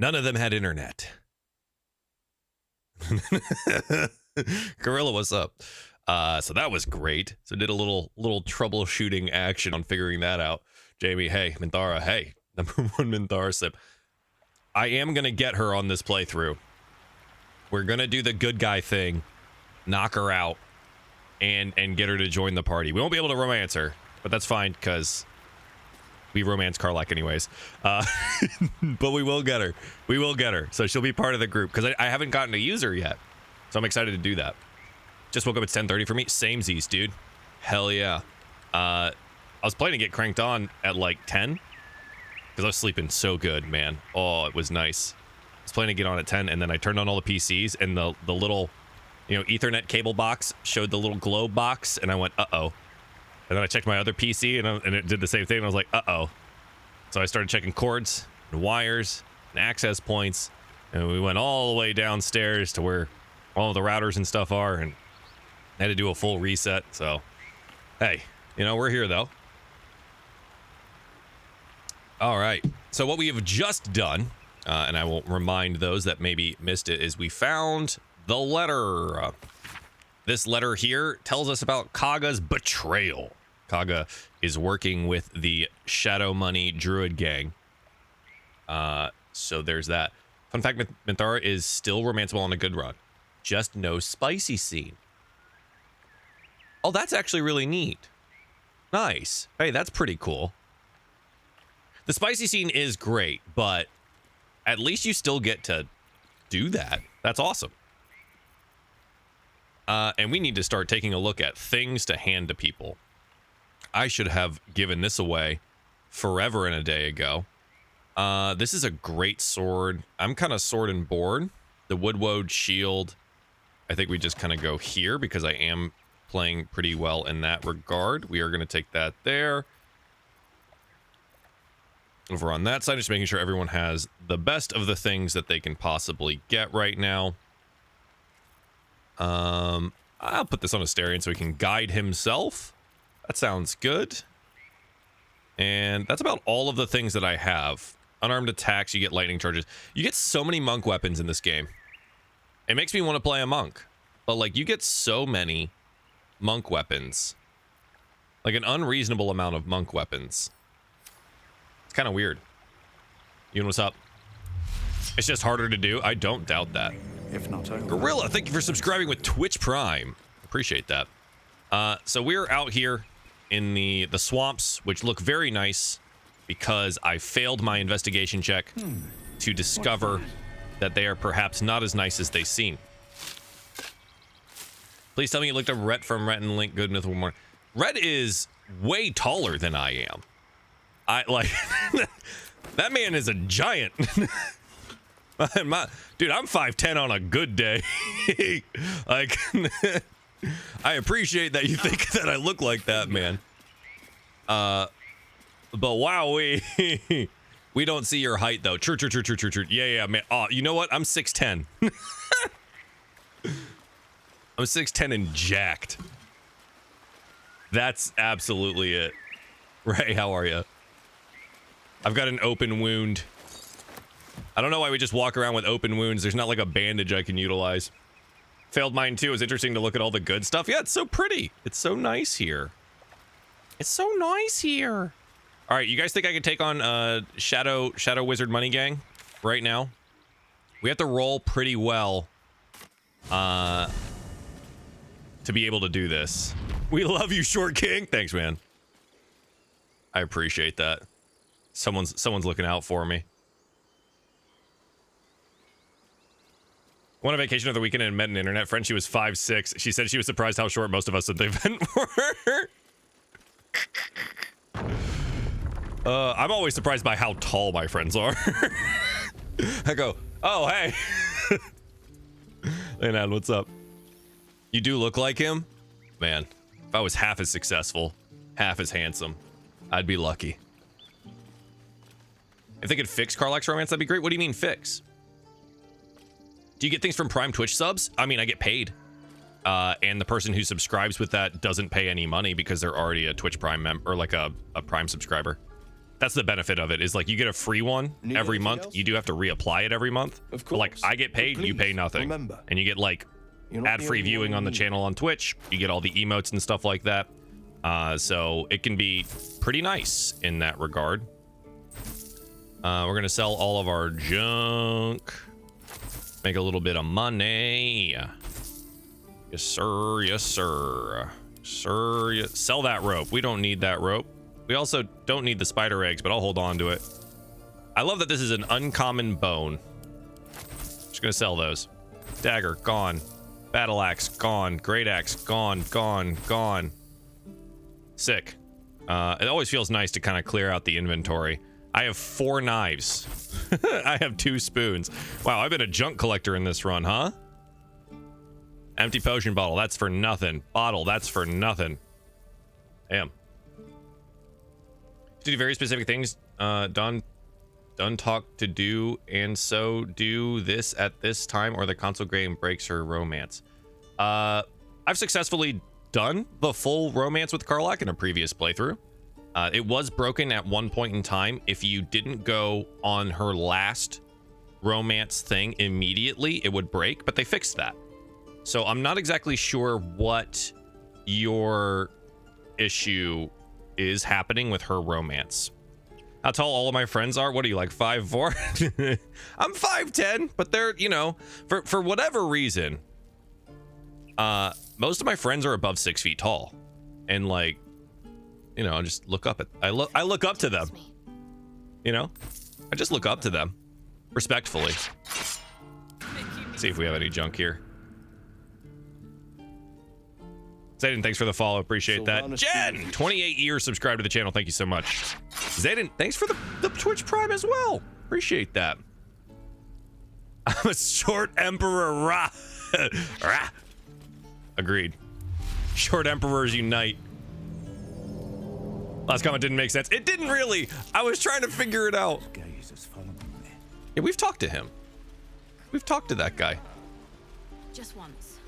None of them had internet. Gorilla, what's up? So that was great. So did a little troubleshooting action on figuring that out. Jamie, hey. Minthara, hey. Number one Minthara sip. I am gonna get her on this playthrough. We're gonna do the good guy thing, knock her out, and get her to join the party. We won't be able to romance her, but that's fine because we romance Karlak anyways. But we will get her. We will get her. So she'll be part of the group because I haven't gotten to use her yet. So I'm excited to do that. Just woke up at 10:30 for me. Samesies, dude. Hell yeah. I was planning to get cranked on at like 10 because I was sleeping so good, man. Oh, it was nice. I was planning to get on at 10 and then I turned on all the PCs and the little, you know, Ethernet cable box showed the little globe box and I went, uh-oh. And then I checked my other PC and it did the same thing. And I was like, uh-oh. So I started checking cords and wires and access points. And we went all the way downstairs to where all of the routers and stuff are. And I had to do a full reset. So, hey, you know, we're here though. All right. So what we have just done, and I will remind those that maybe missed it, is we found the letter. This letter here tells us about Kaga's betrayal. Kaga is working with the Shadow Money Druid gang. So there's that. Fun fact, Minthara is still romanceable on a good run. Just no spicy scene. Oh, that's actually really neat. Nice. Hey, that's pretty cool. The spicy scene is great, but at least you still get to do that. That's awesome. And we need to start taking a look at things to hand to people. I should have given this away forever and a day ago. This is a great sword. I'm kind of sword and board. The Woodwode shield, I think we just kind of go here because I am playing pretty well in that regard. We are going to take that there. Over on that side, just making sure everyone has the best of the things that they can possibly get right now. I'll put this on Asterion so he can guide himself. That sounds good. And that's about all of the things that I have. Unarmed attacks, you get lightning charges. You get so many monk weapons in this game. It makes me want to play a monk. But like, you get so many monk weapons. Like an unreasonable amount of monk weapons. It's kind of weird. Yoon, what's up? It's just harder to do. I don't doubt that. If not over. Gorilla, thank you for subscribing with Twitch Prime. Appreciate that. So we're out here in the swamps, which look very nice because I failed my investigation check to discover that they are perhaps not as nice as they seem. Please tell me you looked up Rhett from Rhett and Link Good Myth one more. Rhett is way taller than I am. I like that man is a giant. Dude, I'm 5'10" on a good day. Like, I appreciate that you think that I look like that, man. But wow, we don't see your height though. True. Yeah, man. Oh, you know what? I'm 6'10". I'm 6'10" and jacked. That's absolutely it. Ray, how are you? I've got an open wound. I don't know why we just walk around with open wounds. There's not like a bandage I can utilize. Failed mine too. It was interesting to look at all the good stuff. Yeah, it's so pretty. It's so nice here. It's so nice here. All right, you guys think I can take on Shadow Wizard Money Gang right now? We have to roll pretty well to be able to do this. We love you, Short King. Thanks, man. I appreciate that. Someone's looking out for me. Went on vacation over the weekend and met an internet friend. She was 5'6". She said she was surprised how short most of us at the event were. I'm always surprised by how tall my friends are. I go, oh, hey. Hey, Nad, what's up? You do look like him? Man, if I was half as successful, half as handsome, I'd be lucky. If they could fix Karlak's romance, that'd be great. What do you mean fix? Do you get things from Prime Twitch subs? I mean, I get paid. And the person who subscribes with that doesn't pay any money because they're already a Twitch Prime member or like a Prime subscriber. That's the benefit of it, is like you get a free one every month. You do have to reapply it every month. Of course. But like I get paid, you pay nothing. Remember, and you get like ad-free viewing on the channel on Twitch. You get all the emotes and stuff like that. So it can be pretty nice in that regard. We're gonna sell all of our junk. Make a little bit of money. Yes, sir. Yes, sir. Sir, yes. Sell that rope. We don't need that rope. We also don't need the spider eggs, but I'll hold on to it. I love that this is an uncommon bone. Just gonna sell those. Dagger, gone. Battle axe, gone. Great axe, gone, gone, gone. Sick. It always feels nice to kind of clear out the inventory. I have 4 knives. I have 2 spoons. Wow, I've been a junk collector in this run, huh? Empty potion bottle, that's for nothing. Bottle, that's for nothing. Damn. To do very specific things, done talk to do, and so do this at this time, or the console game breaks her romance. I've successfully done the full romance with Karlach in a previous playthrough. It was broken at one point in time. If you didn't go on her last romance thing immediately, it would break, but they fixed that. So I'm not exactly sure what your issue is happening with her romance. How tall all of my friends are? What are you, like 5'4"? I'm 5'10", but they're, you know, for whatever reason, most of my friends are above 6 feet tall. And like, you know, I just look up at, I look up to them. You know, I just look up to them respectfully. See if we have any junk here. Zayden, thanks for the follow. Appreciate that. Jen, 28 years subscribed to the channel. Thank you so much. Zayden, thanks for the Twitch Prime as well. Appreciate that. I'm a short emperor. Rah. Rah. Agreed. Short emperors unite. Last comment didn't make sense. It didn't really. I was trying to figure it out. Yeah, we've talked to him. We've talked to that guy. Just once.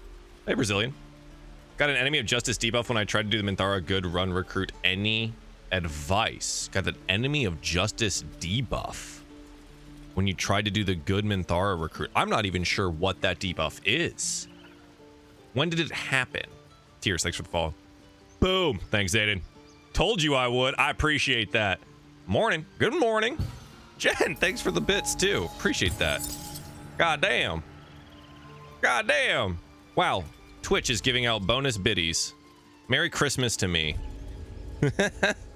Hey, Brazilian. Got an enemy of justice debuff when I tried to do the Minthara good run recruit. Any advice? Got an enemy of justice debuff when you tried to do the good Minthara recruit. I'm not even sure what that debuff is. When did it happen? Tears, thanks for the follow. Boom. Thanks, Zayden. Told you I would. I appreciate that. Morning. Good morning. Jen, thanks for the bits too. Appreciate that. God damn. God damn. Wow. Twitch is giving out bonus biddies. Merry Christmas to me.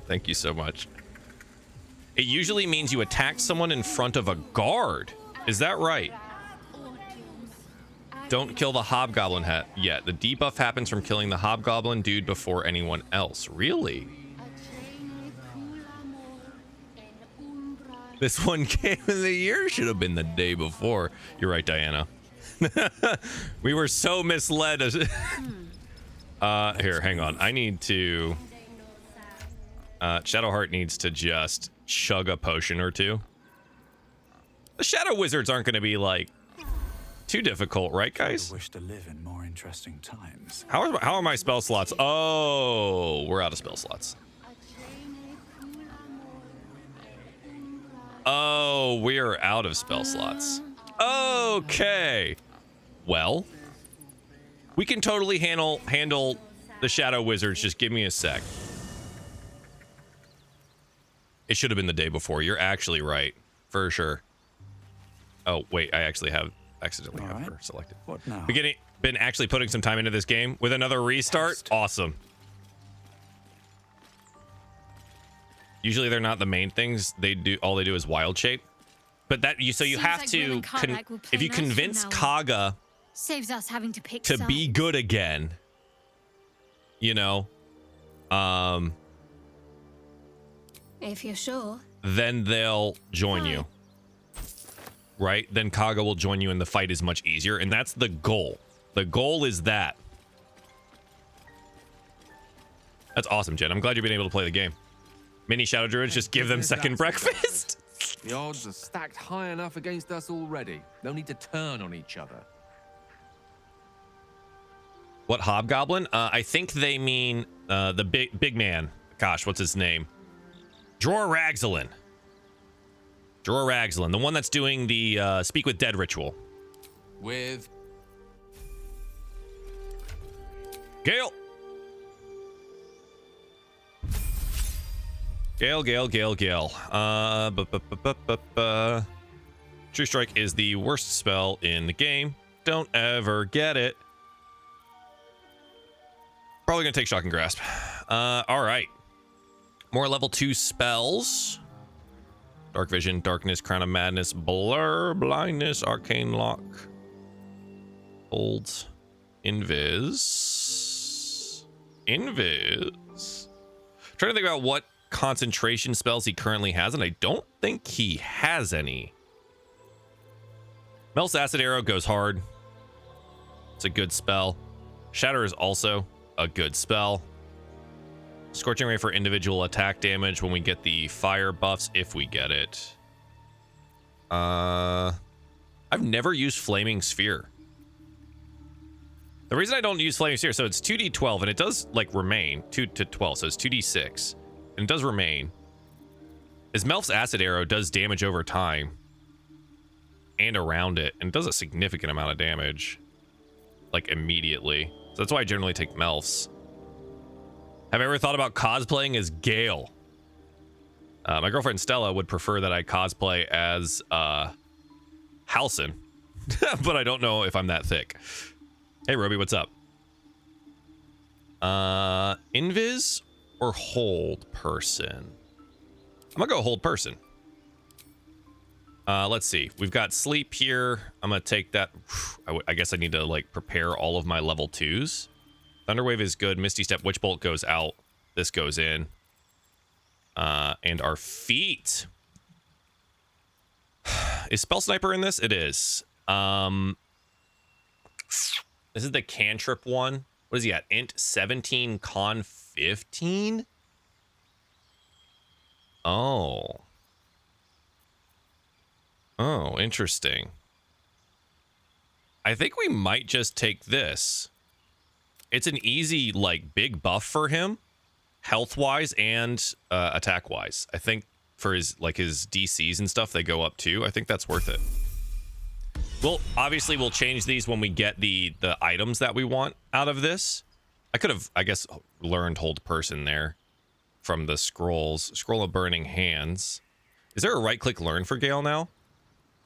Thank you so much. It usually means you attack someone in front of a guard. Is that right? Don't kill the hobgoblin yet. The debuff happens from killing the hobgoblin dude before anyone else. Really? This one game of the year should have been the day before. You're right, Diana. We were so misled. Here, hang on. I need to... Shadowheart needs to just chug a potion or two. The Shadow Wizards aren't going to be, like, too difficult, right, guys? I wish to live in more interesting times. How are my spell slots? Oh, we're out of spell slots. Oh, we're out of spell slots. Okay. Well, we can totally handle the Shadow Wizards. Just give me a sec. It should have been the day before. You're actually right, for sure. Oh wait, I actually have accidentally have her selected. What now? Been actually putting some time into this game with another restart. Awesome. Usually they're not the main things. All they do is wild shape. But that you have to if you convince Kaga saves us having to pick to be good again, you know, if you're sure, then they'll join you. Right? Then Kaga will join you and the fight is much easier, and that's the goal. The goal is that. That's awesome, Jen. I'm glad you've been able to play the game. Mini Shadow Druids, just give them second breakfast. The odds are stacked high enough against us already. No need to turn on each other. What hobgoblin? I think they mean the big man. Gosh, what's his name? Dror Ragzalin. Dror Ragzalin, the one that's doing the Speak with Dead ritual. With Gale. Gale. True Strike is the worst spell in the game. Don't ever get it. Probably gonna take Shocking Grasp. All right. More level 2 spells. Dark Vision, Darkness, Crown of Madness, Blur, Blindness, Arcane Lock, Holds, Invis. Trying to think about what concentration spells he currently has, and I don't think he has any. Mel's Acid Arrow goes hard. It's a good spell. Shatter is also a good spell. Scorching Ray for individual attack damage when we get the fire buffs, if we get it. I've never used Flaming Sphere. The reason I don't use Flaming Sphere, so it's 2d12 and it does like remain 2 to 12, so it's 2d6 and it does remain. Is Melf's Acid Arrow does damage over time and around it, and it does a significant amount of damage like immediately. So that's why I generally take Melf's. Have I ever thought about cosplaying as Gale? My girlfriend Stella would prefer that I cosplay as Halcyon, but I don't know if I'm that thick. Hey, Roby, what's up? Invis or Hold Person? I'm gonna go Hold Person. Let's see. We've got Sleep here. I'm gonna take that. I guess I need to like prepare all of my level 2s. Thunderwave is good. Misty Step, Witch Bolt goes out. This goes in. And our feet. Is Spell Sniper in this? It is. This is the cantrip one. What is he at? Int 17, con 15? Oh. Oh, interesting. I think we might just take this. It's an easy, like, big buff for him, health-wise and attack-wise. I think for his, like, his DCs and stuff, they go up too. I think that's worth it. Well, obviously, we'll change these when we get the items that we want out of this. I could have, I guess, learned Hold Person there from the scrolls. Scroll of Burning Hands. Is there a right-click learn for Gale now?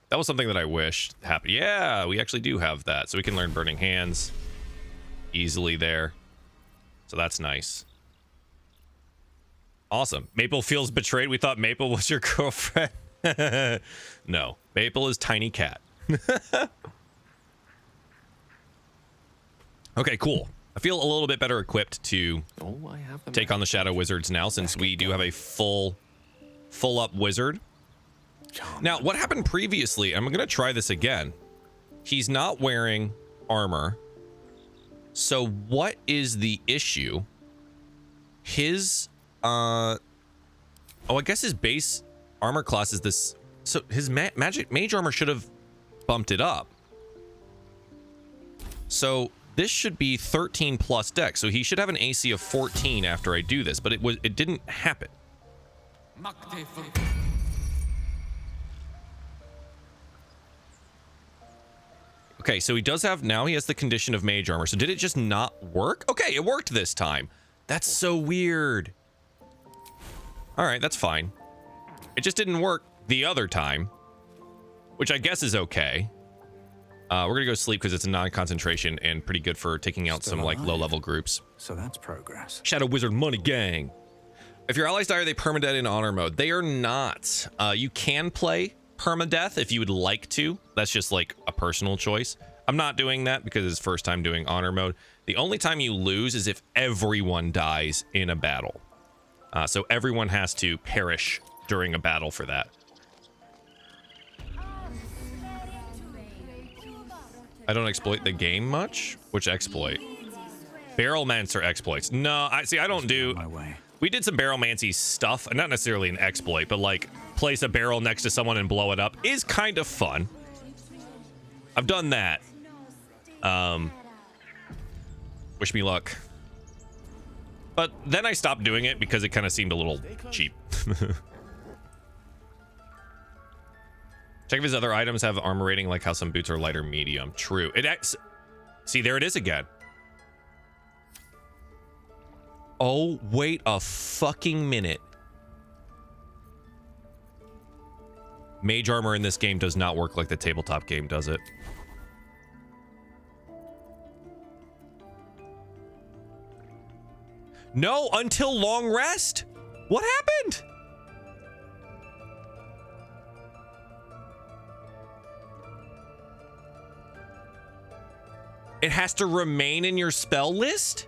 That was something that I wish happened. Yeah, we actually do have that. So we can learn Burning Hands easily there. So that's nice. Awesome. Maple feels betrayed. We thought Maple was your girlfriend. No, Maple is Tiny Cat. Okay, cool. I feel a little bit better equipped to take on the Shadow Wizards now, since we do have a full up wizard. Now, what happened previously, I'm going to try this again. He's not wearing armor. So what is the issue? His, oh, I guess his base armor class is this. So his mage armor should have bumped it up. So this should be 13 plus dex. So he should have an AC of 14 after I do this, but it didn't happen. Okay, so he does have, now he has the condition of mage armor. So did it just not work? Okay, it worked this time. That's so weird. All right, that's fine. It just didn't work the other time, which I guess is okay. We're gonna go sleep because it's a non-concentration and pretty good for taking out some like low-level groups. So that's progress. Shadow Wizard Money Gang. If your allies die, are they permadeath in honor mode? They are not. You can play permadeath if you would like to. That's just like a personal choice. I'm not doing that because it's first time doing honor mode. The only time you lose is if everyone dies in a battle. So everyone has to perish during a battle for that. I don't exploit the game much. Which exploit? Barrelmancer exploits. No, I don't do. We did some Barrelmancy stuff, not necessarily an exploit, but like place a barrel next to someone and blow it up is kind of fun. I've done that. Wish me luck. But then I stopped doing it because it kind of seemed a little cheap. Check if his other items have armor rating, like how some boots are light or medium. True. See, there it is again. Oh, wait a fucking minute. Mage armor in this game does not work like the tabletop game, does it? No, until long rest. What happened? It has to remain in your spell list?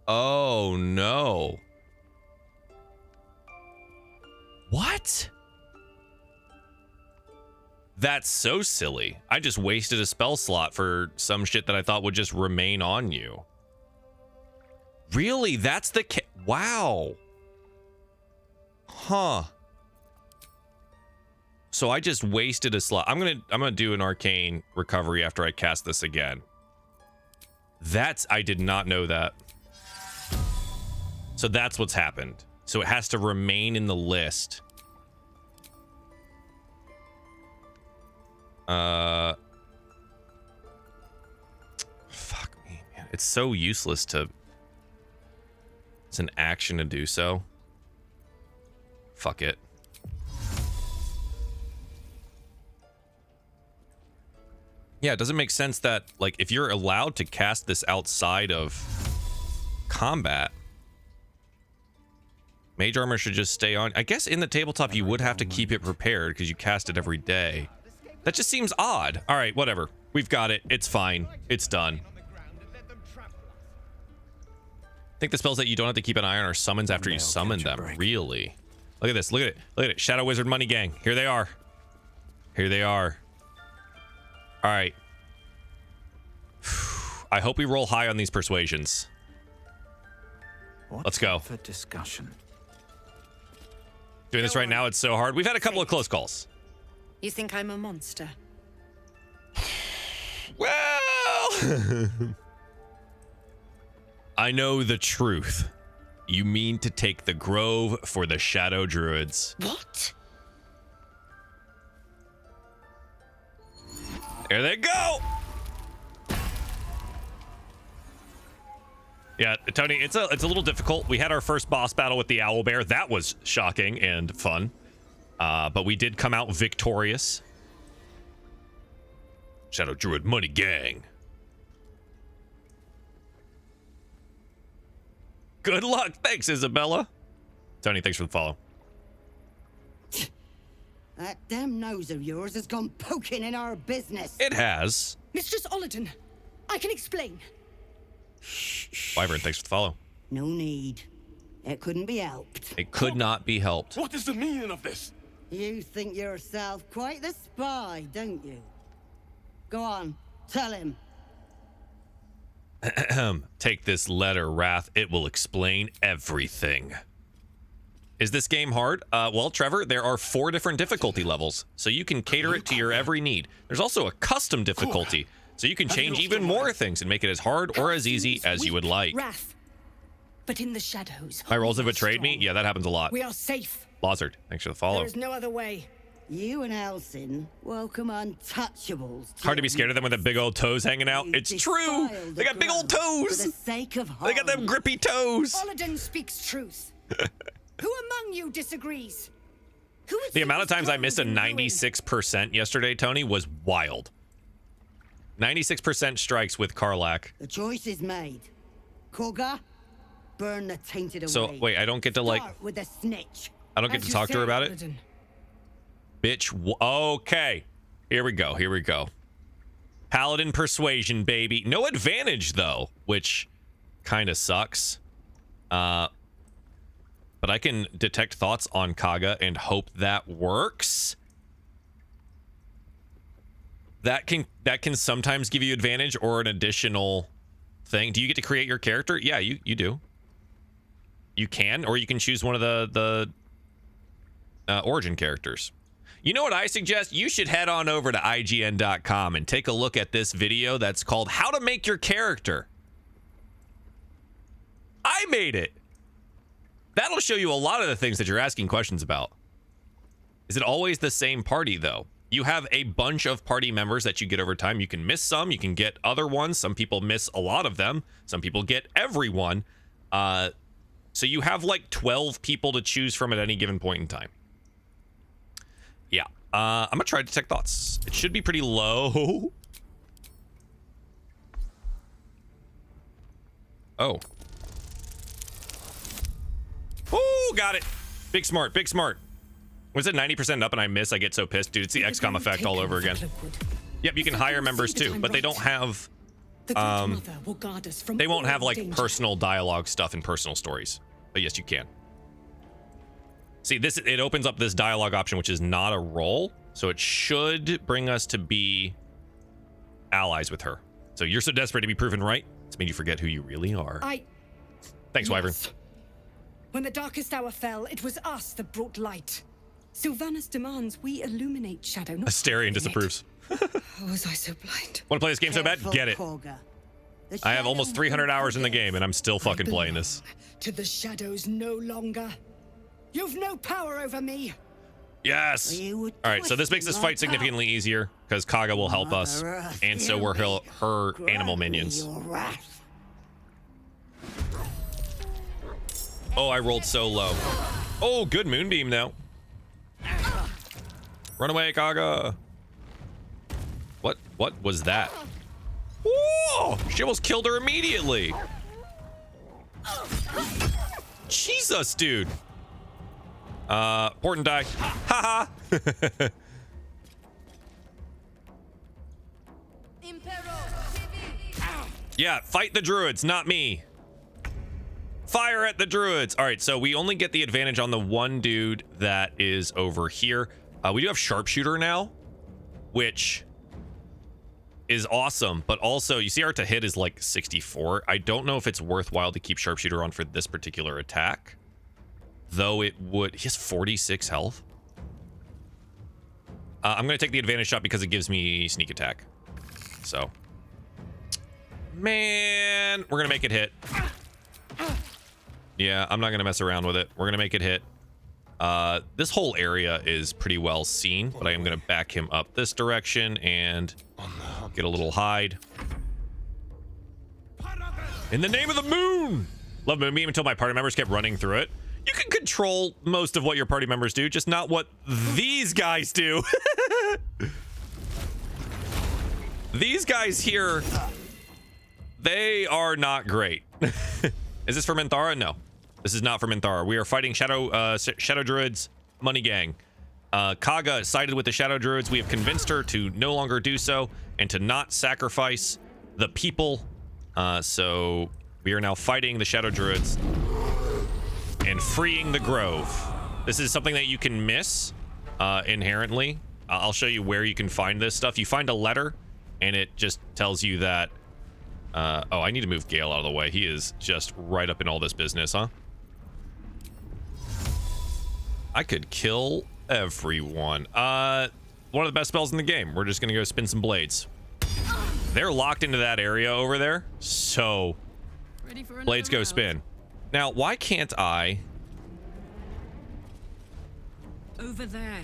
Oh, no. What? That's so silly. I just wasted a spell slot for some shit that I thought would just remain on you. Really? That's the wow. Huh. So I just wasted a slot. I'm gonna do an arcane recovery after I cast this again. I did not know that. So that's what's happened. So it has to remain in the list. Fuck me, man. It's so useless to... It's an action to do so. Fuck it. Yeah, it doesn't make sense that, like, if you're allowed to cast this outside of combat, mage armor should just stay on. I guess in the tabletop you would have to keep it prepared because you cast it every day. That just seems odd. All right, whatever. We've got it. It's fine. It's done. I think the spells that you don't have to keep an eye on are summons after you summon them. Really? Look at this. Look at it. Look at it. Shadow Wizard Money Gang. Here they are. Here they are. All right. I hope we roll high on these persuasions. Let's go. For discussion. Doing this right now, it's so hard. We've had a couple of close calls. You think I'm a monster? Well, I know the truth. You mean to take the grove for the Shadow Druids. What? There they go. Yeah, Tony, it's a little difficult. We had our first boss battle with the owlbear. That was shocking and fun. But we did come out victorious. Shadow Druid Money Gang. Good luck. Thanks, Isabella. Tony, thanks for the follow. That damn nose of yours has gone poking in our business. It has. Mistress Ollerton, I can explain. Wyvern, thanks for the follow. No need. It couldn't be helped. It could not be helped. What is the meaning of this? You think yourself quite the spy, don't you? Go on, tell him. Take this letter, Wrath. It will explain everything. Is this game hard? Well, Trevor, there are 4 different difficulty levels, so you can cater it to your every need. There's also a custom difficulty, so you can change even more things and make it as hard or as easy as you would like. Wrath. But in the shadows. My rolls have betrayed me? Yeah, that happens a lot. We are safe. Lazard, thanks for the follow. There is no other way. You and Elsin welcome untouchables. Hard to be scared of them with the big old toes hanging out. It's true. They got big old toes. For the sake of They got them grippy toes. Ollerton speaks truth. Who among you disagrees? Who would The see amount of this times I world missed a in ruin? 96% yesterday, Tony, was wild. 96% strikes with Karlak. The choice is made. Koga, burn the tainted away. So, wait, I don't get to, like... Start with the snitch. I don't get As to you talk to her say, about it? Ollerton. Bitch, okay. Here we go, here we go. Paladin persuasion, baby. No advantage, though, which kind of sucks. But I can detect thoughts on Kaga and hope that works. That can sometimes give you advantage or an additional thing. Do you get to create your character? Yeah, you do. You can, or you can choose one of the origin characters. You know what I suggest? You should head on over to IGN.com and take a look at this video that's called How to Make Your Character. I made it. That'll show you a lot of the things that you're asking questions about. Is it always the same party, though? You have a bunch of party members that you get over time. You can miss some. You can get other ones. Some people miss a lot of them. Some people get everyone. So you have like 12 people to choose from at any given point in time. Yeah. I'm going to try to detect thoughts. It should be pretty low. Oh. Oh, got it. Big smart, big smart. Was it 90% up and I miss? I get so pissed. Dude, it's the XCOM effect all over again. Yep, you can hire members too, but they don't have... they won't have like personal dialogue stuff and personal stories. But yes, you can. See, this, it opens up this dialogue option, which is not a role. So it should bring us to be allies with her. So you're so desperate to be proven right. It's made you forget who you really are. Thanks, Wyvern. When the darkest hour fell, it was us that brought light. Sylvanas demands we illuminate shadow. Astarion disapproves. Was I so blind? Want to play this game so bad? Get it. Kagha. The I have almost shadow 300 won't hours in the forget. game and I'm still fucking playing this. To the shadows no longer. You've no power over me. Yes. You would All right, so this makes this question my fight significantly easier because Kagha will help us, Mother Earth, and so hear were me. her Grant animal me minions. your wrath. Oh, I rolled so low. Oh, good moonbeam though. Run away, Kagha. What was that? Whoa! She almost killed her immediately. Jesus, dude. Port and die. Haha. Yeah, fight the druids, not me. Fire at the druids. All right, so we only get the advantage on the one dude that is over here. We do have sharpshooter now, which is awesome, but also you see our to hit is like 64. I don't know if it's worthwhile to keep sharpshooter on for this particular attack, though it would. He has 46 health. I'm going to take the advantage shot because it gives me sneak attack. So, man, we're going to make it hit. Yeah, I'm not going to mess around with it. We're going to make it hit. This whole area is pretty well seen, but I am going to back him up this direction and get a little hide. In the name of the moon! Love Moonbeam until my party members kept running through it. You can control most of what your party members do, just not what these guys do. These guys here, they are not great. Is this for Minthara? No, this is not for Minthara. We are fighting Shadow Druids, Money Gang. Kagha sided with the Shadow Druids. We have convinced her to no longer do so and to not sacrifice the people. So we are now fighting the Shadow Druids and freeing the Grove. This is something that you can miss inherently. I'll show you where you can find this stuff. You find a letter and it just tells you that oh, I need to move Gale out of the way. He is just right up in all this business, huh? I could kill everyone. One of the best spells in the game. We're just gonna go spin some blades. They're locked into that area over there, so blades go spin. Now, why can't I? Over there.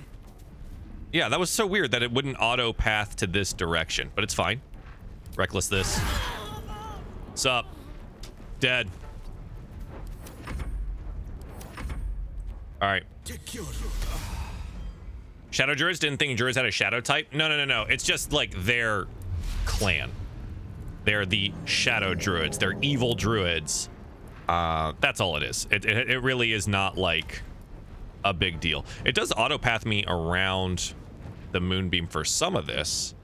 Yeah, that was so weird that it wouldn't auto path to this direction, but it's fine. Reckless this. What's up? Dead. All right. Shadow Druids didn't think Druids had a shadow type. No. It's just like their clan. They're the Shadow Druids. They're evil Druids. That's all it is. It really is not like a big deal. It does autopath me around the moonbeam for some of this.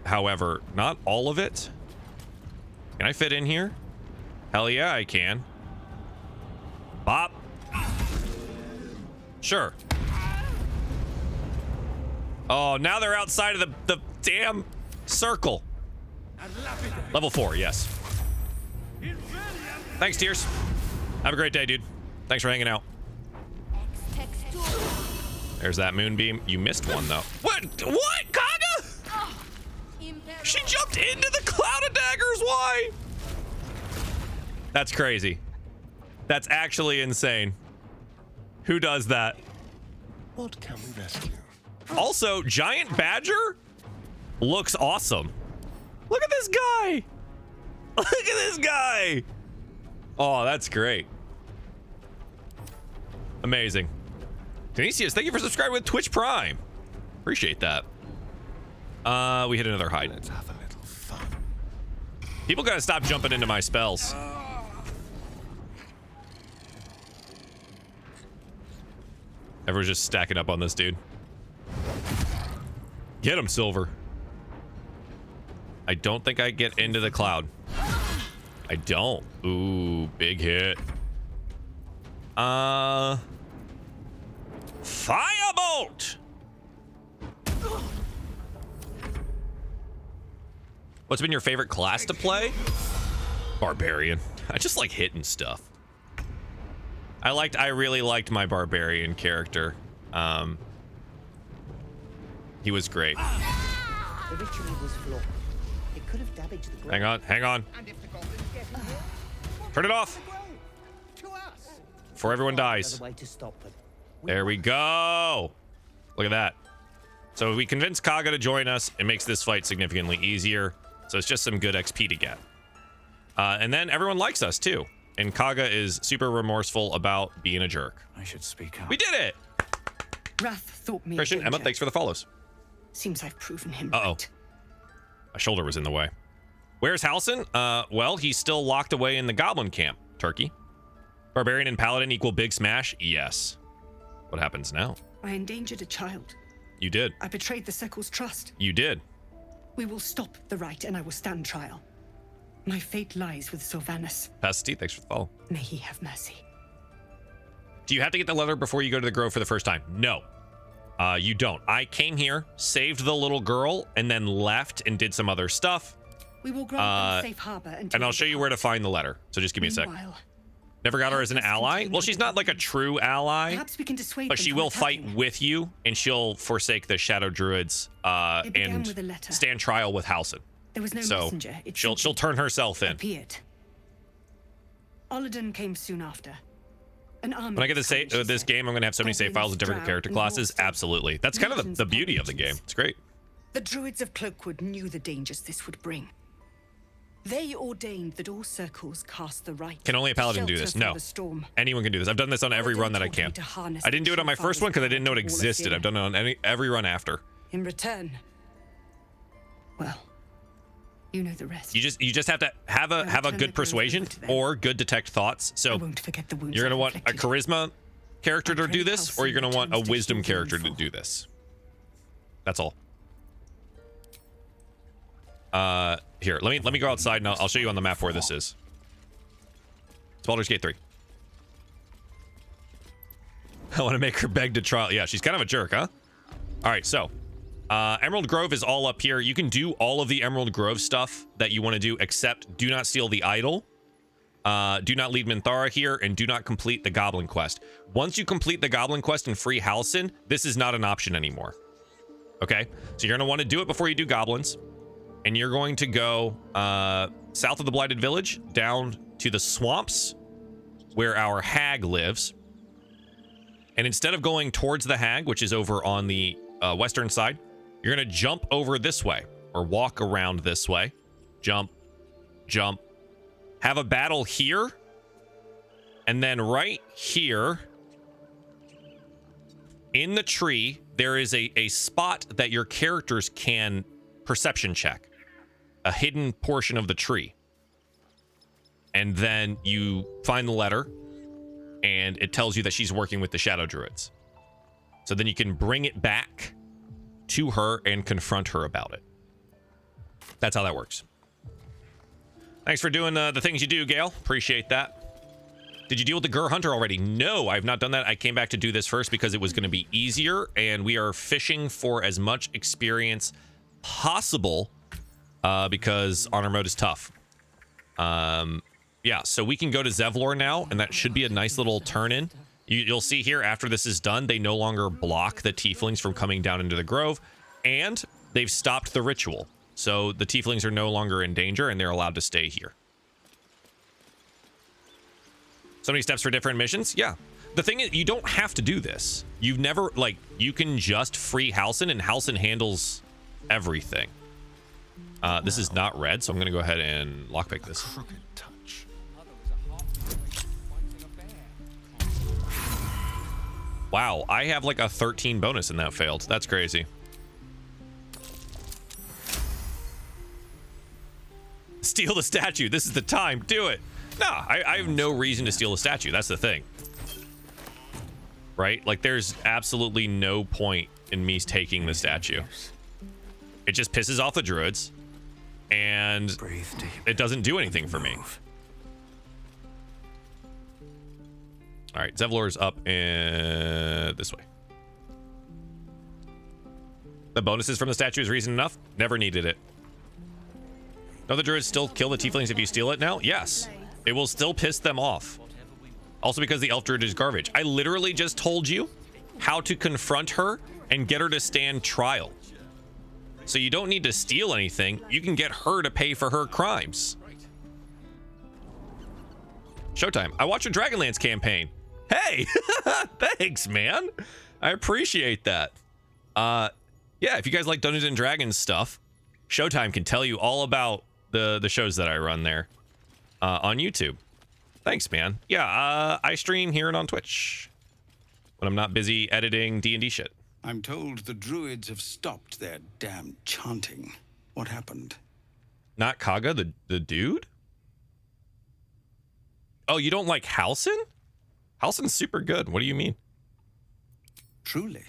However, not all of it. Can I fit in here? Hell yeah, I can. Bop. Sure. Oh, now they're outside of the damn circle. Level 4, yes. Thanks, Tears. Have a great day, dude. Thanks for hanging out. There's that moonbeam. You missed one, though. What? Kagha? She jumped into the cloud of daggers. Why? That's crazy. That's actually insane. Who does that? What can we rescue? Also, Giant Badger looks awesome. Look at this guy. Look at this guy. Oh, that's great. Amazing. Canisius, thank you for subscribing with Twitch Prime. Appreciate that. We hit another hide. Let's have a little fun. People gotta stop jumping into my spells. Everyone's just stacking up on this dude. Get him, Silver. I don't think I get into the cloud. I don't. Ooh, big hit. Firebolt! What's been your favorite class to play? Barbarian. I just like hitting stuff. I really liked my barbarian character. He was great. The ritual was flawed. It could have damaged the ground. Hang on. Turn it off before everyone dies. Another way to stop them. There we go. Look at that. So if we convince Kaga to join us, it makes this fight significantly easier. So it's just some good XP to get. And then everyone likes us too. And Kaga is super remorseful about being a jerk. I should speak up. We did it. Wrath thought me a Christian, Emma, danger. thanks for the follows. Seems I've proven him Uh-oh. right. My shoulder was in the way. Where's Halson? Well, he's still locked away in the goblin camp, Turkey. Barbarian and Paladin equal big smash? Yes. What happens now? I endangered a child. You did. I betrayed the Sekul's trust. You did. We will stop the right and I will stand trial. My fate lies with Sylvanus. Pasti, thanks for the follow. May he have mercy. Do you have to get the letter before you go to the grove for the first time? No. You don't. I came here, saved the little girl, and then left and did some other stuff. We will grant them safe harbor until And I'll we show you where to find the letter. So just give me a sec. Meanwhile, Never got her as an ally? Well, she's not like a true ally, perhaps we can dissuade but them she from will fight attacking. with you, and she'll forsake the Shadow Druids It began and with a letter. stand trial with Halson. There was no So messenger. It she'll simply turn herself in. appeared. Oladan came soon after. An army When I get to was say coming, she this said. game, I'm gonna have so many save files with different Goblins, character drow, classes. and Absolutely, that's kind of legions the of beauty of the game. legions. It's great. The druids of Cloakwood knew the dangers this would bring. They ordained that all circles cast the right. Can only a paladin do shelter this? from No. the storm. Anyone can do this. I've done this on every Oladan run that I told me can. to harness I didn't do it on my the first one because I didn't know it Wall of existed. Fear. I've done it on every run after. In return, well, you know the rest. You just have to have a return the good grove persuasion over to them. or good detect thoughts. I So won't forget the wounds you're gonna I've want a inflicted. charisma character I to pray do this, or you're gonna want a Halcyon returns to wisdom heal the character to woundful. do this. That's all. Here, let me go outside and I'll show you on the map where this is. It's Baldur's Gate 3. I want to make her beg to trial. Yeah, she's kind of a jerk, huh? All right, so Emerald Grove is all up here. You can do all of the Emerald Grove stuff that you want to do, except do not steal the idol. Do not lead Minthara here, and do not complete the Goblin Quest. Once you complete the Goblin Quest and free Halcyon, this is not an option anymore. Okay? So you're going to want to do it before you do Goblins. And you're going to go south of the Blighted Village, down to the swamps, where our hag lives. And instead of going towards the hag, which is over on the western side, you're going to jump over this way, or walk around this way. Jump, jump. Have a battle here. And then right here, in the tree, there is a spot that your characters can perception check. A hidden portion of the tree. And then you find the letter, and it tells you that she's working with the Shadow Druids. So then you can bring it back to her and confront her about it. That's how that works. Thanks for doing the things you do, Gale. Appreciate that. Did you deal with the Gur Hunter already? No, I've not done that. I came back to do this first because it was going to be easier, and we are fishing for as much experience possible because honor mode is tough. Yeah, so we can go to Zevlor now, and that should be a nice little turn-in. You'll see here, after this is done, they no longer block the tieflings from coming down into the grove, and they've stopped the ritual. So the tieflings are no longer in danger, and they're allowed to stay here. So many steps for different missions? Yeah. The thing is, you don't have to do this. You've never, like, you can just free Halsin, and Halsin handles everything. This is not red, so I'm going to go ahead and lockpick this. Crooked touch. Wow, I have like a 13 bonus and that failed. That's crazy. Steal the statue. This is the time. Do it. No, I have no reason to steal the statue. That's the thing. Right? Like, there's absolutely no point in me taking the statue. It just pisses off the druids, and it doesn't do anything for me. All right, Zevlor's up and this way. The bonuses from the statue is reason enough. Never needed it. No, the druids still kill the tieflings if you steal it now? Yes. It will still piss them off. Also because the elf druid is garbage. I literally just told you how to confront her and get her to stand trial. So you don't need to steal anything. You can get her to pay for her crimes. Showtime. I watched a Dragonlance campaign. Hey, thanks, man. I appreciate that. Yeah, if you guys like Dungeons and Dragons stuff, Showtime can tell you all about the shows that I run there on YouTube. Thanks, man. Yeah, I stream here and on Twitch when I'm not busy editing D&D shit. I'm told the druids have stopped their damn chanting. What happened? Not Kaga, the dude? Oh, you don't like Halsin? Halsin's super good. What do you mean? Truly.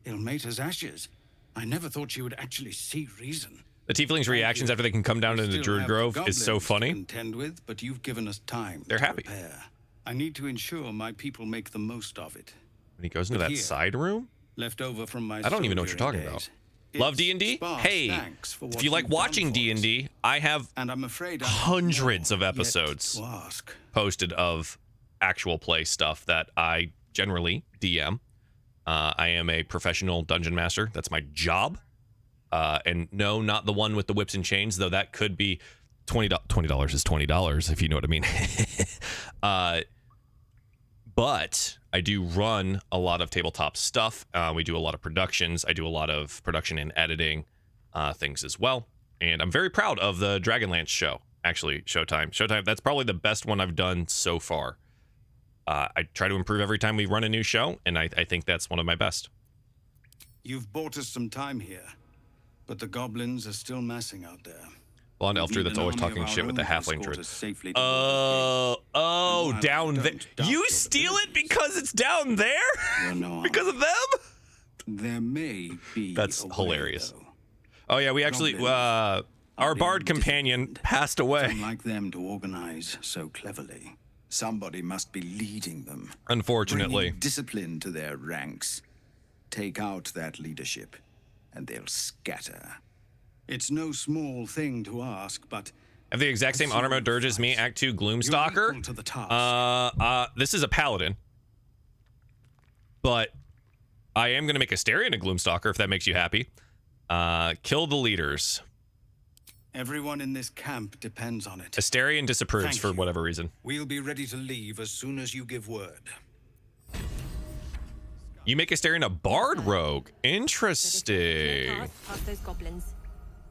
Ilmater's ashes. I never thought she would actually see reason. The tieflings' reactions after they can come down into the Druid Grove is so funny. Contend with, but you've given us time. They're happy. Prepare. I need to ensure my people make the most of it. When he goes into that side room? Left over from my I don't even know what you're talking about. Love D&D? Hey, if you like watching D&D, I have hundreds of episodes posted of actual play stuff that I generally DM. I am a professional dungeon master. That's my job. And no, not the one with the whips and chains, though that could be $20 is $20, if you know what I mean. But I do run a lot of tabletop stuff. We do a lot of productions. I do a lot of production and editing things as well. And I'm very proud of the Dragonlance show, actually, Showtime. That's probably the best one I've done so far. I try to improve every time we run a new show, and I think that's one of my best. You've bought us some time here, but the goblins are still massing out there. Blonde elf druid that's always talking shit with the halfling druid. Oh, down there. You steal it because it's down there? Because of them? There may be. That's hilarious. Oh yeah, we actually our bard companion passed away. Unlike them to organize so cleverly. Somebody must be leading them. Unfortunately. Bringing discipline to their ranks. Take out that leadership, and they'll scatter. It's no small thing to ask, but have the exact same honor mode dirge as me, Act 2 Gloomstalker. To the task. This is a paladin, but I am going to make Asterion a Gloomstalker if that makes you happy. Kill the leaders. Everyone in this camp depends on it. Asterion disapproves for whatever reason. We'll be ready to leave as soon as you give word. You make Asterion a bard rogue. Interesting.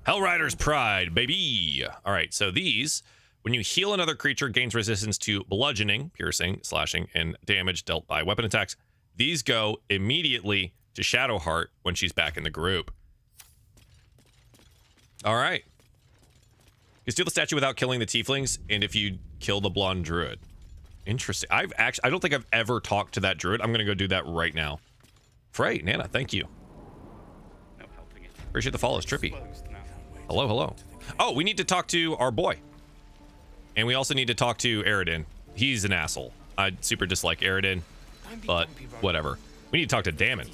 Hellrider's Pride, baby. All right, so these, when you heal another creature, gains resistance to bludgeoning, piercing, slashing, and damage dealt by weapon attacks. These go immediately to Shadowheart when she's back in the group. All right. You steal the statue without killing the tieflings, and if you kill the blonde druid. Interesting. I don't think I've ever talked to that druid. I'm gonna go do that right now. Frey, Nana, thank you. Appreciate the follows, Trippy. Hello. Oh, we need to talk to our boy. And we also need to talk to Aridin. He's an asshole. I super dislike Aridin, but whatever. We need to talk to Damon.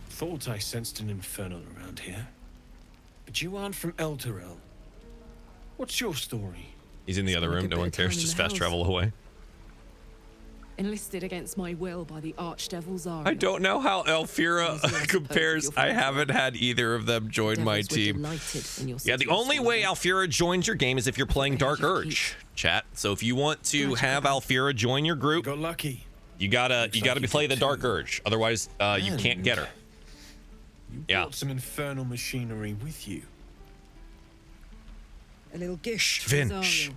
Thought I sensed an infernal around here. But you aren't from Elturel. What's your story? He's in the other room. No one cares. Just fast travel away. Enlisted against my will by the archdevil Zara. I don't know how Alfira compares. I haven't had either of them join my team. Yeah, the only way Alfira joins your game is if you're playing Dark Urge, chat. So if you want to have Alfira join your group, Got lucky. you gotta be playing the Dark Urge. Otherwise, you can't get her. You brought some infernal machinery with you. A little gish. Vin, shh,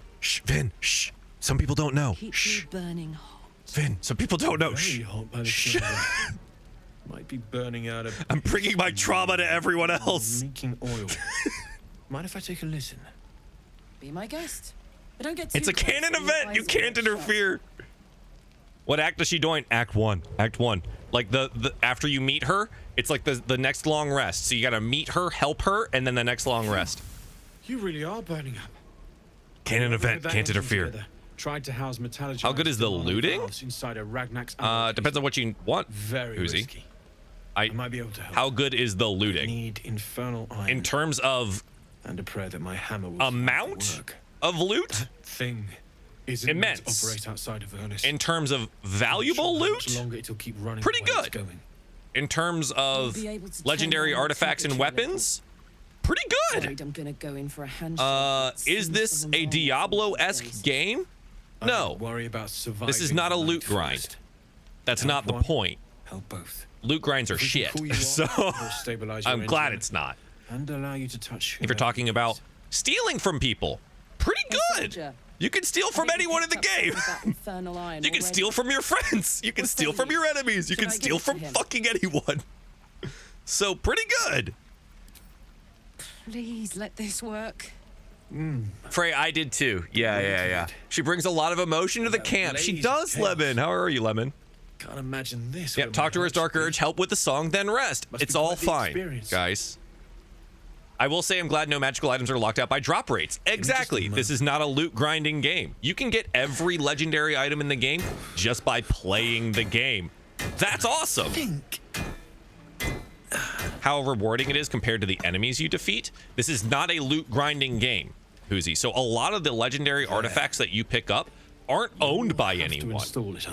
Vin, shh. Some people don't know. Keep Shh. me burning hot. Vin, some people don't know. Very Shh. hot by the Shh. sound. Might be burning out of. I'm bringing my trauma to everyone else. Leaking oil. Mind if I take a listen? Be my guest. But don't get too It's a close canon or your event. You eyes can't will shut. interfere. What act does she join? Act 1. Act 1. Like the after you meet her, it's like the next long rest. So you gotta meet her, help her, and then the next long rest. You really are burning up. Canon event. That Can't engine interfere. together. Tried to house metallurgy. How good is the looting? Inside a Ragnak's Depends on what you want. Very Uzi. risky. I might be able to help. How good is the I looting? need infernal iron. In terms of and a prayer that my hammer will amount work. of loot? Thing isn't meant to Immense. operate outside of Ernest. In terms of valuable How much loot? longer it'll keep running Pretty the way it's good. going. In terms of be able to legendary turn down the artifacts and temperature a little. weapons? Pretty good. Worried I'm gonna go in for a handshake. Is this a Diablo-esque game? No. Worry about surviving. This is not a the loot night grind. first. That's Help not the one, point. Help both. Loot grinds are If we can shit. pull you up, So we'll stabilize your I'm glad engine it's not. And allow you to touch. If you're talking about stealing from people, pretty good. You can steal from anyone in the game. You can steal from your friends. You can steal from your enemies. You can steal from fucking anyone. So pretty good. Please let this work. Frey, I did too. Yeah. She brings a lot of emotion to the camp. She does, Lemon. How are you, Lemon? Can't imagine this. Yep, talk to her as Dark Urge, help with the song, then rest. Must It's be all quite the fine, experience. guys. I will say I'm glad no magical items are locked out by drop rates. Exactly. This is not a loot grinding game. You can get every legendary item in the game just by playing the game. That's awesome. How rewarding it is compared to the enemies you defeat. This is not a loot grinding game, Hoozy. So a lot of the legendary artifacts that you pick up aren't owned by anyone.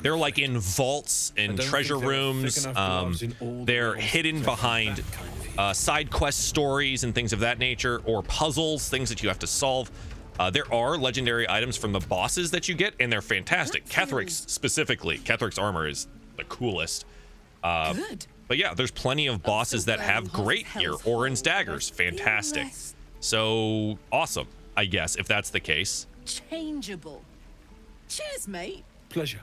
They're like in vaults and treasure rooms. They're hidden behind side quest stories and things of that nature, or puzzles, things that you have to solve. There are legendary items from the bosses that you get, and they're fantastic. Kethric's specifically. Kethric's armor is the coolest. But yeah, there's plenty of bosses that have great gear. Orin's daggers, fantastic. So awesome, I guess, if that's the case. Changeable. Cheers, mate. Pleasure.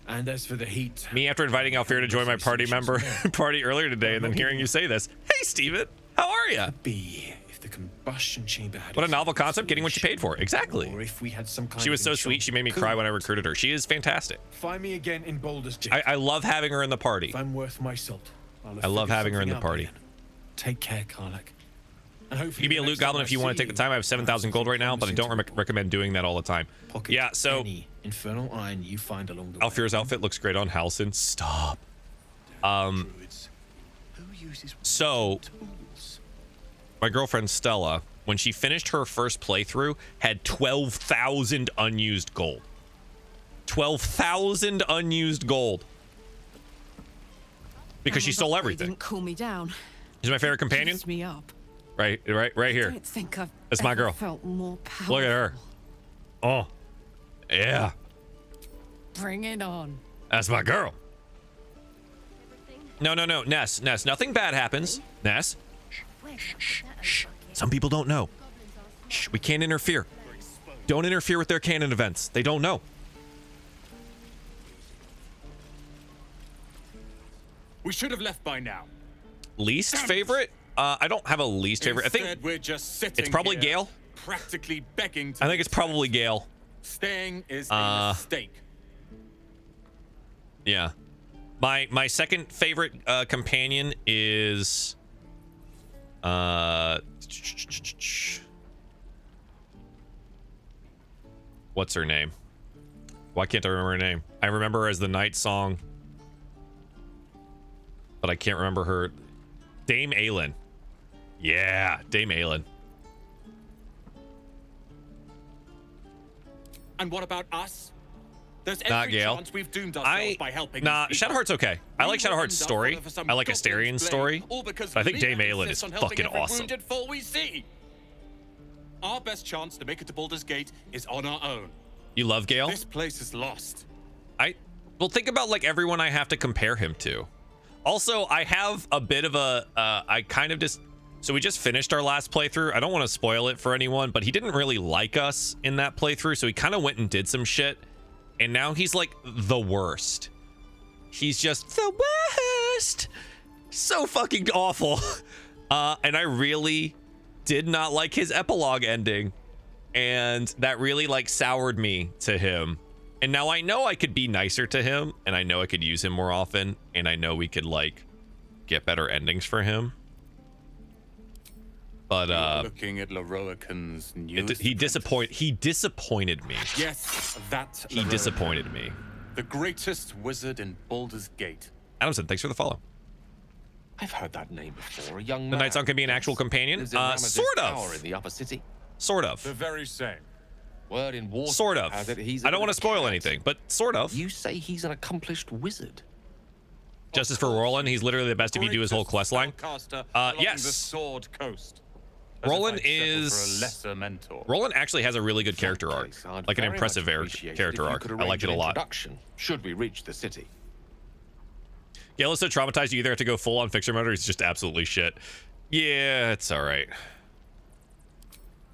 And as for the heat, Me after inviting Alfira to join my party earlier today, and then hearing you say this. Hey, Steven, how are you? be if the combustion chamber had What a novel concept, getting what you paid for. Exactly. Or if we had some kind She was of so sweet, she made me cry when I recruited her. She is fantastic. Find me again in Baldur's Gate. I love having her in the party. If I'm worth my salt, I'll have I love figured having her in the something out party. by then. Take care, Karlach. And You hopefully can be a the loot next time goblin I if you want to see take the time. I have 7,000 gold right now, but I don't recommend doing that all the time. Pocket Yeah, so any infernal iron you find along the way. Alfira's outfit looks great on Halcyon. Stop. So my girlfriend Stella, when she finished her first playthrough, had 12,000 unused gold. 12,000 unused gold. Because she stole everything. Didn't cool me down. She's my favorite companion. Lifts me up. Right here. I don't think I've That's my ever girl. felt more powerful. Look at her. Oh, yeah. Bring it on. That's my girl. No. Ness. Nothing bad happens. Ness. Shh. Some people don't know. Shh. We can't interfere. Don't interfere with their canon events. They don't know. We should have left by now. Least favorite? I don't have a least favorite. I think Instead, we're just sitting it's probably here, Gale. practically begging to I think it's probably Gale. Staying is a mistake. Yeah. My second favorite companion is what's her name? Why can't I remember her name? I remember her as the Night Song, but I can't remember her. Dame Aelin. Yeah, Dame Aelin. And what about us? There's Not every Gale. chance we've doomed ourselves by helping Nah, these people. Shadowheart's okay. I We like will Shadowheart's end up story. over some I like goblin's Asterian's blade, story. all because But I think Larian Dame Aelin insists is on helping fucking every awesome. wounded foe we see. Our best chance to make it to Baldur's Gate is on our own. You love Gale? This place is lost. Well, think about like everyone I have to compare him to. Also, I have a bit of a, so we just finished our last playthrough. I don't want to spoil it for anyone, but he didn't really like us in that playthrough. So he kind of went and did some shit. And now he's like the worst. He's just the worst. So fucking awful. And I really did not like his epilogue ending. And that really like soured me to him. And now I know I could be nicer to him, and I know I could use him more often, and I know we could like get better endings for him. But looking at Larian's he disappointed me. Yes, that He disappointed me. The greatest wizard in Baldur's Gate. Adamson, thanks for the follow. I've heard that name before. A young The man. Night Song can be an actual companion. Lives in Ramaz's Sort tower of. in the upper city. Sort of. The very same. Word in war. Sort of. has it he's I don't want to spoil cat. anything, but sort of. You say he's an accomplished wizard. Justice for Roland. He's literally the best if you do his whole quest line. Spellcaster along Yes. the Sword Coast. As Roland if I'd settle is for a lesser mentor. Roland actually has a really good character arc, I'd like an very impressive much appreciate it character if you arc. could I liked arrange it a an lot. introduction, should we reach the city? Gale is so traumatized you either have to go full on fixer mode or he's just absolutely shit. Yeah, it's all right.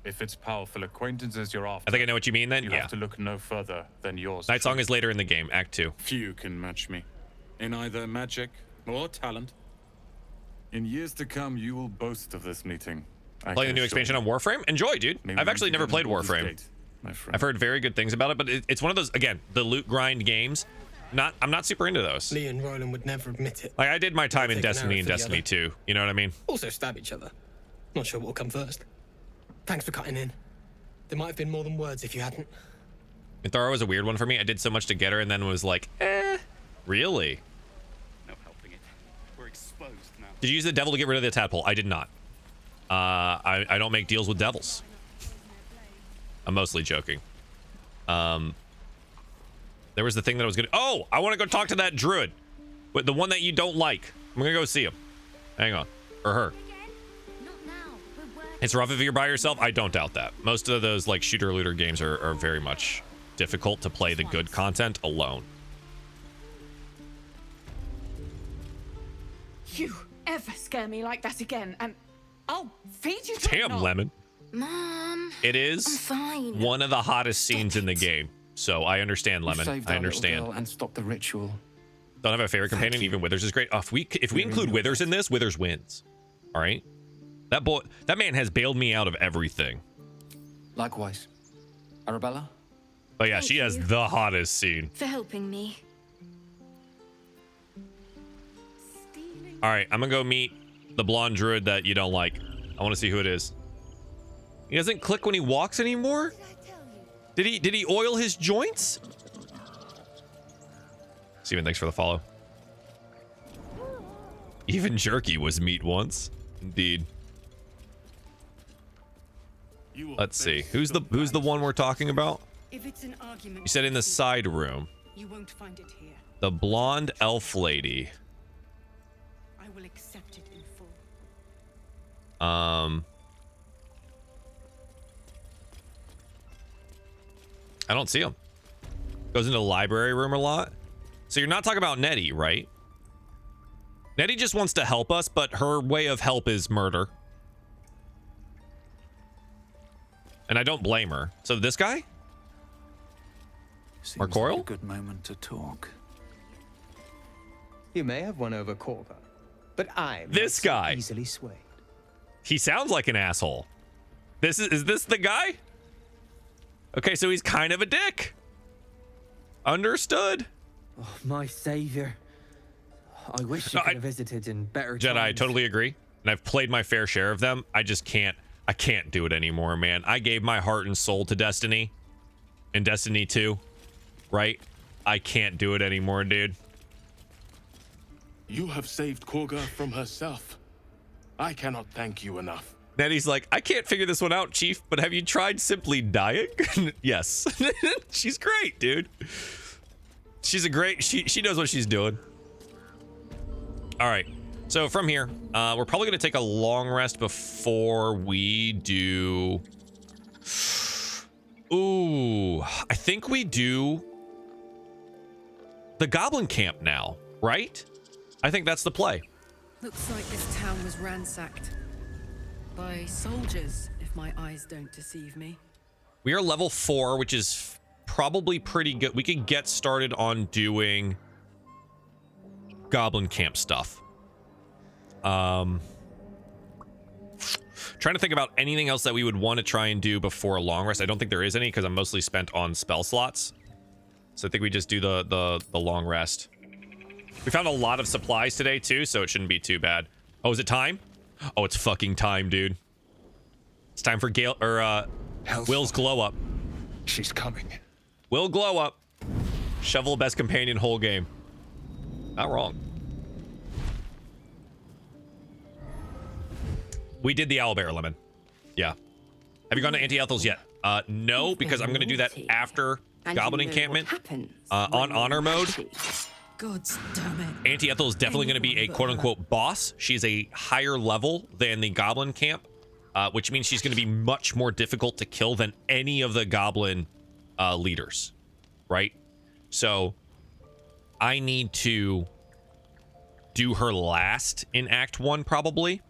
If it's powerful acquaintances you're after, I think I know what you mean then. you Yeah. have to look no further than yours. Night Song is later in the game, Act 2. Few can match me in either magic or talent. In years to come, you will boast of this meeting. Playing the new expansion on Warframe? Enjoy, dude. I've actually never played Warframe. I've heard very good things about it, but it's one of those, again, the loot grind games. I'm not super into those. Lee and Roland would never admit it. Like, I did my time in Take an Destiny arrow and for the Destiny other. 2. You know what I mean? Also stab each other. Not sure what will come first. Thanks for cutting in. There might have been more than words if you hadn't. Minthara was a weird one for me. I did so much to get her and then was like, really? No helping it. We're exposed now. Did you use the devil to get rid of the tadpole? I did not. I don't make deals with devils. I'm mostly joking. There was the thing that I was gonna. Oh, I want to go talk to that druid, but the one that you don't like. I'm gonna go see him. Hang on, or her. It's rough if you're by yourself. I don't doubt that. Most of those like shooter looter games are very much difficult to play the good content alone. You ever scare me like that again, and I'll feed you to a Damn, knob. Lemon. Mom. It is fine. one of the hottest scenes in the game. So I understand, Lemon. I understand. And stop the ritual. Don't have a favorite companion. Even Withers is great. Oh, if we include Withers in this, Withers wins. All right. That man has bailed me out of everything. Likewise. Arabella? But yeah, Thank she has you. the hottest scene. For helping me. All right, I'm gonna go meet the blonde druid that you don't like. I want to see who it is. He doesn't click when he walks anymore. Did he oil his joints? Steven, thanks for the follow. Even jerky was meat once. Indeed. Let's see. Who's the one we're talking about? If it's an argument, You said in the side room. you won't find it here. The blonde elf lady. I will accept it in full. I don't see him. Goes into the library room a lot. So you're not talking about Nettie, right? Nettie just wants to help us, but her way of help is murder. And I don't blame her. So this guy? Seems Marcoil? like a good moment to talk. You may have won over Corva, but I'm This not so guy. easily swayed. He sounds like an asshole. Is this the guy? Okay, so he's kind of a dick. Understood. Oh, my savior. I wish you No, could have visited in better Jedi, I times. totally agree. And I've played my fair share of them. I just can't. I can't do it anymore, man. I gave my heart and soul to Destiny. In Destiny 2. Right? I can't do it anymore, dude. You have saved Korga from herself. I cannot thank you enough. Nettie's like, I can't figure this one out, Chief, but have you tried simply dying? Yes. She's great, dude. She's a great, she knows what she's doing. All right. So from here, we're probably going to take a long rest before we do... Ooh, I think we do the goblin camp now, right? I think that's the play. Looks like this town was ransacked by soldiers, if my eyes don't deceive me. We are level 4, which is probably pretty good. We can get started on doing goblin camp stuff. Trying to think about anything else that we would want to try and do before a long rest. I don't think there is any because I'm mostly spent on spell slots. So I think we just do the long rest. We found a lot of supplies today too, so it shouldn't be too bad. Oh, is it time? Oh, it's fucking time, dude. It's time for Gale or Will's glow up. She's coming. Will glow up. Shovel best companion whole game. Not wrong. We did the owlbear lemon. Yeah. Have you gone to Auntie Ethel's yet? No, because I'm going to do that after Goblin Encampment. On honor mode. God damn it. Auntie Ethel is definitely going to be a quote-unquote boss. She's a higher level than the Goblin Camp, which means she's going to be much more difficult to kill than any of the Goblin leaders, right? So I need to do her last in Act 1, probably.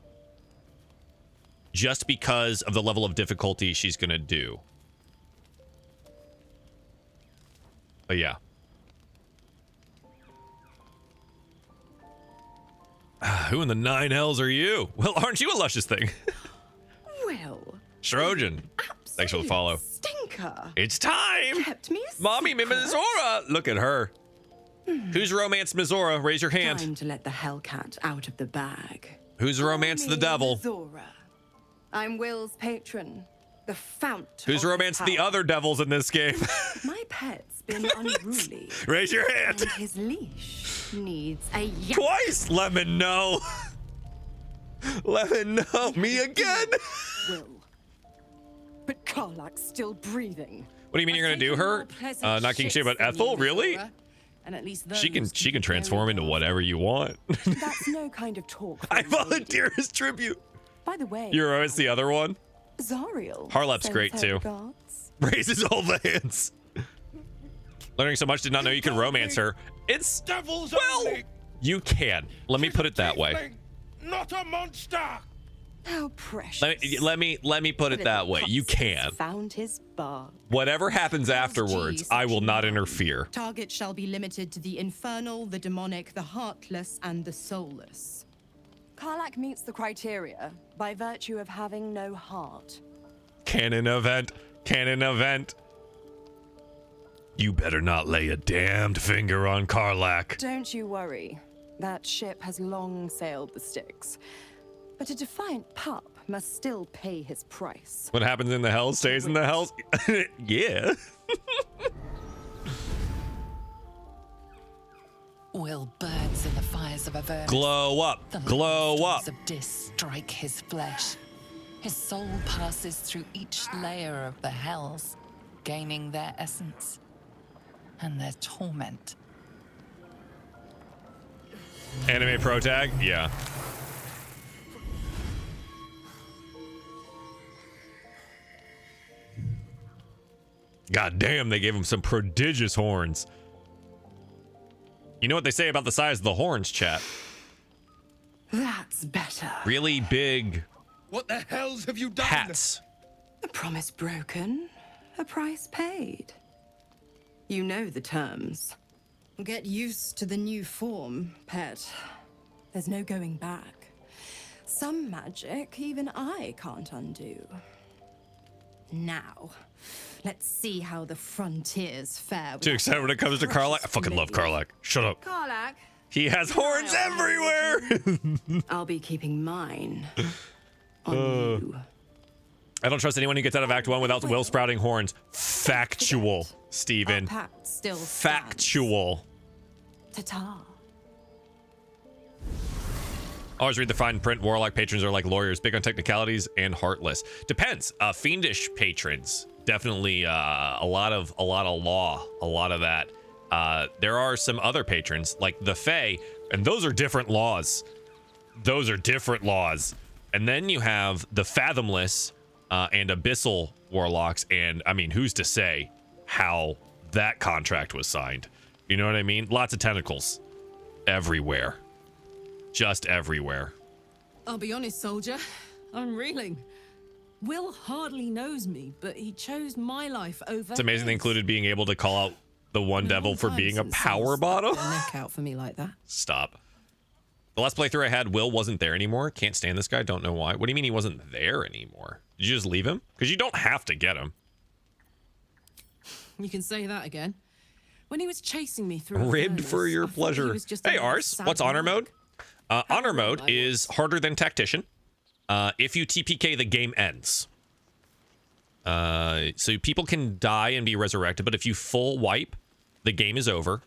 Just because of the level of difficulty she's going to do. But yeah. Who in the 9 hells are you? Well, aren't you a luscious thing? Well. Trojan. Thanks for the follow. Stinker. It's time. Kept me a Mommy Mizora. Look at her. Who's romanced Mizora? Raise your hand. Time to let the Hellcat out of the bag. Who's romanced the devil? Mizora. I'm Will's patron, the fount. Who's romanced the other devils in this game? My pet's been unruly. Raise your hand. And his leash needs a yank. Twice. Lemon, no. Lemon, no. Me again. Will. But Karlak's still breathing. What do you mean you're gonna do her? Not King Shea, but Ethel? Really? And at least She can transform into whatever you want. That's no kind of talk. I volunteer as tribute. By the way, You're always the other one. Zariel. Harlep's great too. Raises all the hands. Learning so much, did not know you could romance her. It's Devils well, only. you can. Let me put it that way. Not a monster. How precious. Let me put it that way. You can. Found his bar. Whatever happens afterwards, I will not interfere. Target shall be limited to the infernal, the demonic, the heartless, and the soulless. Karlak meets the criteria by virtue of having no heart. Canon event. Canon event. You better not lay a damned finger on Karlak. Don't you worry. That ship has long sailed the Styx. But a defiant pup must still pay his price. What happens in the hell stays in the hell. Yeah. Will birds in the fires of Avernus Glow up. Glow up. of Dis strike his flesh. His soul passes through each layer of the hells, gaining their essence and their torment. Anime pro tag? Yeah. God damn, they gave him some prodigious horns. You know what they say about the size of the horns, chat? That's better. Really big What the hells have you done? hats. A promise broken, a price paid. You know the terms. Get used to the new form, pet. There's no going back. Some magic even I can't undo. Now, let's see how the frontiers fare. Too excited when it comes to Karlak. I fucking love Karlak. Shut up. Karlak. He has horns everywhere. I'll be keeping mine on you. I don't trust anyone who gets out of Act 1 without Will sprouting horns. Factual, Steven. Our pact still stands. Factual. Ta-ta. Always read the fine print. Warlock patrons are like lawyers, big on technicalities and heartless. Depends. Fiendish patrons, definitely a lot of law, a lot of that. There are some other patrons, like the Fae, and those are different laws. Those are different laws. And then you have the Fathomless and Abyssal Warlocks, and I mean, who's to say how that contract was signed? You know what I mean? Lots of tentacles everywhere. Just everywhere. I'll be honest, soldier. I'm reeling. Will hardly knows me, but he chose my life over. It's amazing they included being able to call out the one devil for being a power bottom. Neck out for me like that. Stop. The last playthrough I had, Will wasn't there anymore. Can't stand this guy. Don't know why. What do you mean he wasn't there anymore? Did you just leave him? Because you don't have to get him. You can say that again. When he was chasing me through Ribbed for your pleasure. Hey, Ars, what's honor mode? Honor mode is harder than tactician. If you TPK, the game ends. So people can die and be resurrected, but if you full wipe, the game is over.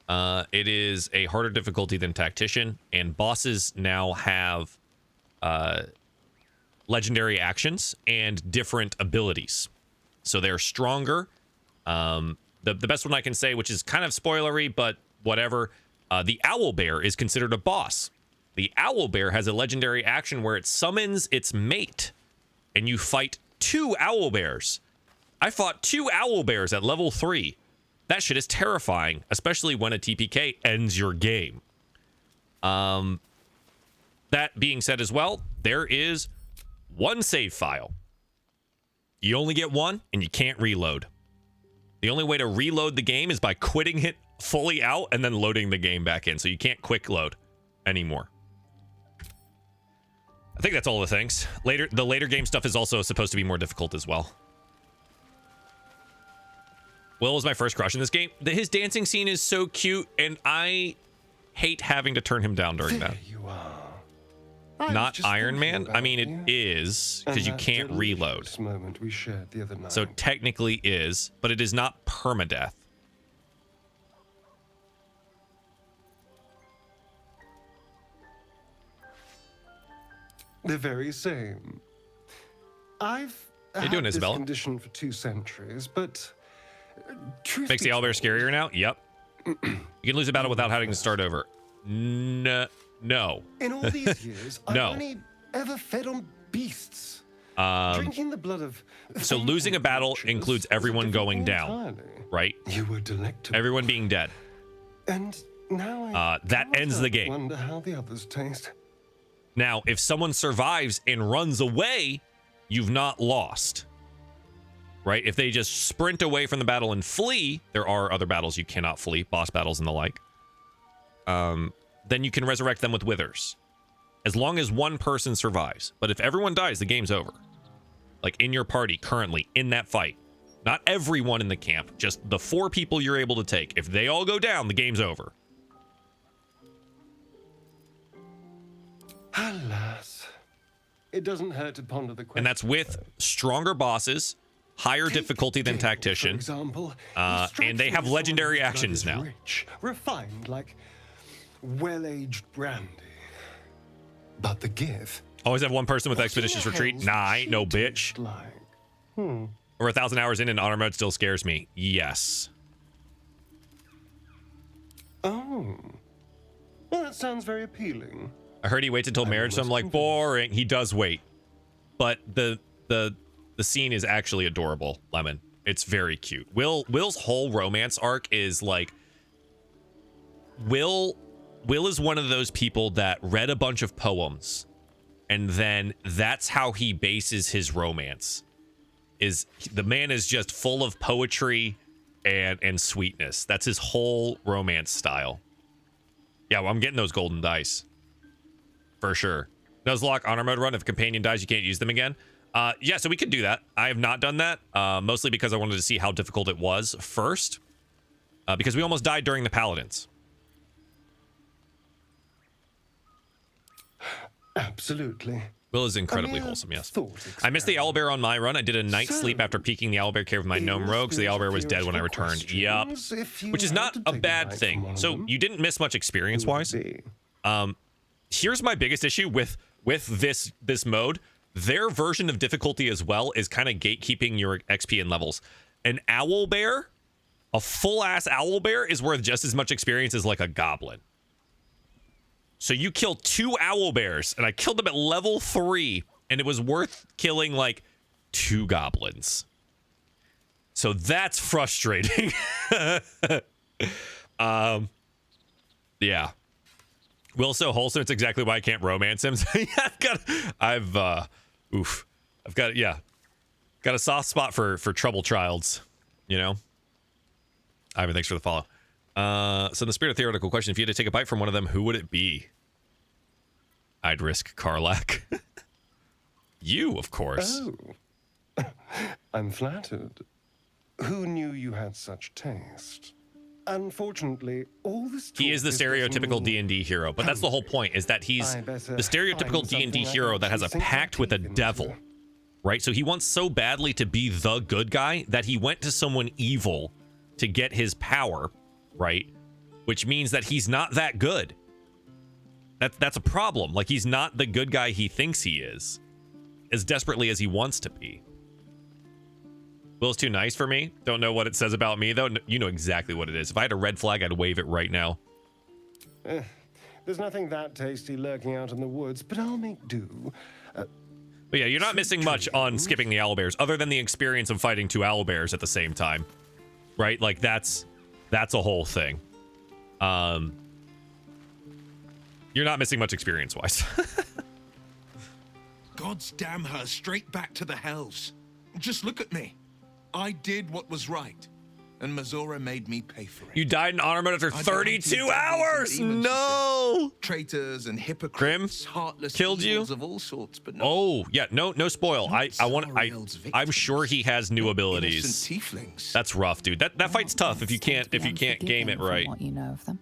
It is a harder difficulty than tactician, and bosses now have legendary actions and different abilities. So they're stronger. The best one I can say, which is kind of spoilery, but whatever, the Owlbear is considered a boss. The Owlbear has a legendary action where it summons its mate, and you fight 2 Owlbears. I fought 2 Owlbears at level 3. That shit is terrifying, especially when a TPK ends your game. That being said as well, there is one save file. You only get one, and you can't reload. The only way to reload the game is by quitting it fully out and then loading the game back in. So you can't quick load anymore. I think that's all the things. The later game stuff is also supposed to be more difficult as well. Will was my first crush in this game. His dancing scene is so cute, and I hate having to turn him down during that. You are. Not Iron Man. I mean, it is, because you can't reload. Moment we shared the other night. So technically is, but it is not permadeath. The very same. I've How you doing, this Isabella? condition for 2 centuries, but truth Makes be the owlbear scarier now? Yep. You can lose a battle without having to start over. No. In all these years, I've No. only ever fed on beasts. Um, Drinking the blood of so losing a battle includes everyone going down, right? You were delectable. Everyone being dead. And now I that ends the game. wonder how the others taste. Now, if someone survives and runs away, you've not lost. Right? If they just sprint away from the battle and flee, there are other battles you cannot flee, boss battles and the like. Then you can resurrect them with withers. As long as one person survives. But if everyone dies, the game's over. Like in your party currently, in that fight. Not everyone in the camp, just the 4 people you're able to take. If they all go down, the game's over. Alas, it doesn't hurt to ponder the question. And that's with stronger bosses, higher difficulty than tactician, and they have legendary actions now. Rich, refined, like well-aged brandy. But the give. Always have one person with expeditious retreat. Nah, I ain't no bitch. Over 1,000 hours in honor mode still scares me. Yes. Oh, well, that sounds very appealing. I heard he waits until marriage, so I'm like, boring. He does wait, but the scene is actually adorable. Lemon, it's very cute. Will's whole romance arc is like, Will is one of those people that read a bunch of poems, and then that's how he bases his romance. Is the man is just full of poetry and sweetness. That's his whole romance style. Yeah, well, I'm getting those golden dice. For sure. Nuzlocke honor mode run. If a companion dies, you can't use them again. Yeah, so we could do that. I have not done that, mostly because I wanted to see how difficult it was first. Because we almost died during the Paladins. Absolutely. Will is incredibly wholesome, yes. I missed the owlbear on my run. I did a night's sleep after peeking the owlbear cave with my gnome rogue, so the owlbear was dead when I returned. Yup. Which is not a bad thing. So you didn't miss much experience-wise. Here's my biggest issue with this mode. Their version of difficulty as well is kind of gatekeeping your XP and levels. An owlbear A full-ass owlbear is worth just as much experience as like a goblin. So you kill 2 owlbears, and I killed them at level 3, and it was worth killing like 2 goblins. So that's frustrating. Yeah. Will so wholesome. It's exactly why I can't romance him. I've got a soft spot for trouble childs, you know. Ivan, thanks for the follow. So in the spirit of theoretical question, if you had to take a bite from one of them, who would it be? I'd risk Karlak. You, of course. Oh, I'm flattered. Who knew you had such taste? Unfortunately, all this he is the stereotypical D&D hero, but that's the whole point, is that he's the stereotypical D&D hero that has a pact with a devil, right? So he wants so badly to be the good guy that he went to someone evil to get his power, right? Which means that he's not that good. That's a problem. Like, he's not the good guy he thinks he is, as desperately as he wants to be. Will's too nice for me. Don't know what it says about me, though. You know exactly what it is. If I had a red flag, I'd wave it right now. There's nothing that tasty lurking out in the woods, but I'll make do. But yeah, you're not missing much on skipping the owlbears, other than the experience of fighting 2 owlbears at the same time, right? Like, that's a whole thing. You're not missing much experience-wise. God's damn her straight back to the hells. Just look at me. I did what was right, and Mazora made me pay for it. You died in honor mode after 32 hours. No. Traitors and hypocrites, Grim heartless killed you of all sorts, but no. Oh yeah, no spoil. I'm sure he has new abilities. Tieflings. That's rough, dude. That fight's tough if you can't game it right. What you know of them.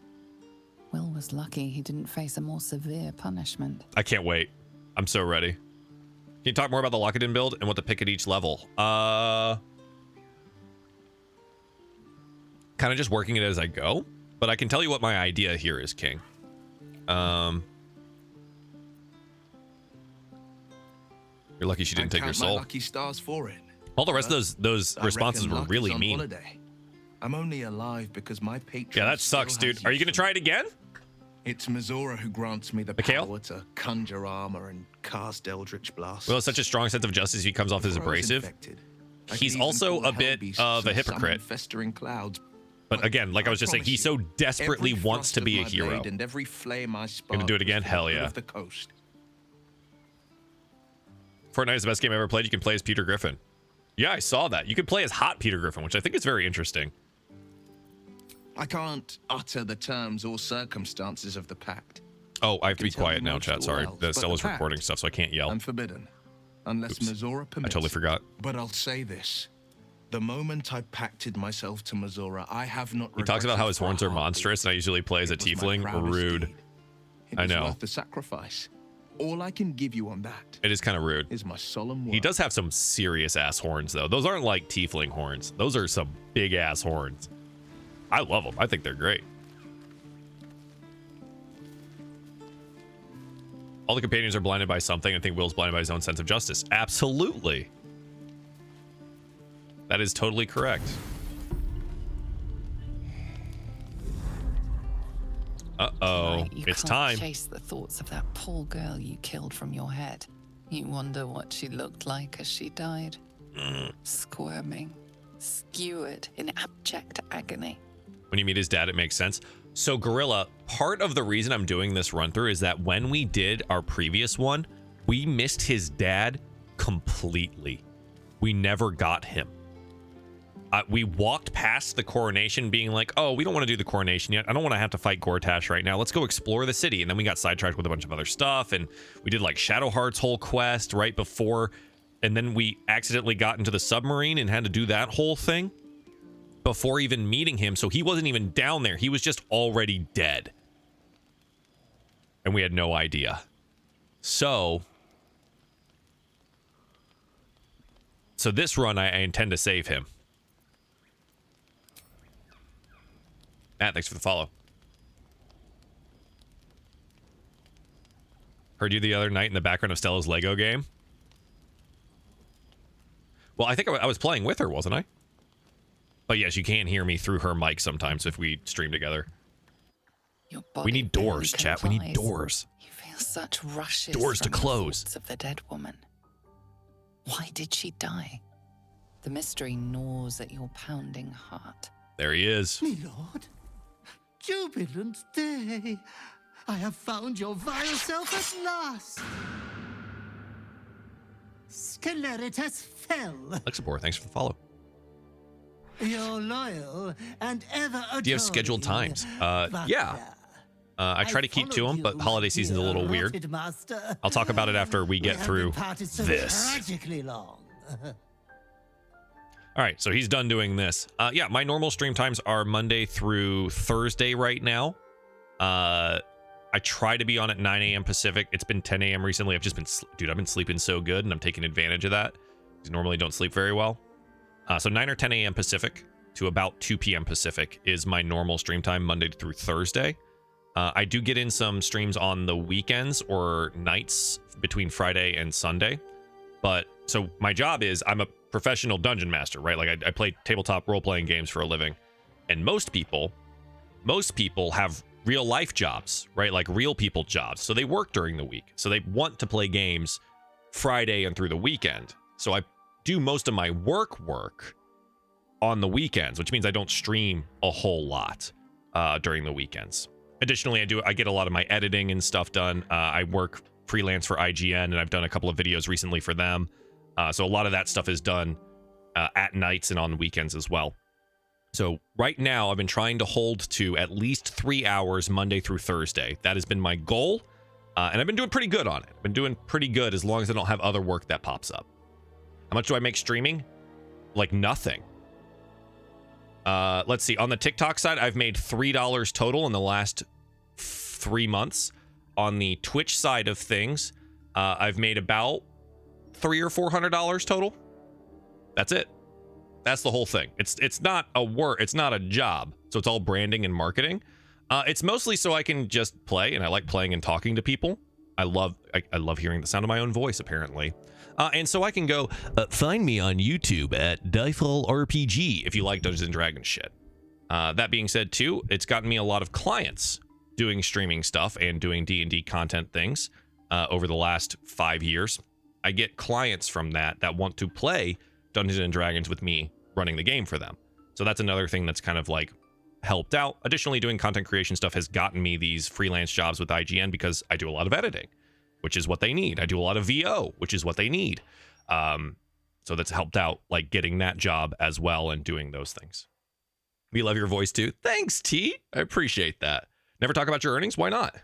Will was lucky he didn't face a more severe punishment. I can't wait. I'm so ready. Can you talk more about the Lockett-in build and what to pick at each level? Kind of just working it as I go, but I can tell you what my idea here is, King. You're lucky she didn't take your soul. Lucky stars for it. All the rest of those responses were really mean. Holiday. I'm only alive because my patron. Yeah, that sucks, dude. Are you gonna try it again? It's Mazora who grants me the power to conjure armor and cast eldritch blasts. Will has such a strong sense of justice. He comes off as abrasive. He's also a bit of a hypocrite. Festering clouds. But again, like I was just saying, he so desperately wants to be a hero. And every flame I Gonna do it again? Hell yeah. Fortnite is the best game I ever played. You can play as Peter Griffin. Yeah, I saw that. You can play as hot Peter Griffin, which I think is very interesting. I can't utter the terms or circumstances of the pact. Oh, I have to be quiet now, chat. Sorry. Stella's recording stuff, so I can't yell. I'm forbidden. Unless Mazora permits. I totally forgot. But I'll say this. The moment I pacted myself to Mazora, I have not. He talks about how his horns are monstrous, and I usually play as a tiefling. Rude. I know. Worth the sacrifice. All I can give you on that. It is kind of rude. Is my solemn word. He does have some serious ass horns, though. Those aren't like tiefling horns. Those are some big ass horns. I love them. I think they're great. All the companions are blinded by something. I think Will's blinded by his own sense of justice. Absolutely. That is totally correct. Uh-oh. It's time. Chase the thoughts of that poor girl you killed from your head. You wonder what she looked like as she died. Squirming, skewered in abject agony. When you meet his dad, it makes sense. So, Gorilla, part of the reason I'm doing this run-through is that when we did our previous one, we missed his dad completely. We never got him. We walked past the coronation being like, oh, we don't want to do the coronation yet. I don't want to have to fight Gortash right now. Let's go explore the city. And then we got sidetracked with a bunch of other stuff. And we did like Shadowheart's whole quest right before. And then we accidentally got into the submarine and had to do that whole thing before even meeting him. So he wasn't even down there. He was just already dead. And we had no idea. So this run, I intend to save him. Matt, thanks for the follow. Heard you the other night in the background of Stella's Lego game. Well, I think I was playing with her, wasn't I? But yes, you can hear me through her mic sometimes if we stream together. Your We body need doors, barely chat. We need complies. doors. You feel such rushes Doors to from the close. thoughts of the dead woman. Why did she die? The mystery gnaws at your pounding heart. There he is. Me lord, jubilant day. I have found your vile self at last. Sceleritas fell. Lexapor, thanks for the follow. You're loyal and ever adoring. Do you have scheduled times? Yeah. I try to keep to them, but holiday season's a little weird. Master. I'll talk about it after we get through this. Tragically long. All right, so he's done doing this. Yeah, my normal stream times are Monday through Thursday right now. I try to be on at 9 a.m. Pacific. It's been 10 a.m. recently. I've just been, dude, I've been sleeping so good, and I'm taking advantage of that. Because normally don't sleep very well. So 9 or 10 a.m. Pacific to about 2 p.m. Pacific is my normal stream time, Monday through Thursday. I do get in some streams on the weekends or nights between Friday and Sunday. But so my job is I'm a professional dungeon master, right? Like I play tabletop role-playing games for a living. And most people have real life jobs, right? Like real people jobs. So they work during the week. So they want to play games Friday and through the weekend. So I do most of my work on the weekends, which means I don't stream a whole lot during the weekends. Additionally, I get a lot of my editing and stuff done. I work freelance for IGN, and I've done a couple of videos recently for them. So a lot of that stuff is done at nights and on weekends as well. So right now, I've been trying to hold to at least 3 hours Monday through Thursday. That has been my goal, and I've been doing pretty good on it. I've been doing pretty good as long as I don't have other work that pops up. How much do I make streaming? Like nothing. Let's see. On the TikTok side, I've made $3 total in the last 3 months. On the Twitch side of things, I've made about $300 or $400 total. That's it. That's the whole thing. It's not a work. It's not a job. So it's all branding and marketing. It's mostly so I can just play, and I like playing and talking to people. I love hearing the sound of my own voice, apparently. And so I can go find me on YouTube at Diefall RPG if you like Dungeons and Dragons shit. That being said, too, it's gotten me a lot of clients doing streaming stuff and doing D&D content things over the last 5 years. I get clients from that want to play Dungeons and Dragons with me running the game for them. So that's another thing that's kind of like helped out. Additionally, doing content creation stuff has gotten me these freelance jobs with IGN because I do a lot of editing, which is what they need. I do a lot of VO, which is what they need. So that's helped out, like getting that job as well and doing those things. We love your voice too. Thanks, T. I appreciate that. Never talk about your earnings? Why not?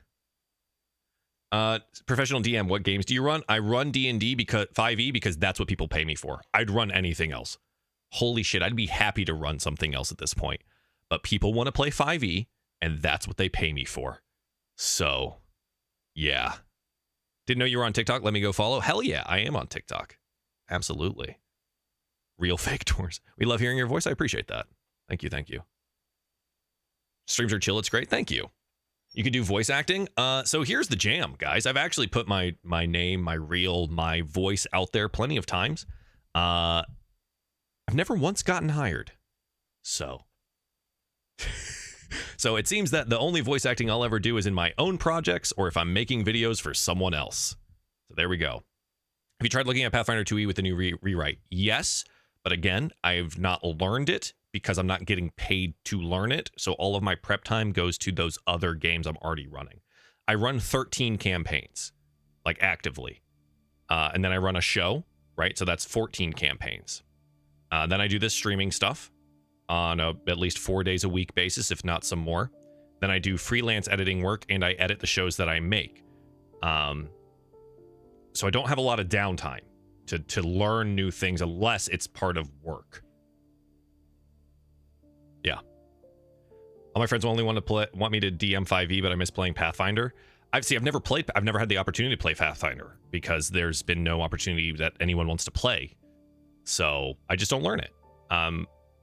Professional DM, what games do you run? I run D&D because 5e because that's what people pay me for. I'd run anything else. Holy shit, I'd be happy to run something else at this point. But people want to play 5e, and that's what they pay me for. So, yeah. Didn't know you were on TikTok? Let me go follow. Hell yeah, I am on TikTok. Absolutely. Real fake doors. We love hearing your voice. I appreciate that. Thank you, thank you. Streams are chill. It's great. Thank you. You can do voice acting. So here's the jam, guys. I've actually put my name, my voice out there plenty of times. I've never once gotten hired. So it seems that the only voice acting I'll ever do is in my own projects or if I'm making videos for someone else. So there we go. Have you tried looking at Pathfinder 2e with the new rewrite? Yes, but again, I've not learned it because I'm not getting paid to learn it. So all of my prep time goes to those other games I'm already running. I run 13 campaigns, like actively. And then I run a show, right? So that's 14 campaigns. Then I do this streaming stuff on a at least 4 days a week basis, if not some more. Then I do freelance editing work and I edit the shows that I make. So I don't have a lot of downtime to learn new things unless it's part of work. Yeah. All my friends only want me to DM 5e, but I miss playing Pathfinder. I've never had the opportunity to play Pathfinder because there's been no opportunity that anyone wants to play. So I just don't learn it.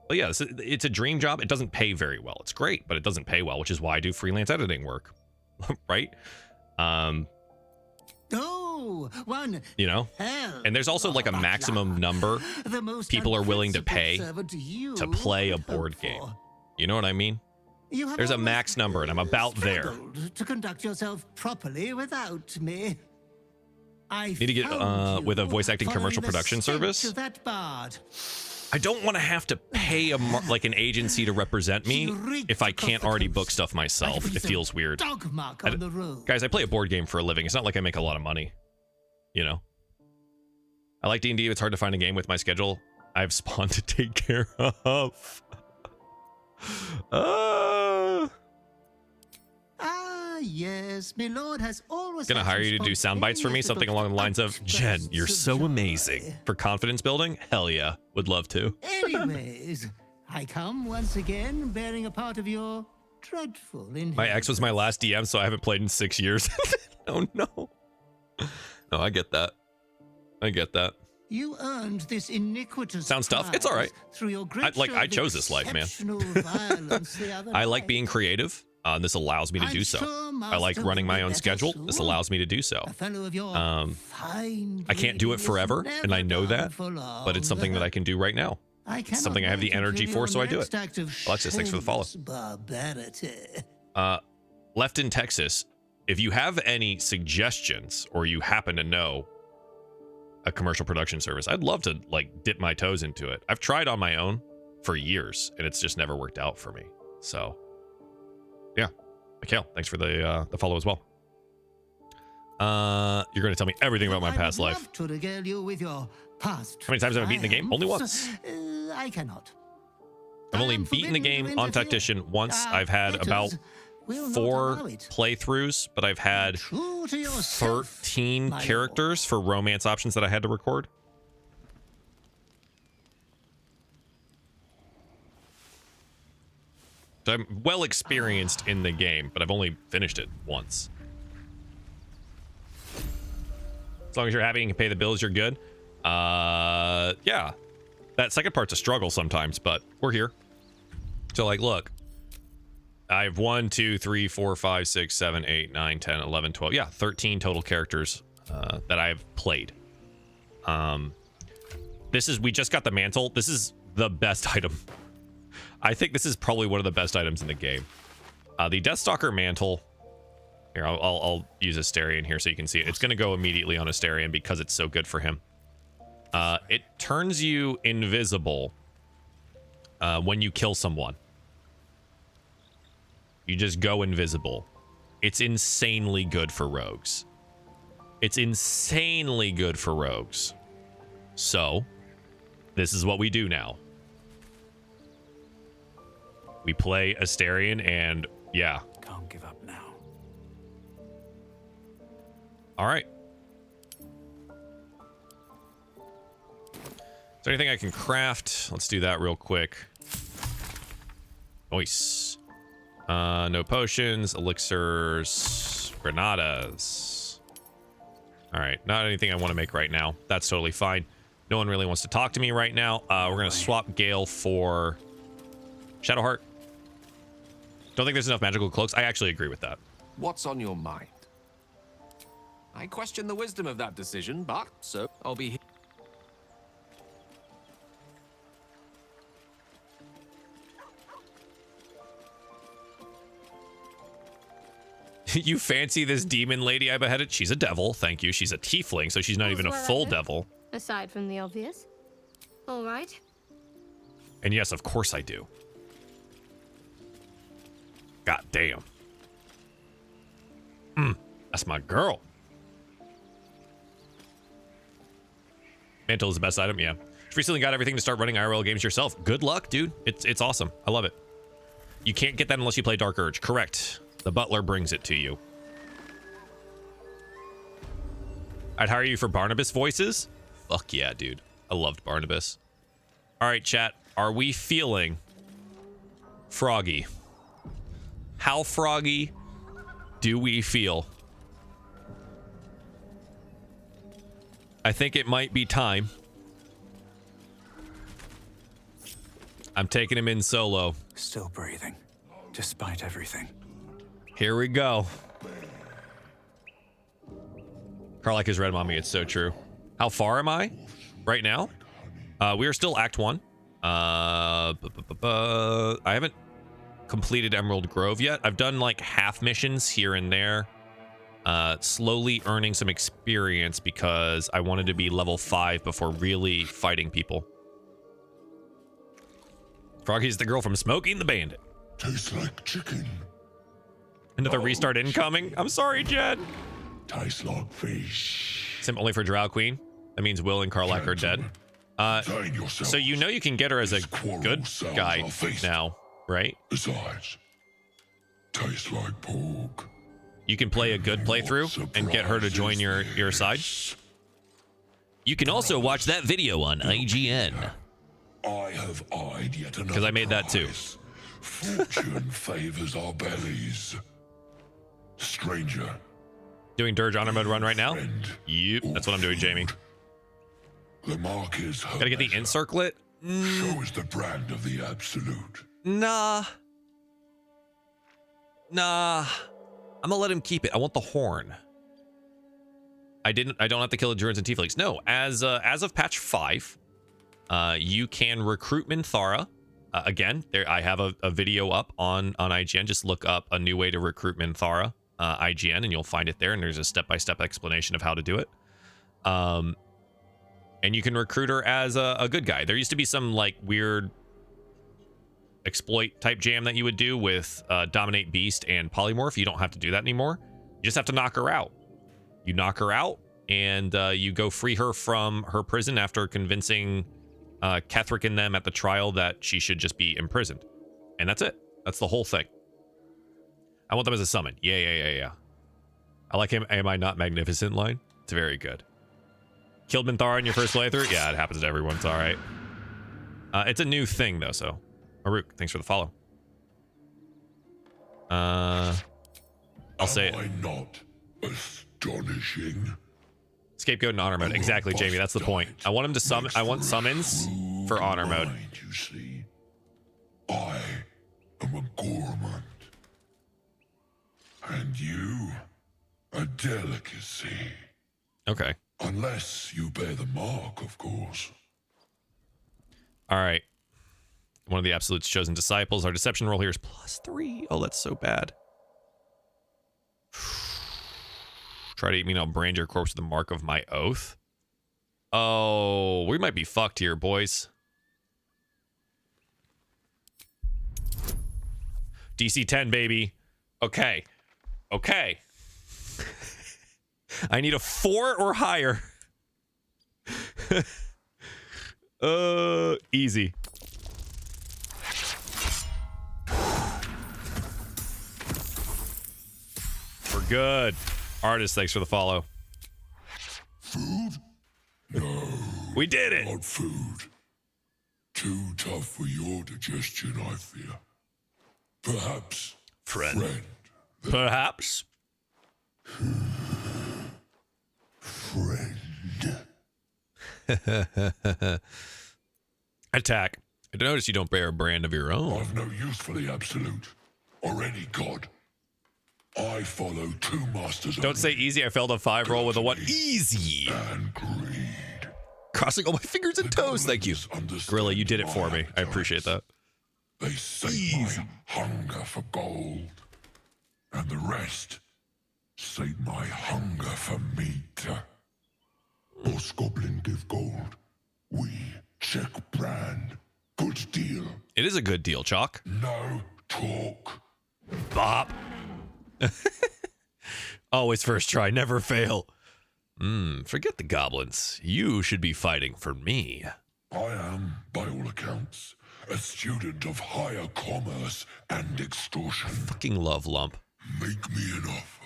But yeah, it's a dream job. It doesn't pay very well. It's great, but it doesn't pay well, which is why I do freelance editing work. Right? Oh, one you know? And there's also like a maximum number people are willing to pay to play a board game. You know what I mean? There's a max number, and I'm about there. To conduct yourself properly without me. I need to get with a voice acting commercial production service. That bard. I don't want to have to pay like an agency to represent me if I can't already book stuff myself. It feels weird. Guys, I play a board game for a living. It's not like I make a lot of money. You know? I like D&D. It's hard to find a game with my schedule. I have Spawn to take care of. Yes, my lord has always gonna hire you to do sound bites for me, something along the lines of, Jen, you're so amazing. For confidence building? Hell yeah, would love to. Anyways, I come once again bearing a part of your dreadful inheritance. My ex was my last DM, so I haven't played in 6 years. Oh no. No, I get that. I get that. You earned this iniquitous sound stuff. It's all right. Through your great I chose this life, man. I like being creative. This allows me to do so. I like running my own schedule. This allows me to do so. I can't do it forever, and I know that, but it's something that I can do right now. It's something I have the energy for, so I do it. Alexis, thanks for the follow. Left in Texas, if you have any suggestions or you happen to know a commercial production service, I'd love to like dip my toes into it. I've tried on my own for years, and it's just never worked out for me. So. Yeah, Mikhail, thanks for the follow as well. You're going to tell me everything about my past life. To regale you with your past. How many times have I beaten the game? Only once. I cannot. I've only beaten the game on Tactician once. I've had about 4 playthroughs, but I've had 13 characters for romance options that I had to record. So I'm well experienced in the game, but I've only finished it once. As long as you're happy and can pay the bills, you're good. Yeah. That second part's a struggle sometimes, but we're here. So, like, look. I have 1, 2, 3, 4, 5, 6, 7, 8, 9, 10, 11, 12. Yeah, 13 total characters that I've played. We just got the mantle. This is the best item. I think this is probably one of the best items in the game. The Deathstalker mantle. Here, I'll use Asterion here so you can see it. It's going to go immediately on Asterion because it's so good for him. It turns you invisible when you kill someone. You just go invisible. It's insanely good for rogues. It's insanely good for rogues. So, this is what we do now. We play Asterion, and yeah. Can't give up now. All right. Is there anything I can craft? Let's do that real quick. Nice. No potions, elixirs, granadas. All right, not anything I want to make right now. That's totally fine. No one really wants to talk to me right now. We're going to swap Gale for Shadowheart. Don't think there's enough magical cloaks. I actually agree with that. What's on your mind? I question the wisdom of that decision, but so I'll be here. You fancy this demon lady I beheaded? She's a devil, thank you. She's a tiefling, so she's not even a full devil. Aside from the obvious. All right. And yes, of course I do. God damn. That's my girl. Mantle is the best item, yeah. You've recently got everything to start running IRL games yourself. Good luck, dude. It's awesome. I love it. You can't get that unless you play Dark Urge. Correct. The butler brings it to you. I'd hire you for Barnabas voices. Fuck yeah, dude. I loved Barnabas. All right, chat. Are we feeling froggy? How froggy do we feel? I think it might be time. I'm taking him in solo. Still breathing, despite everything. Here we go. Carlac is red, mommy. It's so true. How far am I right now? We are still Act 1. I haven't completed Emerald Grove yet. I've done like half missions here and there. Slowly earning some experience because I wanted to be level 5 before really fighting people. Froggy's the girl from Smoking the Bandit. Tastes like chicken. Another restart incoming. I'm sorry, Jed. Tastes like fish. Sim only for Drow Queen. That means Will and Carlac are dead. So you know you can get her as a good guy now, right? Besides, tastes like pork. You can play a good playthrough and get her to join your side. You can also watch that video on IGN. I have eyed yet another because I made that too. Fortune favors our bellies. Stranger. Doing Dirge honor mode run right now? Yep, that's what I'm doing, Jamie. The mark is gotta get the encirclet. So is the brand of the absolute. Nah. I'm gonna let him keep it. I want the horn. I don't have to kill the Druids and Tieflings. No, as of patch 5, you can recruit Minthara. Again, there I have a video up on IGN. Just look up a new way to recruit Minthara, IGN, and you'll find it there. And there's a step-by-step explanation of how to do it. And you can recruit her as a good guy. There used to be some like weird exploit type jam that you would do with Dominate Beast and Polymorph. You don't have to do that anymore. You just have to knock her out. You knock her out, and you go free her from her prison after convincing Ketheric and them at the trial that she should just be imprisoned. And that's it. That's the whole thing. I want them as a summon. Yeah. I like him. Am I not magnificent line? It's very good. Killed Minthara in your first playthrough? Yeah, it happens to everyone. It's all right. It's a new thing, though, so... Maruk, thanks for the follow. I'll say it. Am I not astonishing? Scapegoat in honor mode. Exactly, Jamie. That's the point. I want him to summon. I want summons for honor mode. You see, I am a gourmand, and you a delicacy. Okay. Unless you bear the mark, of course. All right. One of the Absolute's chosen disciples. Our deception roll here is +3. Oh, that's so bad. Try to eat me now, brand your corpse with the mark of my oath. Oh, we might be fucked here, boys. DC 10, baby. Okay. I need a 4 or higher. Easy. We're good. Artist, thanks for the follow. Food? No. We did it. Not food. Too tough for your digestion, I fear. Perhaps. Friend. Perhaps. Friend. Attack. I notice you don't bear a brand of your own. I've no use for the absolute or any god. I follow two masters. Don't say easy. I failed a 5 roll with a 1. Easy. And greed. Crossing all my fingers and toes. Thank you. Gorilla, you did it for me. I appreciate that. They sate my hunger for gold. And the rest sate my hunger for meat. Boss Goblin give gold. We check brand. Good deal. It is a good deal, Chalk. No talk. Bop. Always first try, never fail. Forget the goblins. You should be fighting for me. I am, by all accounts, a student of higher commerce and extortion. I fucking love Lump. Make me an offer.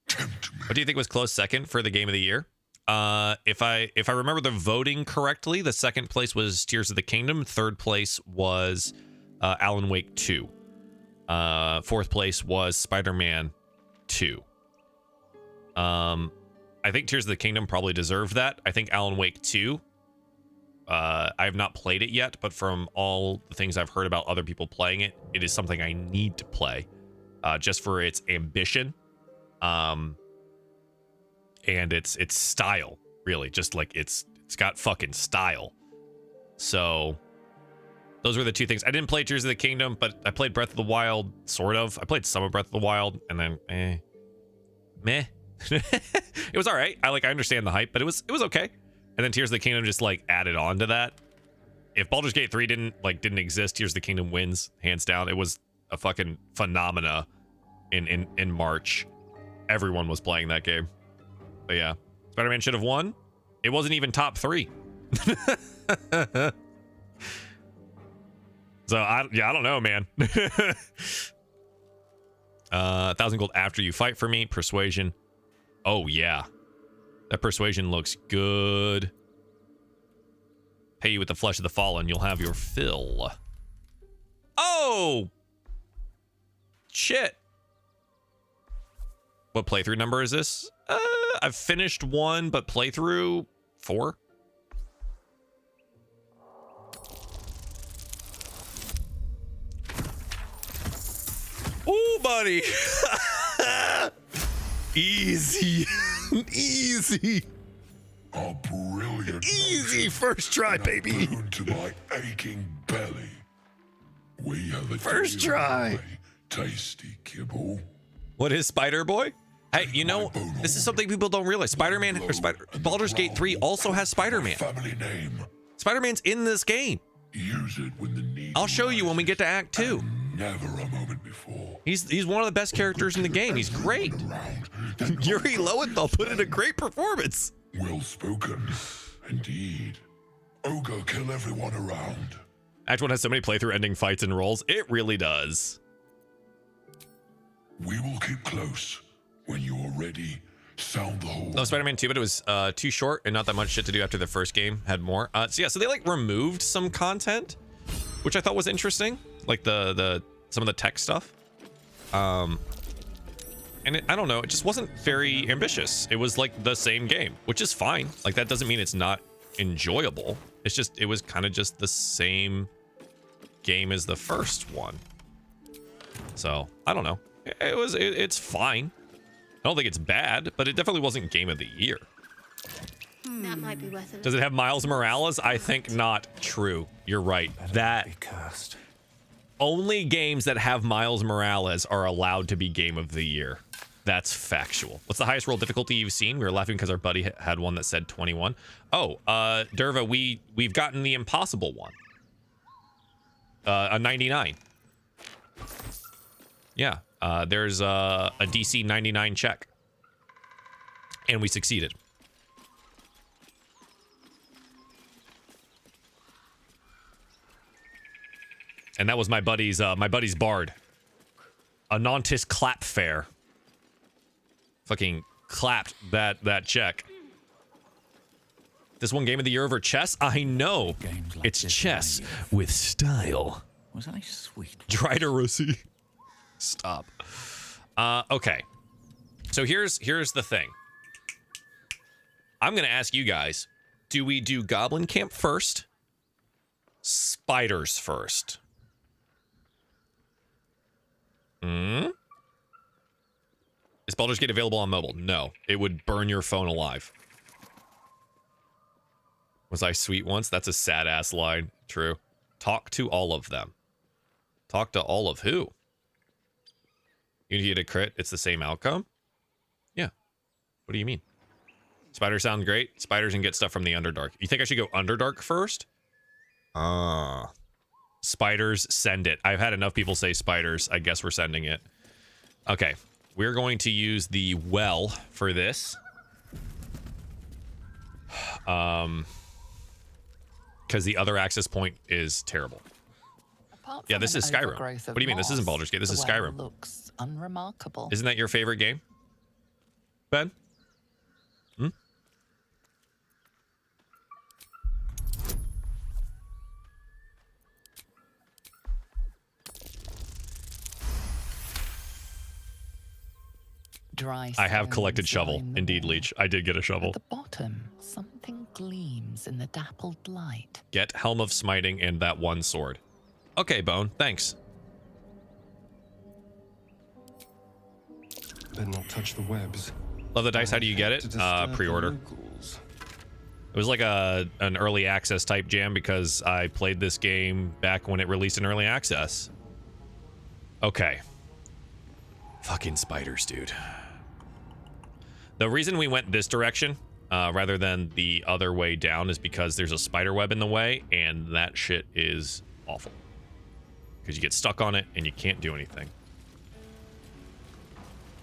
Tempt me. What do you think was close second for the game of the year? If I remember the voting correctly, the second place was Tears of the Kingdom. Third place was Alan Wake 2. Fourth place was Spider-Man 2. I think Tears of the Kingdom probably deserved that. I think Alan Wake 2, I have not played it yet, but from all the things I've heard about other people playing it, it is something I need to play, just for its ambition. and its style, really. Just like it's got fucking style. So those were the two things. I didn't play Tears of the Kingdom, but I played Breath of the Wild, sort of. I played some of Breath of the Wild, and then meh. It was all right. I understand the hype, but it was okay. And then Tears of the Kingdom just like added on to that. If Baldur's Gate 3 didn't exist, Tears of the Kingdom wins hands down. It was a fucking phenomena in March. Everyone was playing that game. But yeah, Spider-Man should have won. It wasn't even top 3. So I don't know, man. 1,000 gold after you fight for me. Persuasion. Oh yeah, that persuasion looks good. Pay you with the flesh of the fallen. You'll have your fill. Oh shit. What playthrough number is this? I've finished 1, but playthrough 4. Ooh, buddy. Easy. Easy. A brilliant Easy first try, baby. To my aching belly. We have a first try. Tasty kibble. What is Spider Boy? Hey, you know, this is something people don't realize. Spider-Man or Baldur's Gate 3 also has Spider-Man. Family name. Spider-Man's in this game. Use it when the need. I'll show you when we get to Act 2. Never a moment before. He's one of the best characters in the game. He's great. Yuri Lowenthal put in a great performance. Well spoken. Indeed. Ogre kill everyone around. Act 1 has so many playthrough ending fights and rolls. It really does. We will keep close. When you are ready, sound the horn. No, Spider-Man 2, but it was too short and not that much shit to do after the first game had more. So they like removed some content, which I thought was interesting, like the some of the tech stuff. And I don't know, it just wasn't very ambitious. It was like the same game, which is fine. Like that doesn't mean it's not enjoyable. It's just it was kind of just the same game as the first one. So I don't know. It's fine. I don't think it's bad, but it definitely wasn't Game of the Year. That might be worth it. Does it have Miles Morales? I think not. True. You're right. That cursed. Only games that have Miles Morales are allowed to be Game of the Year. That's factual. What's the highest roll difficulty you've seen? We were laughing because our buddy had one that said 21. Oh, Derva, we've gotten the impossible one. A 99. Yeah. There's a DC 99 check. And we succeeded. And that was my buddy's bard. Anontis clap fair. Fucking clapped that check. This one Game of the Year over chess? I know. Like it's chess with style. Was I sweet? Dryderossi. Stop. Okay. So here's the thing. I'm gonna ask you guys, do we do Goblin Camp first? Spiders first? Is Baldur's Gate available on mobile? No. It would burn your phone alive. Was I sweet once? That's a sad ass line. True. Talk to all of them. Talk to all of who? You get a crit, it's the same outcome? Yeah. What do you mean? Spiders sound great. Spiders and get stuff from the Underdark. You think I should go Underdark first? Spiders, send it. I've had enough people say spiders. I guess we're sending it. Okay. We're going to use the well for this. Because the other access point is terrible. Yeah, this is Skyrim. What do you mean? This isn't Baldur's Gate. This is Skyrim. Looks unremarkable. Isn't that your favorite game, Ben? Dry I have collected shovel. Indeed, Leech. I did get a shovel. At the bottom, something gleams in the dappled light. Get Helm of Smiting and that one sword. Okay, Bone. Thanks. Better not touch the webs. Love the dice. How do you get it? Pre-order. It was like an early access type jam because I played this game back when it released in early access. Okay. Fucking spiders, dude. The reason we went this direction rather than the other way down is because there's a spider web in the way, and that shit is awful. Because you get stuck on it and you can't do anything.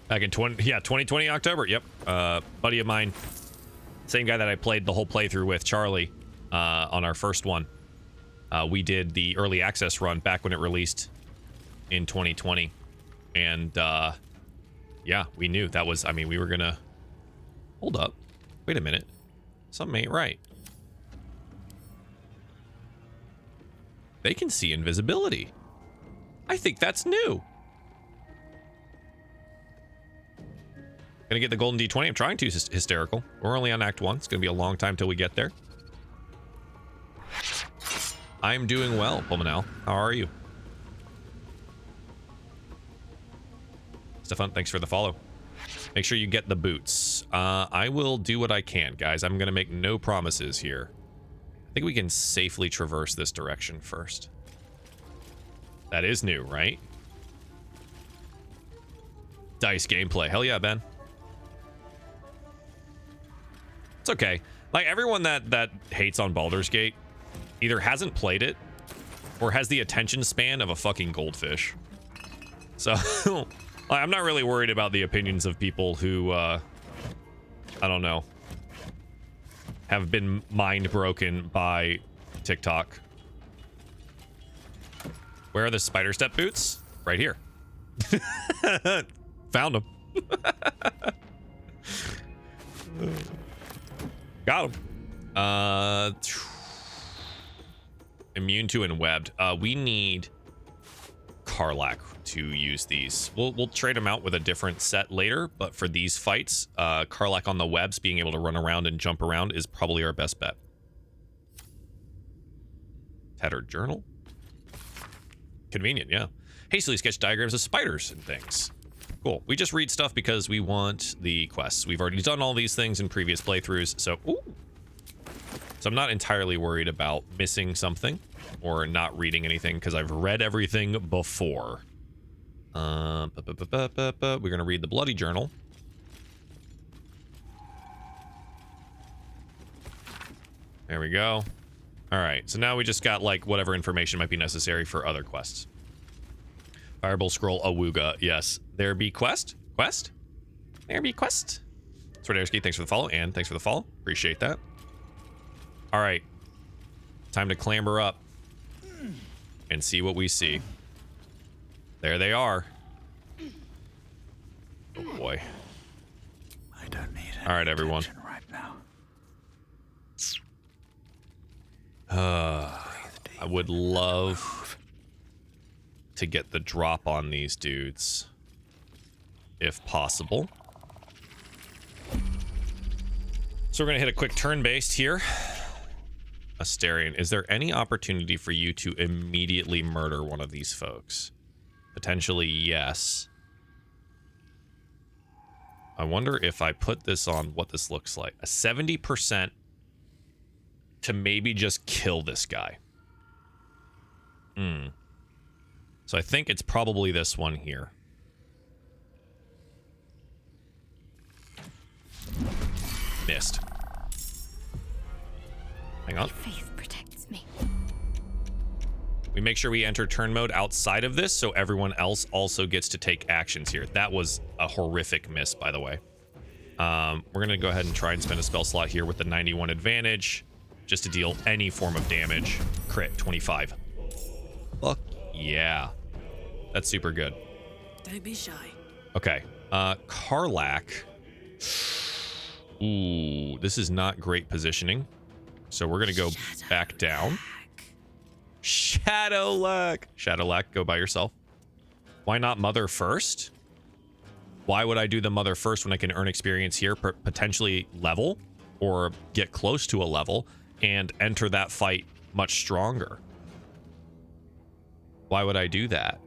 Back in 2020 October. Yep. Buddy of mine, same guy that I played the whole playthrough with, Charlie, on our first one. We did the early access run back when it released in 2020. And yeah, we knew that was, I mean, we were gonna hold up. Wait a minute. Something ain't right. They can see invisibility. I think that's new. Gonna get the golden D20. I'm trying to. Hysterical. We're only on Act 1. It's gonna be a long time till we get there. I'm doing well, Pulmonal. How are you? Stefan, thanks for the follow. Make sure you get the boots. I will do what I can, guys. I'm gonna make no promises here. I think we can safely traverse this direction first. That is new, right? Dice gameplay. Hell yeah, Ben. It's okay. Like, everyone that hates on Baldur's Gate either hasn't played it or has the attention span of a fucking goldfish. So, I'm not really worried about the opinions of people who, I don't know, have been mind broken by TikTok. Where are the spider step boots? Right here. Found them. Got them. Immune to and webbed. We need Karlach to use these. We'll trade them out with a different set later, but for these fights, Karlach on the webs, being able to run around and jump around, is probably our best bet. Tattered journal. Convenient, yeah. Hastily sketch diagrams of spiders and things. Cool. We just read stuff because we want the quests. We've already done all these things in previous playthroughs, so I'm not entirely worried about missing something or not reading anything because I've read everything before. We're gonna read the bloody journal. There we go. All right, so now we just got like whatever information might be necessary for other quests. Fireball scroll awooga. Yes. There be quest? Quest? There be quest? Swardarsky, thanks for the follow, and thanks for the follow. Appreciate that. All right. Time to clamber up and see what we see. There they are. Oh boy. I don't need all right, everyone. Right now. I would love to get the drop on these dudes, if possible. So we're gonna hit a quick turn-based here. Asterion, is there any opportunity for you to immediately murder one of these folks? Potentially, yes. I wonder if I put this on what this looks like. A 70% to maybe just kill this guy. So I think it's probably this one here. Missed. Hang on. Faith protects me. We make sure we enter turn mode outside of this so everyone else also gets to take actions here. That was a horrific miss, by the way. We're going to go ahead and try and spend a spell slot here with the 91 advantage just to deal any form of damage. Crit, 25. Fuck yeah. That's super good. Don't be shy. Okay. Karlach. Ooh, this is not great positioning. So we're going to go back down. Shadowlack. Shadowlack, go by yourself. Why not Mother first? Why would I do the Mother first when I can earn experience here, potentially level or get close to a level and enter that fight much stronger? Why would I do that?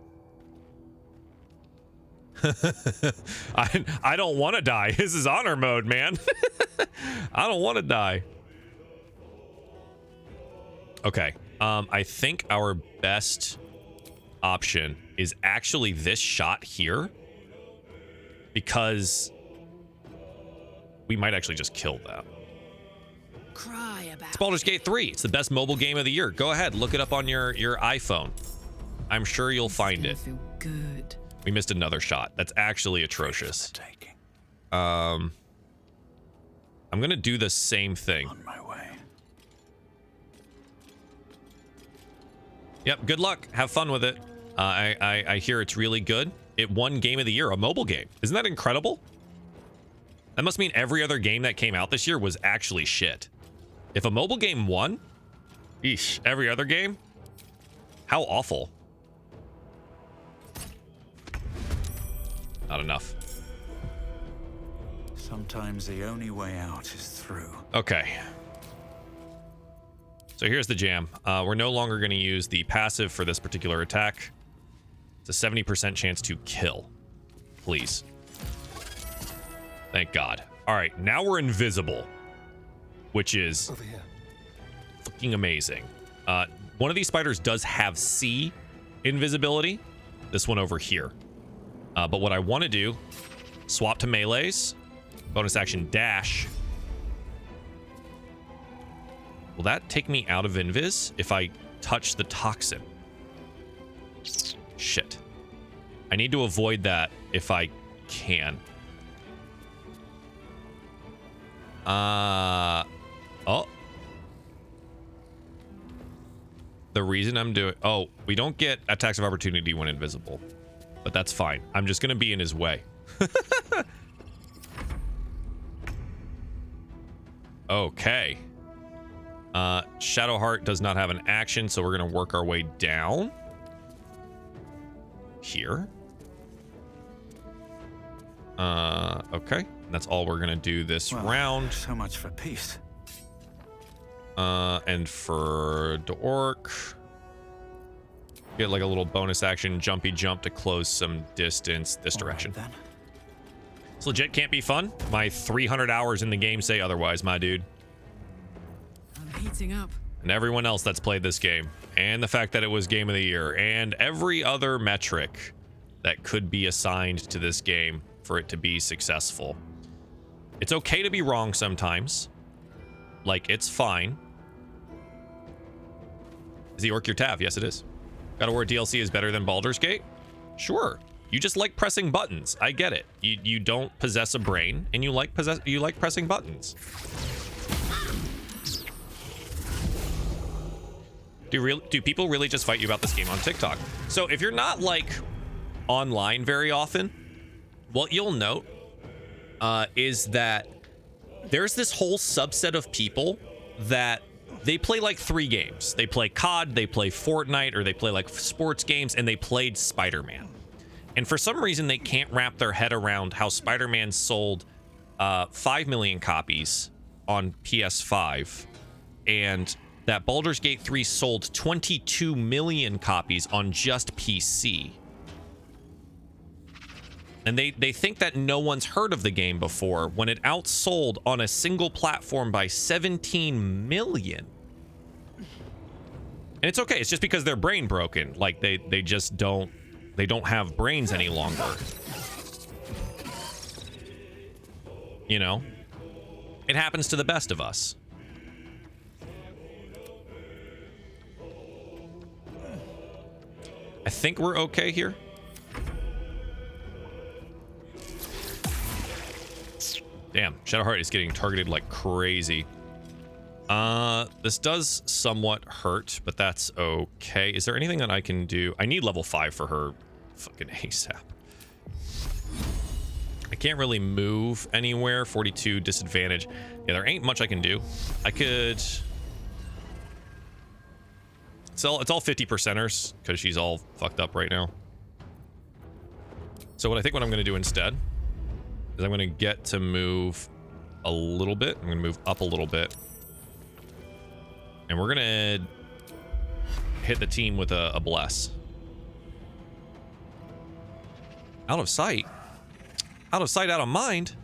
I don't want to die. This is honor mode, man. I don't want to die. Okay. I think our best option is actually this shot here, because we might actually just kill that. Cry about It's Baldur's Gate 3. It's the best mobile game of the year. Go ahead, look it up on your iPhone. I'm sure you'll find it. Feel good. We missed another shot. That's actually atrocious. I'm gonna do the same thing. On my way. Yep, good luck. Have fun with it. I hear it's really good. It won Game of the Year, a mobile game. Isn't that incredible? That must mean every other game that came out this year was actually shit. If a mobile game won, eesh, every other game? How awful. Not enough. Sometimes the only way out is through. Okay. So here's the jam. We're no longer going to use the passive for this particular attack. It's a 70% chance to kill. Please. Thank God. All right, now we're invisible, which is fucking amazing. One of these spiders does have C invisibility. This one over here. But what I want to do, swap to melees, bonus action dash. Will that take me out of invis if I touch the toxin? Shit. I need to avoid that if I can. Oh. The reason I'm doing... Oh, we don't get attacks of opportunity when invisible. But that's fine. I'm just going to be in his way. Okay. Shadowheart does not have an action, so we're going to work our way down. Here. Okay. That's all we're going to do this round. So much for peace. And for Dork, get like a little bonus action jumpy jump to close some distance this direction. Right, It's legit can't be fun. My 300 hours in the game say otherwise, my dude. I'm heating up. And everyone else that's played this game, and the fact that it was Game of the Year, and every other metric that could be assigned to this game for it to be successful. It's okay to be wrong sometimes. Like, it's fine. Is the Orc your Tav? Yes, it is. God of War DLC is better than Baldur's Gate? Sure. You just like pressing buttons. I get it. You don't possess a brain, and you like pressing buttons. Do people really just fight you about this game on TikTok? So if you're not like online very often, what you'll note is that there's this whole subset of people that they play like 3 games. They play COD, they play Fortnite, or they play like sports games, and they played Spider-Man. And for some reason, they can't wrap their head around how Spider-Man sold 5 million copies on PS5, and that Baldur's Gate 3 sold 22 million copies on just PC. And they think that no one's heard of the game before when it outsold on a single platform by 17 million. And it's okay. It's just because they're brain broken. Like they just don't have brains any longer. You know? It happens to the best of us. I think we're okay here. Damn, Shadowheart is getting targeted like crazy. This does somewhat hurt, but that's okay. Is there anything that I can do? I need level 5 for her fucking ASAP. I can't really move anywhere. 42 disadvantage. Yeah, there ain't much I can do. I could... It's all 50%ers because she's all fucked up right now. So what I'm going to do instead is I'm going to get to move a little bit. I'm going to move up a little bit. And we're going to hit the team with a bless. Out of sight? Out of sight, out of mind?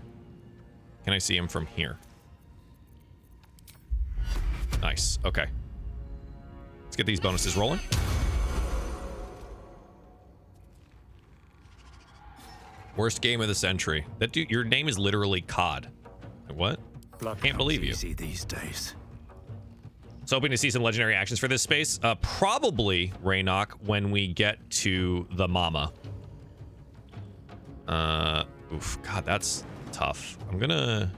Can I see him from here? Nice. Okay. Let's get these bonuses rolling. Worst game of the century. That dude, your name is literally COD. What? Can't believe you. Easy these days. So hoping to see some legendary actions for this space. Probably, Raynok, when we get to the mama. Oof. God, that's tough. I'm gonna...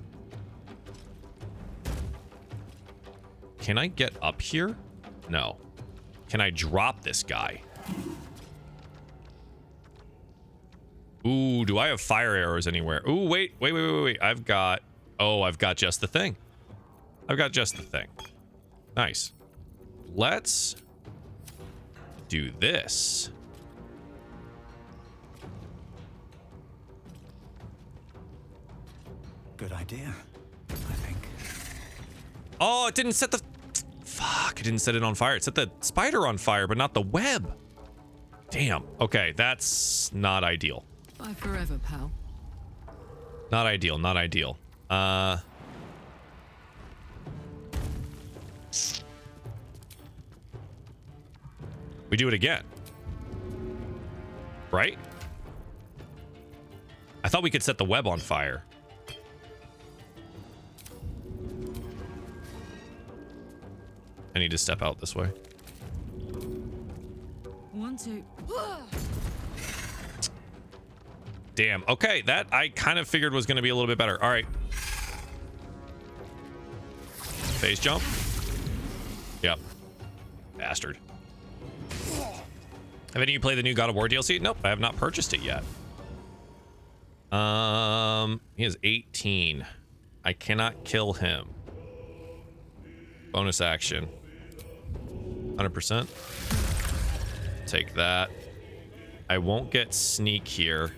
Can I get up here? No. Can I drop this guy? Ooh, do I have fire arrows anywhere? Ooh, wait. I've got... Oh, I've got just the thing. I've got just the thing. Nice. Let's do this. Good idea, I think. Oh, it didn't set the... Fuck, it didn't set it on fire. It set the spider on fire, but not the web. Damn. Okay, that's not ideal. Bye forever, pal. Not ideal, not ideal. We do it again. Right? I thought we could set the web on fire. I need to step out this way. 1, 2. Damn. Okay, that I kind of figured was going to be a little bit better. All right. Phase jump. Yep. Bastard. Have any of you played the new God of War DLC? Nope, I have not purchased it yet. He is 18. I cannot kill him. Bonus action. 100%. Take that. I won't get sneak here.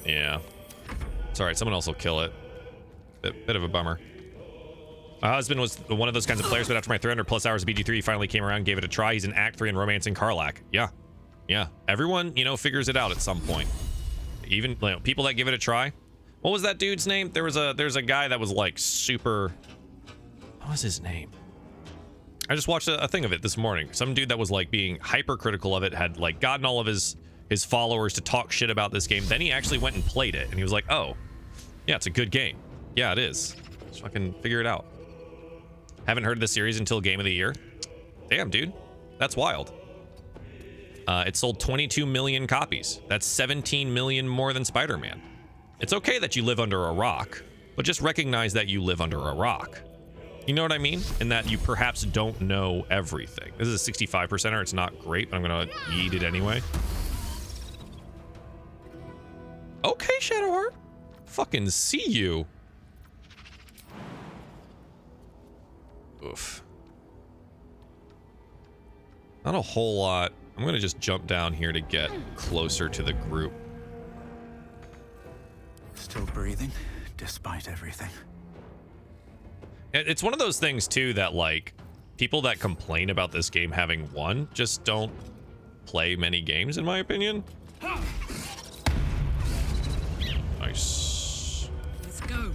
Yeah. It's alright, someone else will kill it. Bit of a bummer. My husband was one of those kinds of players, but after my 300 plus hours of BG3, he finally came around and gave it a try. He's in Act 3 and romancing Karlach. Yeah. Yeah. Everyone, you know, figures it out at some point. Even, you know, people that give it a try. What was that dude's name? There's a guy that was like super... What was his name? I just watched a thing of it this morning. Some dude that was like being hypercritical of it had like gotten all of his followers to talk shit about this game. Then he actually went and played it and he was like, oh, yeah, it's a good game. Yeah, it is. Let's fucking figure it out. Haven't heard of the series until Game of the Year. Damn, dude. That's wild. It sold 22 million copies. That's 17 million more than Spider-Man. It's okay that you live under a rock, but just recognize that you live under a rock. You know what I mean? And that you perhaps don't know everything. This is a 65%er. It's not great, but I'm gonna yeet it anyway. Okay, Shadowheart. Fucking see you. Oof. Not a whole lot. I'm gonna just jump down here to get closer to the group. Still breathing, despite everything. It's one of those things too that like people that complain about this game having won just don't play many games, in my opinion. Nice. Let's go.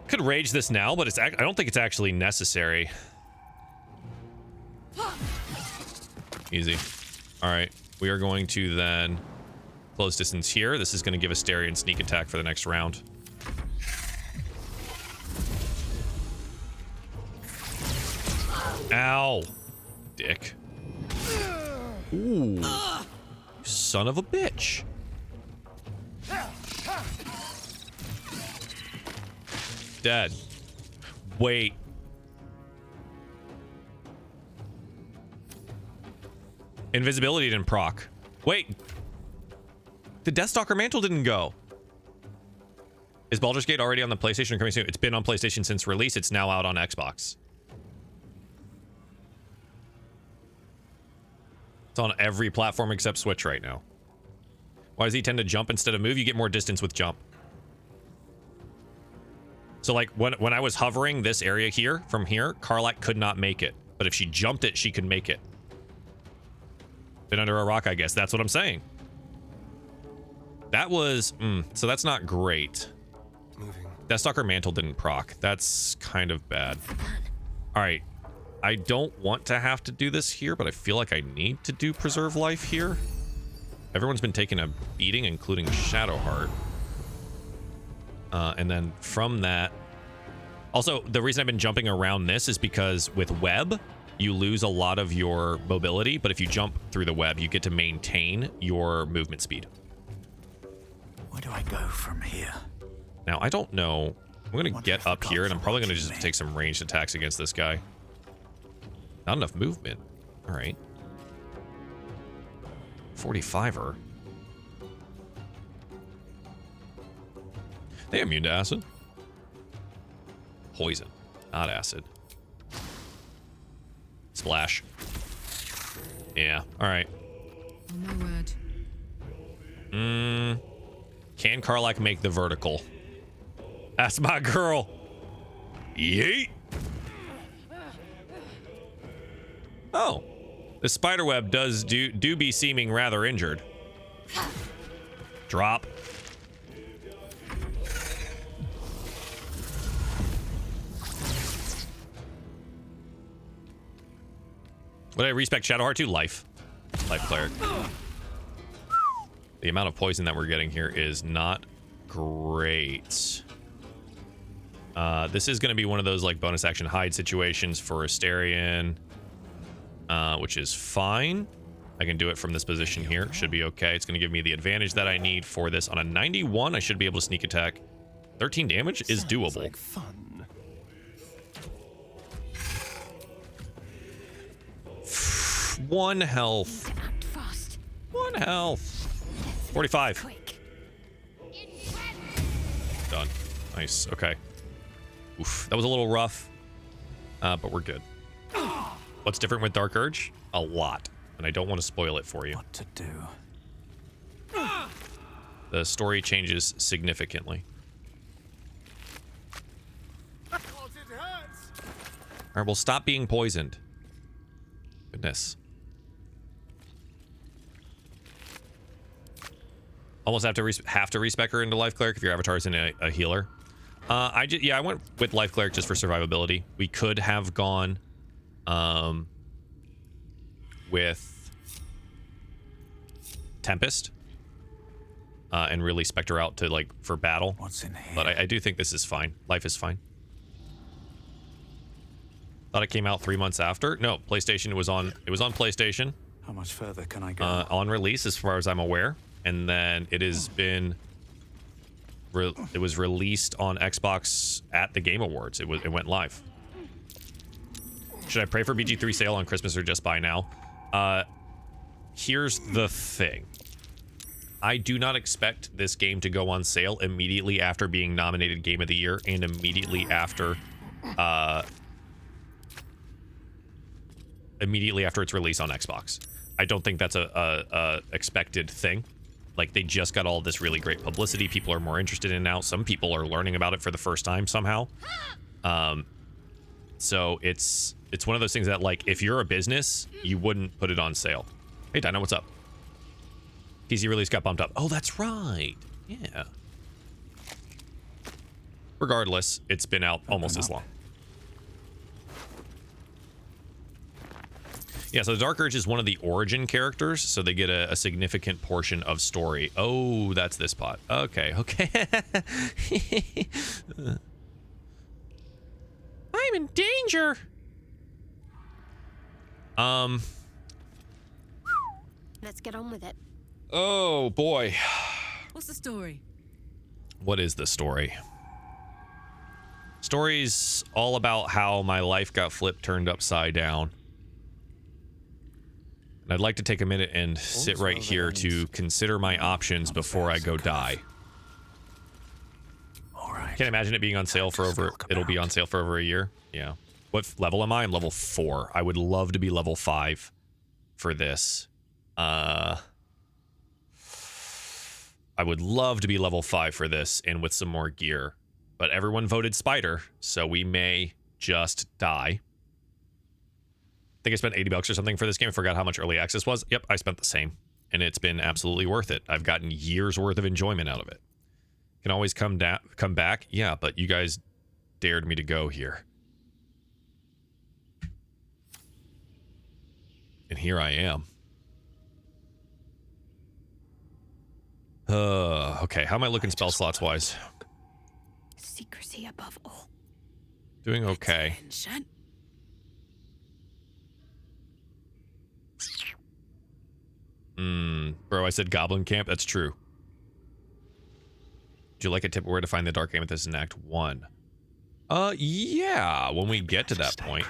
Could rage this now, but I don't think it's actually necessary. Easy. All right, we are going to then close distance here. This is going to give us Darian sneak attack for the next round. Ow, dick. Ooh, son of a bitch. Dead. Wait. Invisibility didn't proc. Wait. The Deathstalker Mantle didn't go. Is Baldur's Gate already on the PlayStation or coming soon? It's been on PlayStation since release. It's now out on Xbox. It's on every platform except Switch right now. Why does he tend to jump instead of move? You get more distance with jump. So like when I was hovering this area here, from here, Karlach could not make it. But if she jumped it, she could make it. Been under a rock, I guess. That's what I'm saying. That was, so that's not great. Deathstalker Mantle didn't proc. That's kind of bad. All right. I don't want to have to do this here, but I feel like I need to do Preserve Life here. Everyone's been taking a beating, including Shadowheart. And then from that... Also, the reason I've been jumping around this is because with web, you lose a lot of your mobility, but if you jump through the web, you get to maintain your movement speed. Where do I go from here? Now, I don't know. I'm going to get up here, and I'm probably going to just take some ranged attacks against this guy. Not enough movement. All right. 45er. They immune to acid. Poison, not acid. Splash. Yeah, all right. No word. Can Karlach make the vertical? That's my girl. Yeet. Oh, the spiderweb does do be seeming rather injured. Drop. What did I respec Shadowheart to? Life. Life cleric. The amount of poison that we're getting here is not great. This is going to be one of those like bonus action hide situations for Asterion, which is fine. I can do it from this position here. Should be okay. It's going to give me the advantage that I need for this. On a 91, I should be able to sneak attack. 13 damage is doable. Like fun. 1 health. 1 health. 45. Done. Nice. Okay. Oof. That was a little rough, but we're good. What's different with Dark Urge? A lot, and I don't want to spoil it for you. What to do? The story changes significantly. All right, well, stop being poisoned. Goodness. Almost have to respec her into Life Cleric if your avatar is in a healer. I went with Life Cleric just for survivability. We could have gone with Tempest and really spec her out to like for battle. What's in here? But I do think this is fine. Life is fine. Thought it came out 3 months after. No, PlayStation. It was on PlayStation. How much further can I go? On release, as far as I'm aware, and then it has been. It was released on Xbox at the Game Awards. It went live. Should I pray for BG3 sale on Christmas or just buy now? Here's the thing. I do not expect this game to go on sale immediately after being nominated Game of the Year and immediately after its release on Xbox. I don't think that's a expected thing. Like, they just got all this really great publicity. People are more interested in it now. Some people are learning about it for the first time somehow. So it's one of those things that, like, if you're a business, you wouldn't put it on sale. Hey, Dino, what's up? PC release got bumped up. Oh, that's right. Yeah. Regardless, it's been out almost as long. Yeah, so the Dark Urge is one of the origin characters, so they get a significant portion of story. Oh, that's this pot. Okay, okay. I'm in danger. Let's get on with it. Oh, boy. What's the story? What is the story? Story's all about how my life got turned upside down. And I'd like to take a minute and sit right here to consider my options before I go die. Can't imagine it being on sale for over... It'll be on sale for over a year. Yeah. What level am I? I'm level 4. I would love to be level 5 for this. I would love to be level 5 for this and with some more gear. but everyone voted spider, so we may just die. I think I spent $80 or something for this game. I forgot how much early access was. Yep, I spent the same, and it's been absolutely worth it. I've gotten years worth of enjoyment out of it. Can always come back. Yeah, but you guys dared me to go here. And here I am. Okay, how am I looking spell slots wise? Secrecy above all. Doing okay. Bro, I said Goblin Camp. That's true. Would you like a tip where to find the Dark Amethyst in Act 1? Yeah, when we get to that point.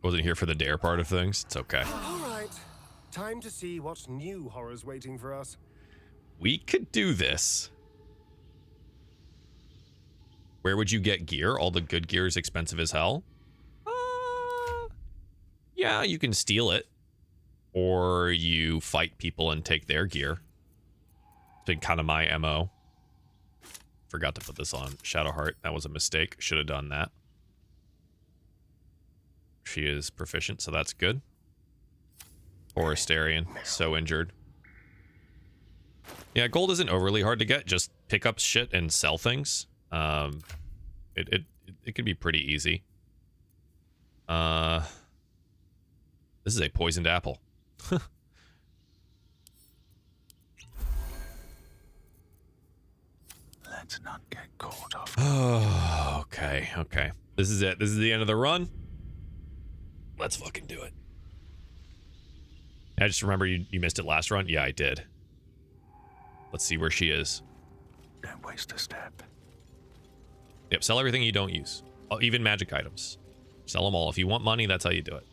Wasn't here for the dare part of things. It's okay. All right, time to see what new horror's waiting for us. We could do this. Where would you get gear? All the good gear is expensive as hell. Yeah, you can steal it. Or you fight people and take their gear. It's been kind of my MO. Forgot to put this on Shadowheart. That was a mistake. Should have done that. She is proficient, so that's good. Poor Astarion. So injured. Yeah, gold isn't overly hard to get. Just pick up shit and sell things. It can be pretty easy. This is a poisoned apple. Let's not get caught off. Oh, okay. This is it. This is the end of the run. Let's fucking do it. I just remember you missed it last run. Yeah, I did. Let's see where she is. Don't waste a step. Yep, sell everything you don't use. Even magic items. Sell them all. If you want money, that's how you do it.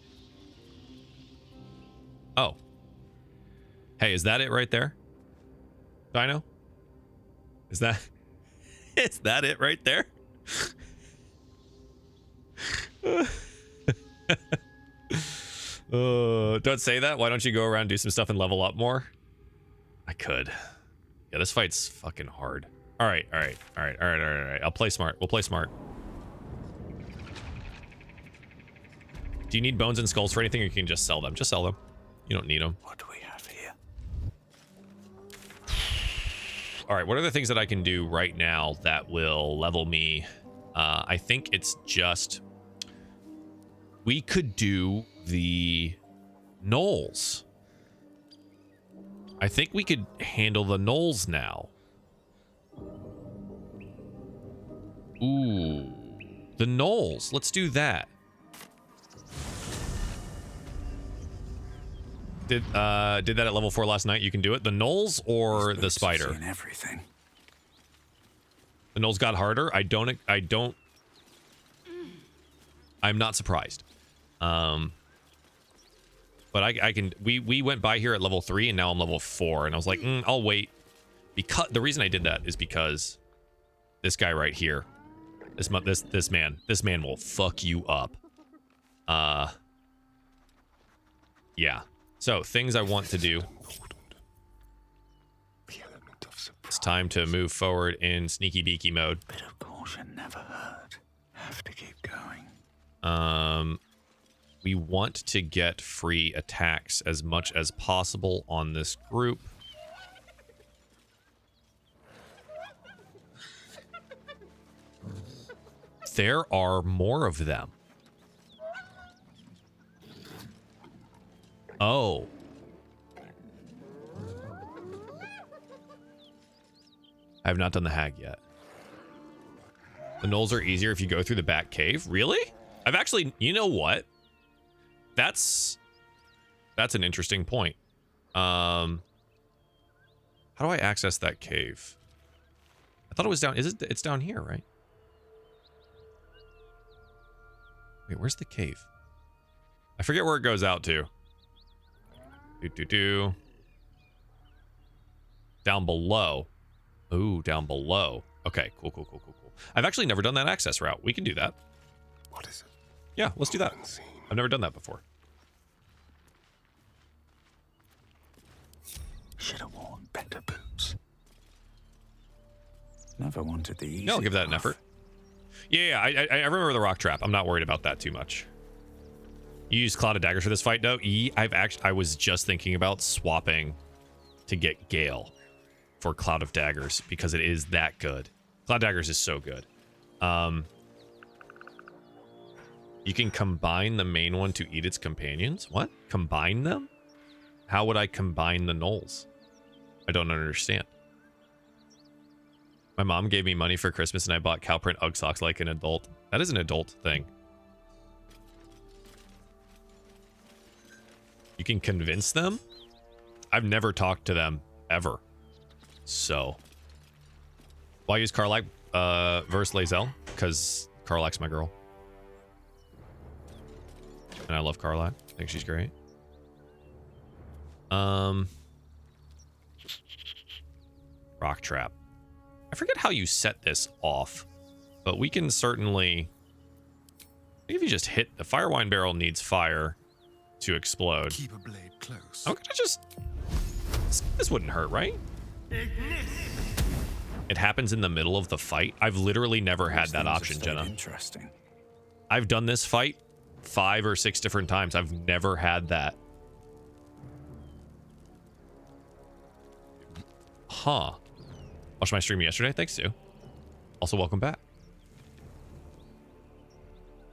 Oh. Hey, is that it right there? Dino? Is that it right there? Don't say that. Why don't you go around, do some stuff, and level up more? I could. Yeah, this fight's fucking hard. All right. I'll play smart. We'll play smart. Do you need bones and skulls for anything, or you can just sell them? Just sell them. You don't need them. What do we have here? All right, what are the things that I can do right now that will level me? I think it's just... We could do the gnolls. I think we could handle the gnolls now. Ooh. The gnolls. Let's do that. Did that at level 4 last night. You can do it. The gnolls or the spider? Everything. The gnolls got harder. I'm not surprised. But I can. We went by here at level 3, and now I'm level 4, and I was like, I'll wait. Because the reason I did that is because this guy right here, this man will fuck you up. Yeah. So things I want to do. It's time to move forward in sneaky beaky mode. Bit of caution never hurt. Have to keep going. We want to get free attacks as much as possible on this group. There are more of them. Oh. I have not done the hag yet. The gnolls are easier if you go through the back cave. Really? I've actually, you know what? That's an interesting point. How do I access that cave? I thought it was down. It's down here, right? Wait, where's the cave? I forget where it goes out to. Down below. Ooh, down below. Okay, cool. I've actually never done that access route. We can do that. What is it? Yeah, let's do that. I've never done that before. Should have worn better boots. No never wanted the easy Yeah, I'll give that an effort. Yeah, I remember the rock trap. I'm not worried about that too much. You use Cloud of Daggers for this fight, though? I was just thinking about swapping to get Gale for Cloud of Daggers because it is that good. Cloud of Daggers is so good. You can combine the main one to eat its companions? What? Combine them? How would I combine the gnolls? I don't understand. My mom gave me money for Christmas and I bought cow print Ugg socks like an adult. That is an adult thing. You can convince them? I've never talked to them ever. So. Why use Karlach versus Lae'zel? Because Karlach's my girl. And I love Karlach. I think she's great. Rock trap. I forget how you set this off, but we can certainly. I think if you just hit the fire wine barrel needs fire to explode. Keep a blade close. I'm gonna just. This wouldn't hurt, right? It happens in the middle of the fight. I've literally never had that option, Jenna. Interesting. I've done this fight 5 or 6 different times. I've never had that. Huh. Watched my stream yesterday. Thanks, Sue. Also, welcome back.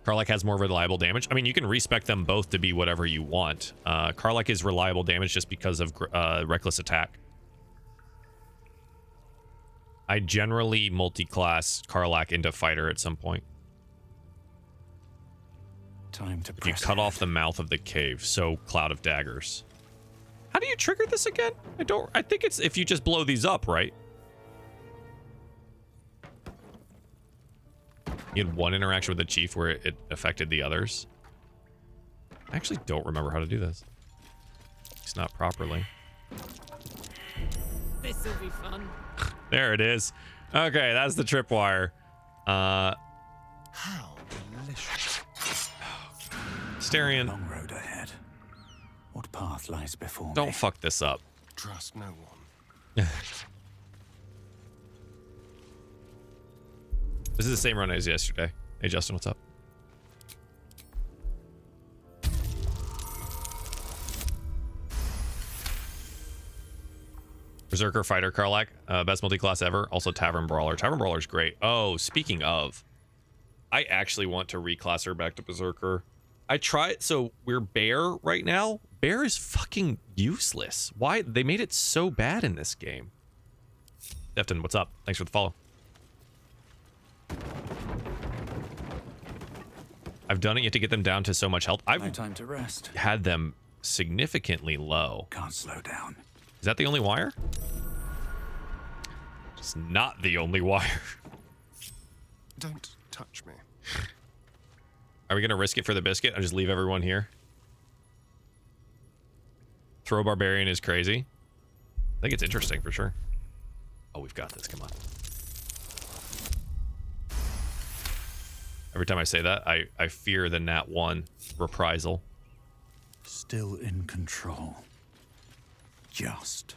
Karlach has more reliable damage. I mean, you can respec them both to be whatever you want. Karlach is reliable damage just because of reckless attack. I generally multi-class Karlach into fighter at some point. Time to if you cut off the mouth of the cave, so Cloud of Daggers. How do you trigger this again? I think it's if you just blow these up, right? You had one interaction with the chief where it affected the others. I actually don't remember how to do this. It's not properly. This'll be fun. There it is. Okay, that's the tripwire. How delicious. Starion. Long road ahead. What path lies before me? Don't fuck this up. Trust no one. This is the same run as yesterday. Hey, Justin, what's up? Berserker Fighter Karlach, best multi-class ever. Also Tavern Brawler. Tavern Brawler's great. Oh, speaking of, I actually want to reclass her back to Berserker. I tried, so we're Bear right now. Bear is fucking useless. Why? They made it so bad in this game. Defton, what's up? Thanks for the follow. I've done it. You have to get them down to so much health. I've no time to rest. Had them significantly low. Can't slow down. Is that the only wire? It's not the only wire. Don't touch me. Are we going to risk it for the biscuit? I'll just leave everyone here. Throw Barbarian is crazy. I think it's interesting for sure. Oh, we've got this. Come on. Every time I say that, I fear the Nat 1 reprisal. Still in control. Just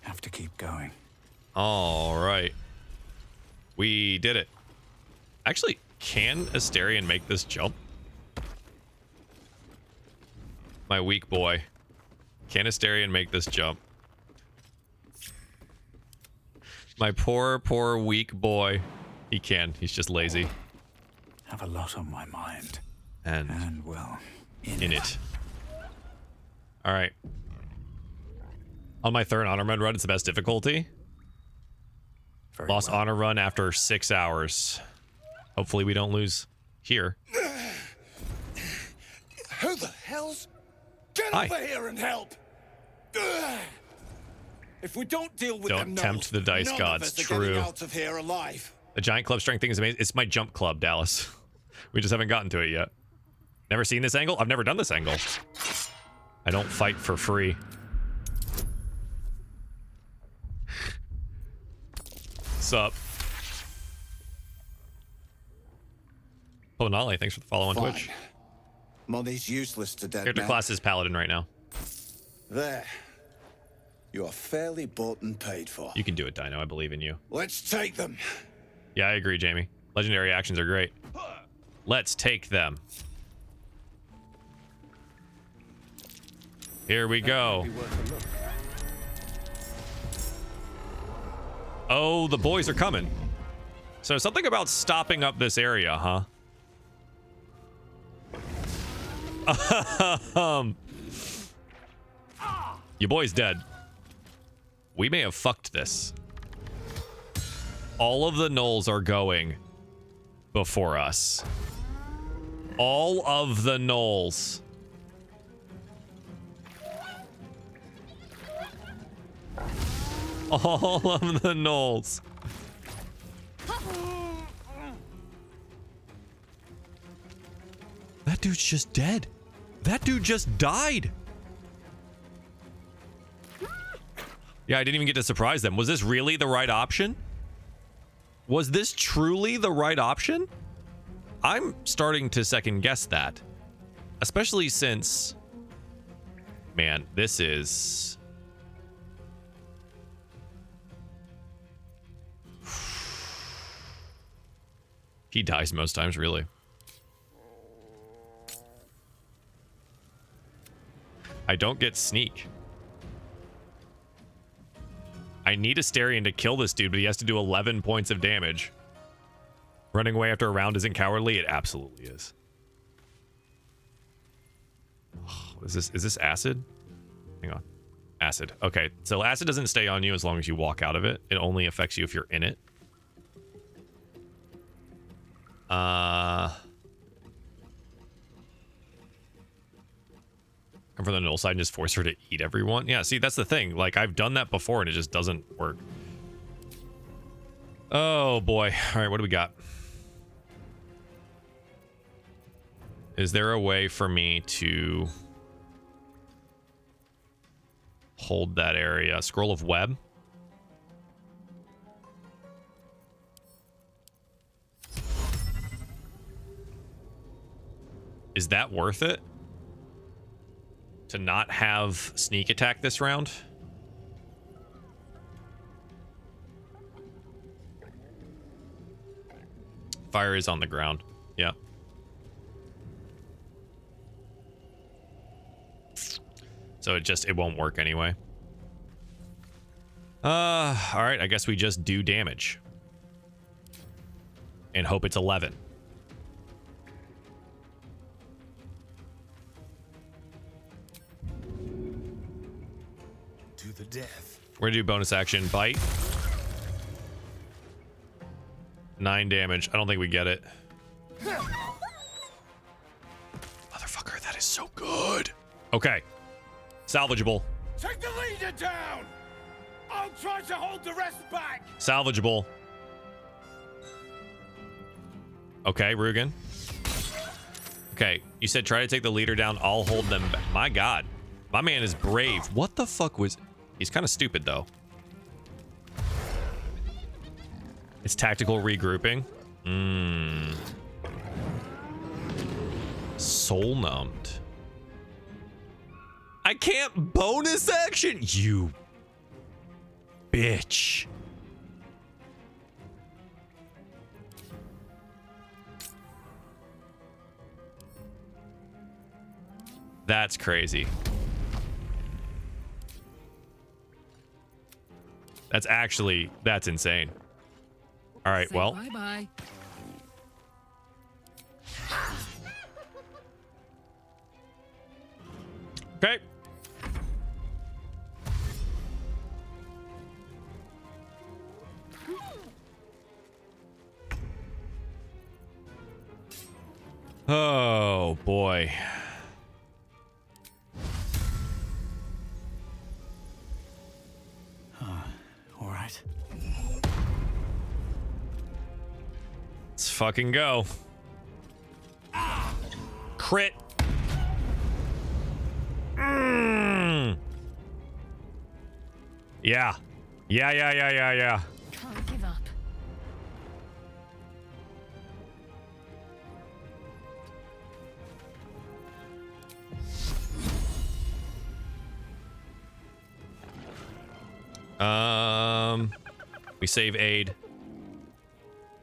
have to keep going. All right. We did it. Actually, can Astarion make this jump? My weak boy. Can Astarion make this jump? My poor, poor weak boy. He can. He's just lazy. Have a lot on my mind. And well, in it. All right. On my third honor run, it's the best difficulty. Lost honor run after 6 hours. Hopefully we don't lose here. Who the hell's? Get Hi. over here and help! If we don't deal with Don't them tempt the dice none gods. Of us are True. getting out of here alive. The giant club strength thing is amazing. It's my jump club, Dallas. We just haven't gotten to it yet. Never seen this angle? I've never done this angle. I don't fight for free. Sup? Polonale, thanks for the follow on Fine. Twitch. Money's useless to dead Character men. class is Paladin right now. There. You are fairly bought and paid for. You can do it, Dino. I believe in you. Let's take them. Yeah, I agree, Jamie. Legendary actions are great. Let's take them. Here we go. Oh, the boys are coming. So something about stopping up this area, huh? Your boy's dead. We may have fucked this. All of the gnolls are going before us. All of the gnolls. All of the gnolls. That dude's just dead. That dude just died. Yeah, I didn't even get to surprise them. Was this really the right option? Was this truly the right option? I'm starting to second guess that. Especially since... Man, this is... He dies most times, really. I don't get sneak. I need Asterion to kill this dude, but he has to do 11 points of damage. Running away after a round isn't cowardly? It absolutely is. What is this? Is this acid? Hang on. Acid. Okay, so acid doesn't stay on you as long as you walk out of it. It only affects you if you're in it. Come from the null side and just force her to eat everyone. Yeah, see, that's the thing. Like, I've done that before and it just doesn't work. Oh, boy. All right, what do we got? Is there a way for me to hold that area? Scroll of web? Is that worth it? To not have sneak attack this round? Fire is on the ground. Yeah. So it won't work anyway. All right, I guess we just do damage. And hope it's 11. To the death. We're gonna do bonus action bite. 9 damage. I don't think we get it. Motherfucker, that is so good. Okay. Salvageable. Take the leader down! I'll try to hold the rest back! Salvageable. Okay, Rugen. Okay, you said try to take the leader down. I'll hold them back. My God. My man is brave. What the fuck was... He's kind of stupid, though. It's tactical regrouping. Soul numbed. I can't bonus action? You bitch. That's crazy. That's insane. All right, well. Bye-bye. Okay. Oh, boy. All right. Let's fucking go. Crit. Yeah. Yeah. Can't give up. We save aid.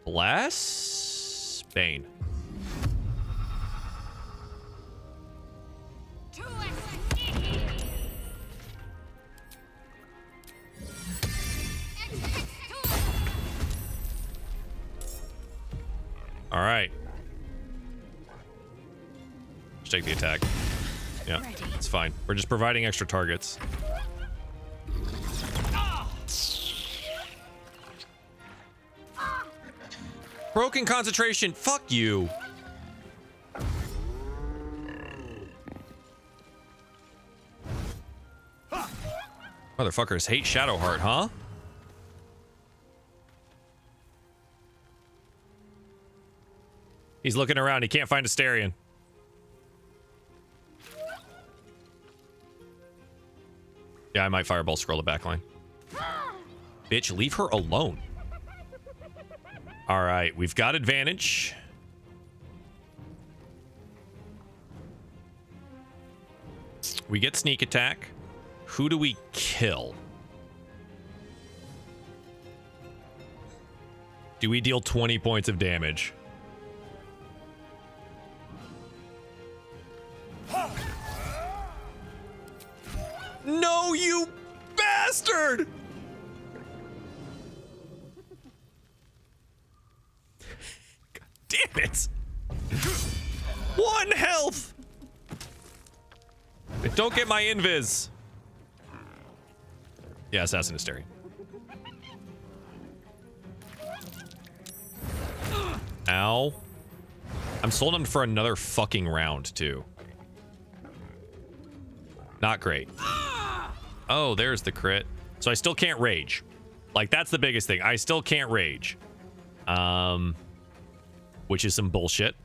Bless Bane. All right. Let's take the attack. Yeah, it's fine. We're just providing extra targets. Broken concentration. Fuck you. Motherfuckers hate Shadowheart, huh? He's looking around. He can't find Asterion. Yeah, I might Fireball scroll the backline. Bitch, leave her alone. All right, we've got advantage. We get sneak attack. Who do we kill? Do we deal 20 points of damage? No, you bastard! God damn it! 1 health! Don't get my invis. Yeah, Assassin Asterion. Ow. I'm sold him for another fucking round, too. Not great. Oh, there's the crit. So I still can't rage. Like, that's the biggest thing. I still can't rage. Which is some bullshit.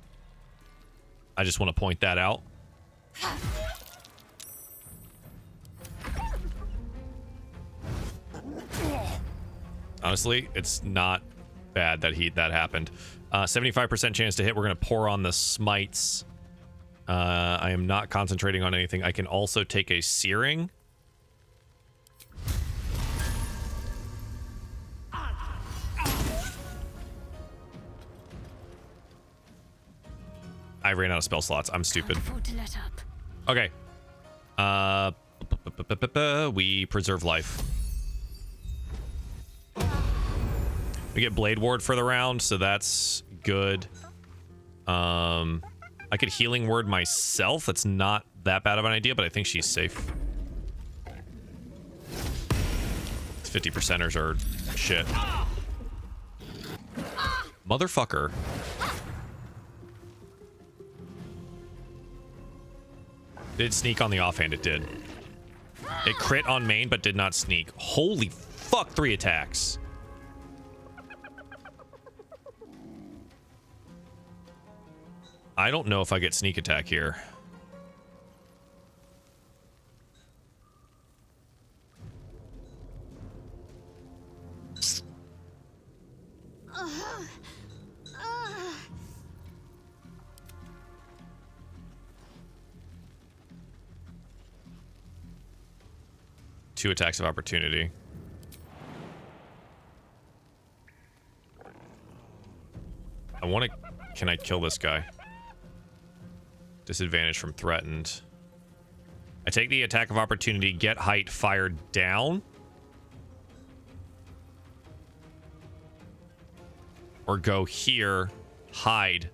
I just want to point that out. Honestly, it's not bad that that happened. 75% chance to hit. We're going to pour on the smites. I am not concentrating on anything. I can also take a searing. I ran out of spell slots. I'm stupid. Okay. We preserve life. We get Blade Ward for the round, so that's good. I could Healing Word myself. That's not that bad of an idea, but I think she's safe. 50%ers are shit. Motherfucker. Did sneak on the offhand? It did. It crit on main, but did not sneak. Holy fuck, 3 attacks. I don't know if I get sneak attack here. Two attacks of opportunity. I want to... Can I kill this guy? Disadvantage from threatened. I take the attack of opportunity, get height, fired down. Or go here, hide.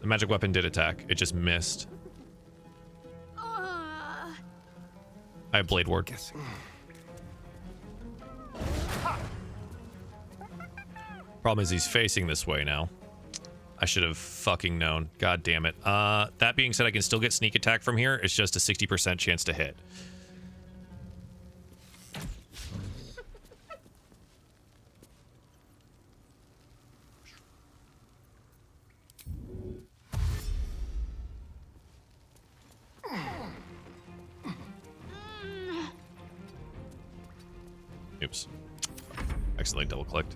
The magic weapon did attack. It just missed. I have Blade Ward. Problem is he's facing this way now. I should have fucking known. God damn it. That being said, I can still get sneak attack from here. It's just a 60% chance to hit. Oops. Accidentally double clicked.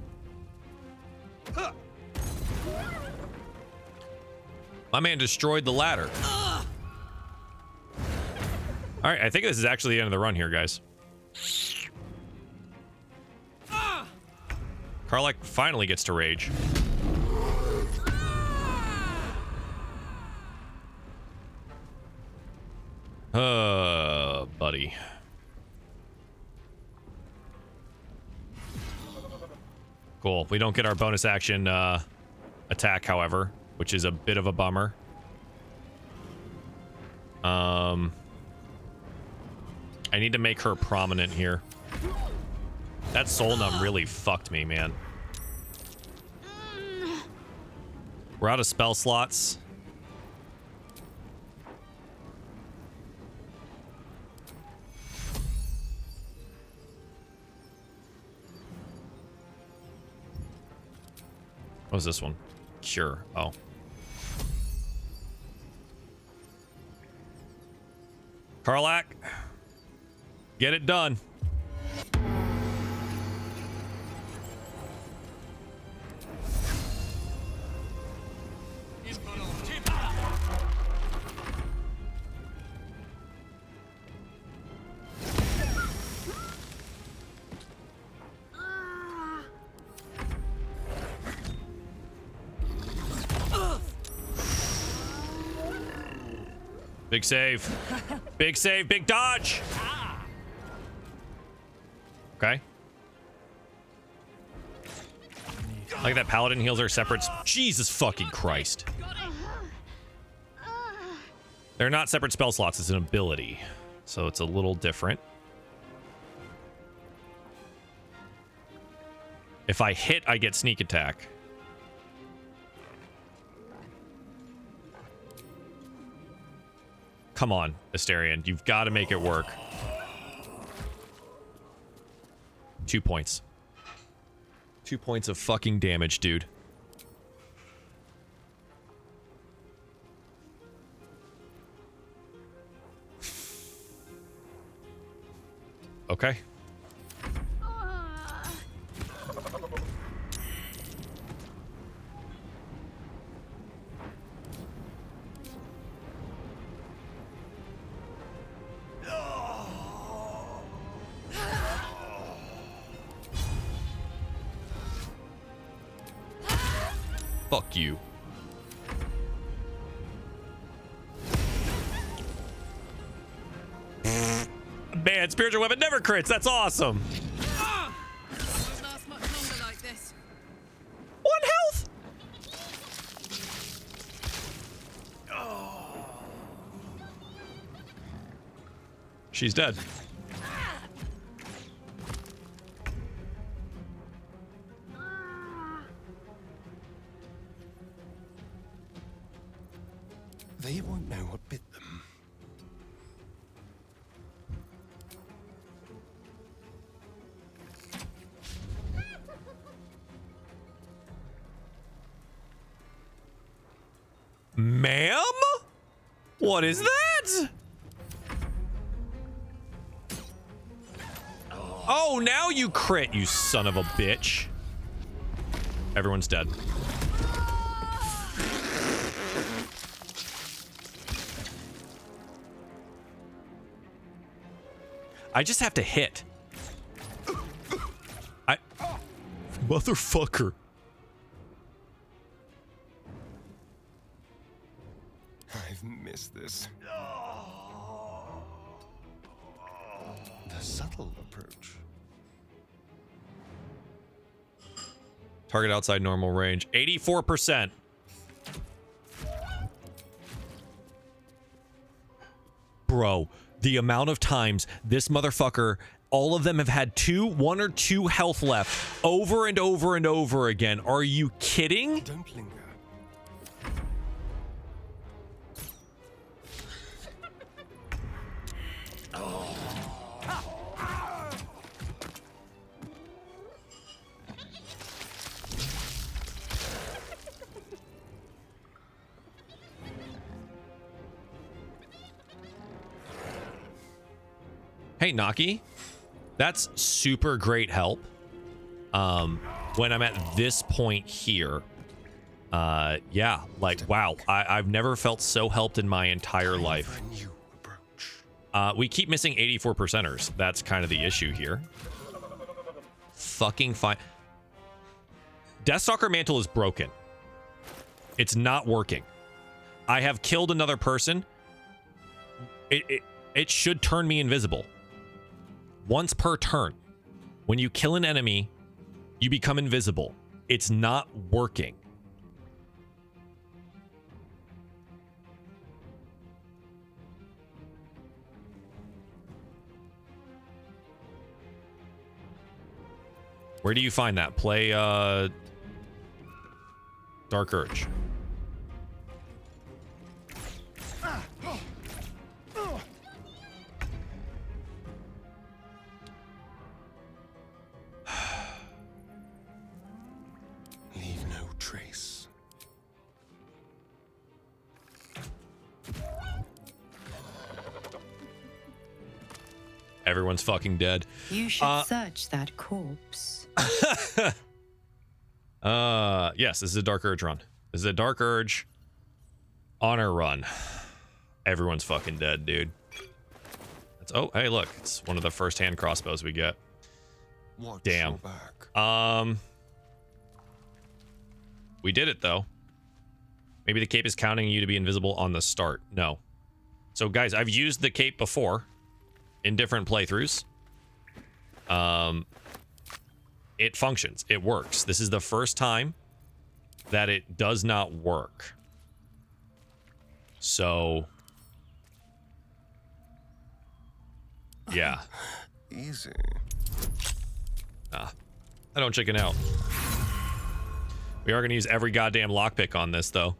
My man destroyed the ladder. All right, I think this is actually the end of the run here, guys. Karlach finally gets to rage. Buddy. Cool. We don't get our bonus action attack, however, which is a bit of a bummer. I need to make her prominent here. That soul numb really fucked me, man. We're out of spell slots. What was this one? Cure. Oh. Karlach, get it done. Big save. Big save. Big dodge. Okay. Like that paladin heals are separate. Jesus fucking Christ. They're not separate spell slots. It's an ability. So it's a little different. If I hit, I get sneak attack. Come on, Asterion. You've got to make it work. 2 points. 2 points of fucking damage, dude. Okay. Fuck you. Man, spiritual weapon never crits. That's awesome. Won't last much longer like this. 1 health. She's dead. They won't know what bit them. Ma'am? What is that? Oh, now you crit, you son of a bitch. Everyone's dead. I just have to hit. Motherfucker. I've missed this. The subtle approach. Target outside normal range. 84%. Bro, the amount of times this motherfucker, all of them have had 1 or 2 health left over and over and over again. Are you kidding? Don't linger. Hey, Naki, that's super great help. When I'm at this point here, yeah, like, wow, I've never felt so helped in my entire life. We keep missing 84%ers. That's kind of the issue here. Fucking fine. Deathstalker Mantle is broken. It's not working. I have killed another person. It should turn me invisible. Once per turn. When you kill an enemy, you become invisible. It's not working. Where do you find that? Play Dark Urge. Leave no trace. Everyone's fucking dead. You should search that corpse. Yes, this is a Dark Urge run. This is a Dark Urge honor run. Everyone's fucking dead, dude. That's, oh, hey, look. It's one of the first hand crossbows we get. Damn. We did it, though. Maybe the cape is counting you to be invisible on the start. No. So, guys, I've used the cape before in different playthroughs. It functions. It works. This is the first time that it does not work. So, yeah. Easy. I don't chicken out. We are going to use every goddamn lockpick on this, though.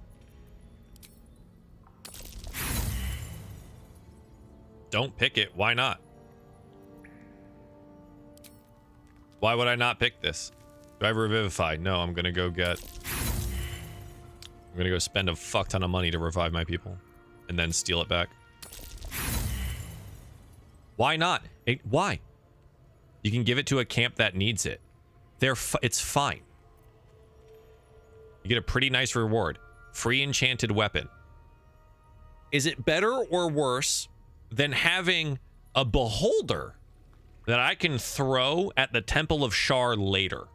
Don't pick it. Why not? Why would I not pick this? Do I revivify? No, I'm going to go get... I'm going to go spend a fuck ton of money to revive my people. And then steal it back. Why not? Why? You can give it to a camp that needs it. It's fine. You get a pretty nice reward. Free enchanted weapon. Is it better or worse than having a beholder that I can throw at the Temple of Shar later?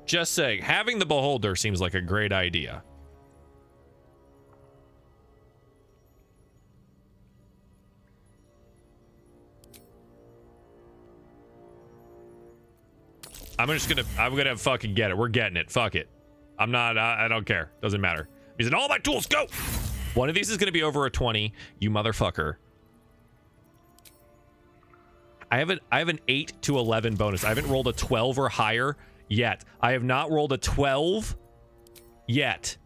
Just saying, having the beholder seems like a great idea. I'm gonna fucking get it. We're getting it. Fuck it. I don't care. Doesn't matter. He's in all my tools. Go. One of these is gonna be over a 20. You motherfucker. I have an 8 to 11 bonus. I haven't rolled a 12 or higher yet. I have not rolled a 12 yet.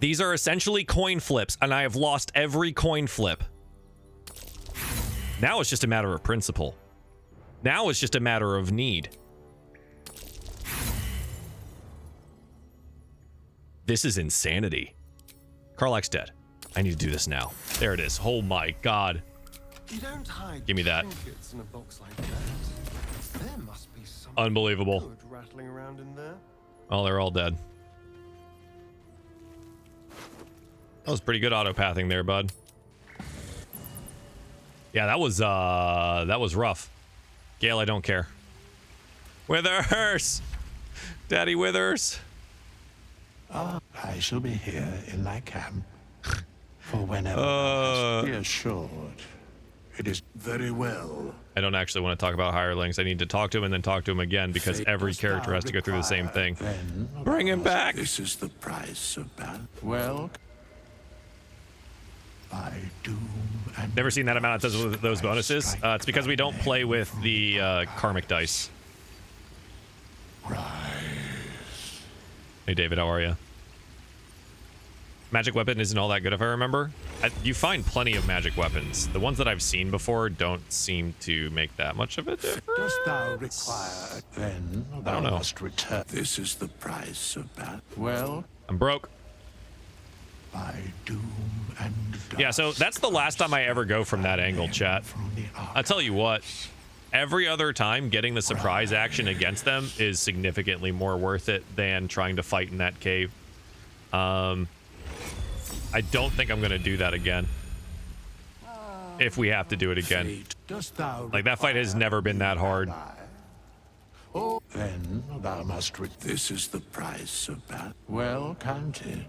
These are essentially coin flips, and I have lost every coin flip. Now it's just a matter of principle. Now it's just a matter of need. This is insanity. Karlach's dead. I need to do this now. There it is. Oh my god. You don't hide Give me that. trinkets in a box like that. There must be something Unbelievable. good rattling around in there. Oh, they're all dead. That was pretty good auto-pathing there, bud. Yeah, that was rough. Gale, I don't care. Withers! Daddy Withers! I shall be here in my camp for whenever. Be assured, it is very well. I don't actually want to talk about hirelings. I need to talk to him and then talk to him again because every character has to go through the same thing. Bring him back! This is the price of battle. Well, I do. Never seen that amount of those bonuses. It's because we don't play with the karmic dice. Hey David, how are you? magic weapon isn't all that good if I remember. You find plenty of magic weapons. The ones that I've seen before don't seem to make that much of a difference. Dost thou require? Then thou know. must return. This is the price of that. Well, I'm broke. By doom and Yeah, so that's the last time I ever go from that angle, chat. I'll tell you what, every other time getting the surprise action against them is significantly more worth it than trying to fight in that cave. I don't think I'm going to do that again. If we have to do it again. Like, that fight has never been that hard. Oh, then thou must. This is the price of that. Well counted.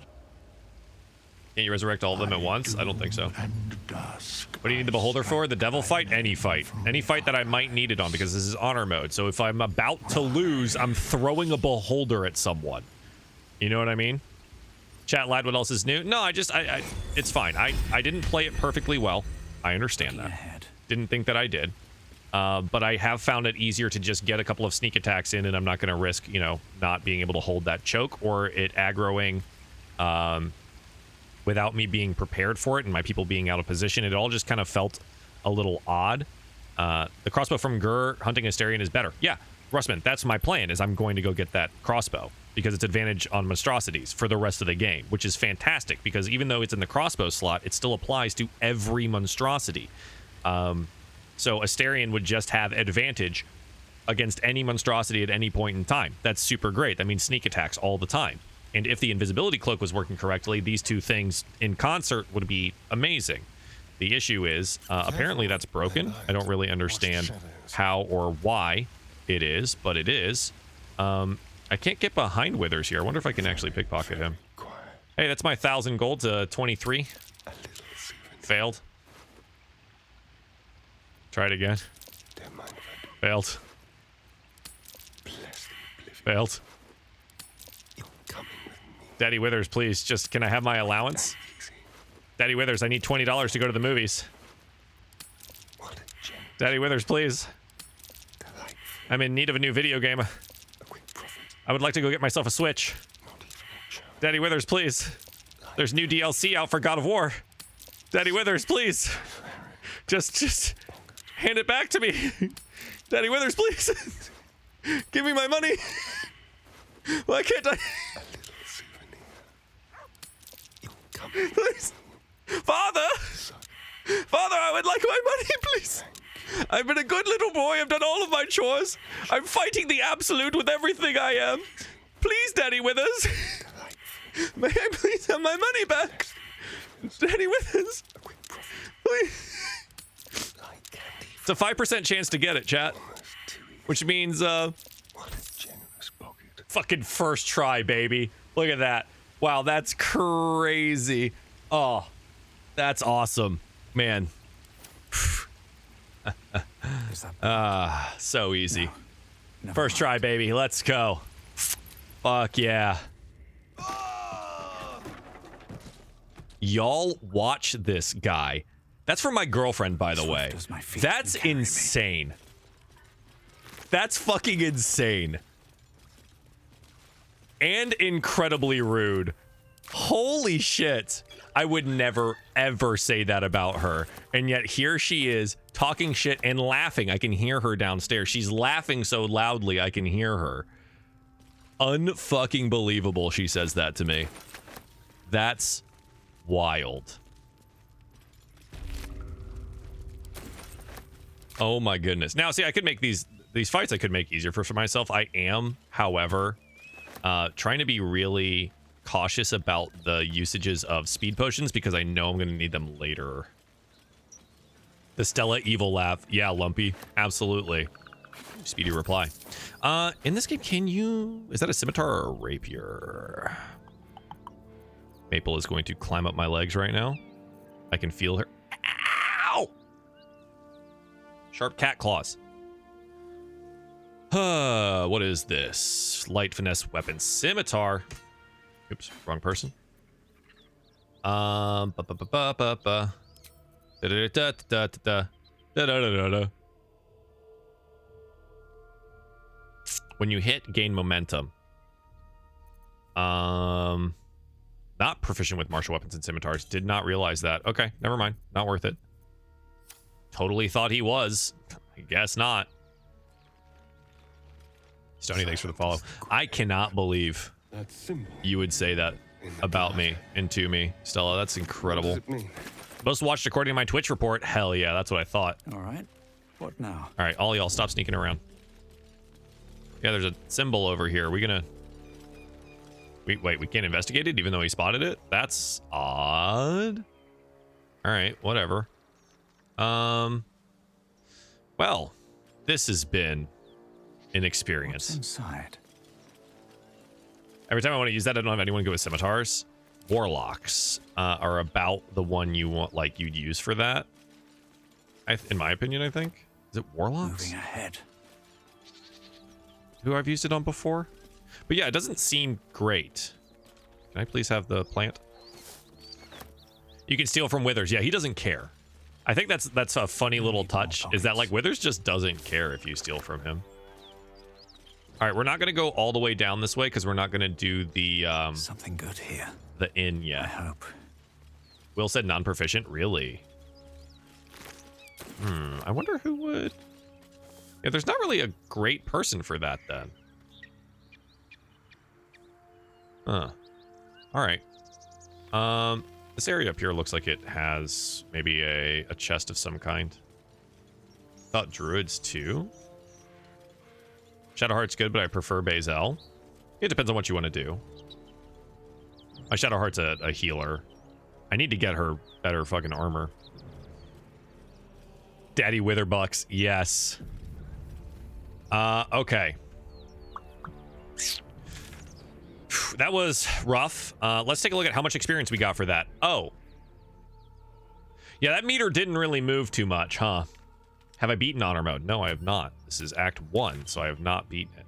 Can't you resurrect all of them at once? I don't think so. What do you need the beholder for? The devil fight? Any fight. Any fight that I might need it on, because this is honor mode. So if I'm about to lose, I'm throwing a beholder at someone. You know what I mean? Chat lad, what else is new? No, it's fine. I didn't play it perfectly well. I understand that. Didn't think that I did. But I have found it easier to just get a couple of sneak attacks in, and I'm not going to risk, you know, not being able to hold that choke or it aggroing without me being prepared for it and my people being out of position. It all just kind of felt a little odd. The crossbow from Gur hunting Asterion is better. Yeah, Russman, that's my plan, is I'm going to go get that crossbow because it's advantage on monstrosities for the rest of the game, which is fantastic because even though it's in the crossbow slot, it still applies to every monstrosity. So Asterion would just have advantage against any monstrosity at any point in time. That's super great. That means sneak attacks all the time. And if the invisibility cloak was working correctly, these two things in concert would be amazing. The issue is, apparently that's broken. I don't really understand how or why it is, but it is. I can't get behind Withers here. I wonder if I can actually pickpocket him. Hey, that's my 1,000 gold to 23. Failed. Try it again. Failed. Failed. Daddy Withers, please, just can I have my allowance? Daddy Withers, I need $20 to go to the movies. Daddy Withers, please. I'm in need of a new video game. I would like to go get myself a Switch. Daddy Withers, please. There's new DLC out for God of War. Daddy Withers, please. Just hand it back to me. Daddy Withers, please. Give me my money. Why can't I? Please. Father! Father, I would like my money, please. I've been a good little boy. I've done all of my chores. I'm fighting the absolute with everything I am. Please, Daddy Withers. May I please have my money back? Daddy Withers. Please. It's a 5% chance to get it, chat. Which means, fucking first try, baby. Look at that. Wow, that's crazy. Oh, that's awesome. Man. So easy. First try, baby. Let's go. Fuck yeah. Y'all watch this guy. That's from my girlfriend, by the way. That's insane. That's fucking insane. And incredibly rude. Holy shit. I would never, ever say that about her. And yet here she is talking shit and laughing. I can hear her downstairs. She's laughing so loudly I can hear her. Unfucking believable she says that to me. That's wild. Oh my goodness. Now, see, I could make these fights I could make easier for myself. I am, however, trying to be really cautious about the usages of speed potions because I know I'm going to need them later. The Stella evil laugh. Yeah, Lumpy. Absolutely. Speedy reply. In this game, can you... Is that a scimitar or a rapier? Maple is going to climb up my legs right now. I can feel her. Ow! Sharp cat claws. What is this? Light finesse weapon. Scimitar. Oops, wrong person. When you hit, gain momentum. Not proficient with martial weapons and scimitars. Did not realize that. Okay, never mind. Not worth it. Totally thought he was. I guess not. Stony, thanks for the follow. I cannot believe you would say that about me and to me, Stella. That's incredible. Most watched according to my Twitch report. Hell yeah, that's what I thought. All right. What now? All right, all y'all, stop sneaking around. Yeah, there's a symbol over here. We gonna... Wait, we can't investigate it even though he spotted it? That's odd. All right, whatever. Well, this has been an experience. What's inside? Every time I want to use that, I don't have anyone go with scimitars. Warlocks are about the one you want, like, you'd use for that. In my opinion, I think. Is it warlocks? Moving ahead. Who I've used it on before? But yeah, it doesn't seem great. Can I please have the plant? You can steal from Withers. Yeah, he doesn't care. I think that's a funny little touch. Is that like Withers just doesn't care if you steal from him. All right, we're not going to go all the way down this way because we're not going to do the something good here. The inn yet. I hope. Will said non-proficient. Really? I wonder who would. Yeah, there's not really a great person for that then. Huh. All right. This area up here looks like it has maybe a chest of some kind. Thought druids too. Shadowheart's good, but I prefer Bazel. It depends on what you want to do. My Shadowheart's a healer. I need to get her better fucking armor. Daddy Witherbucks, yes. Okay. That was rough. Let's take a look at how much experience we got for that. Oh. Yeah, that meter didn't really move too much, huh? Have I beaten honor mode? No, I have not. This is Act 1, so I have not beaten it.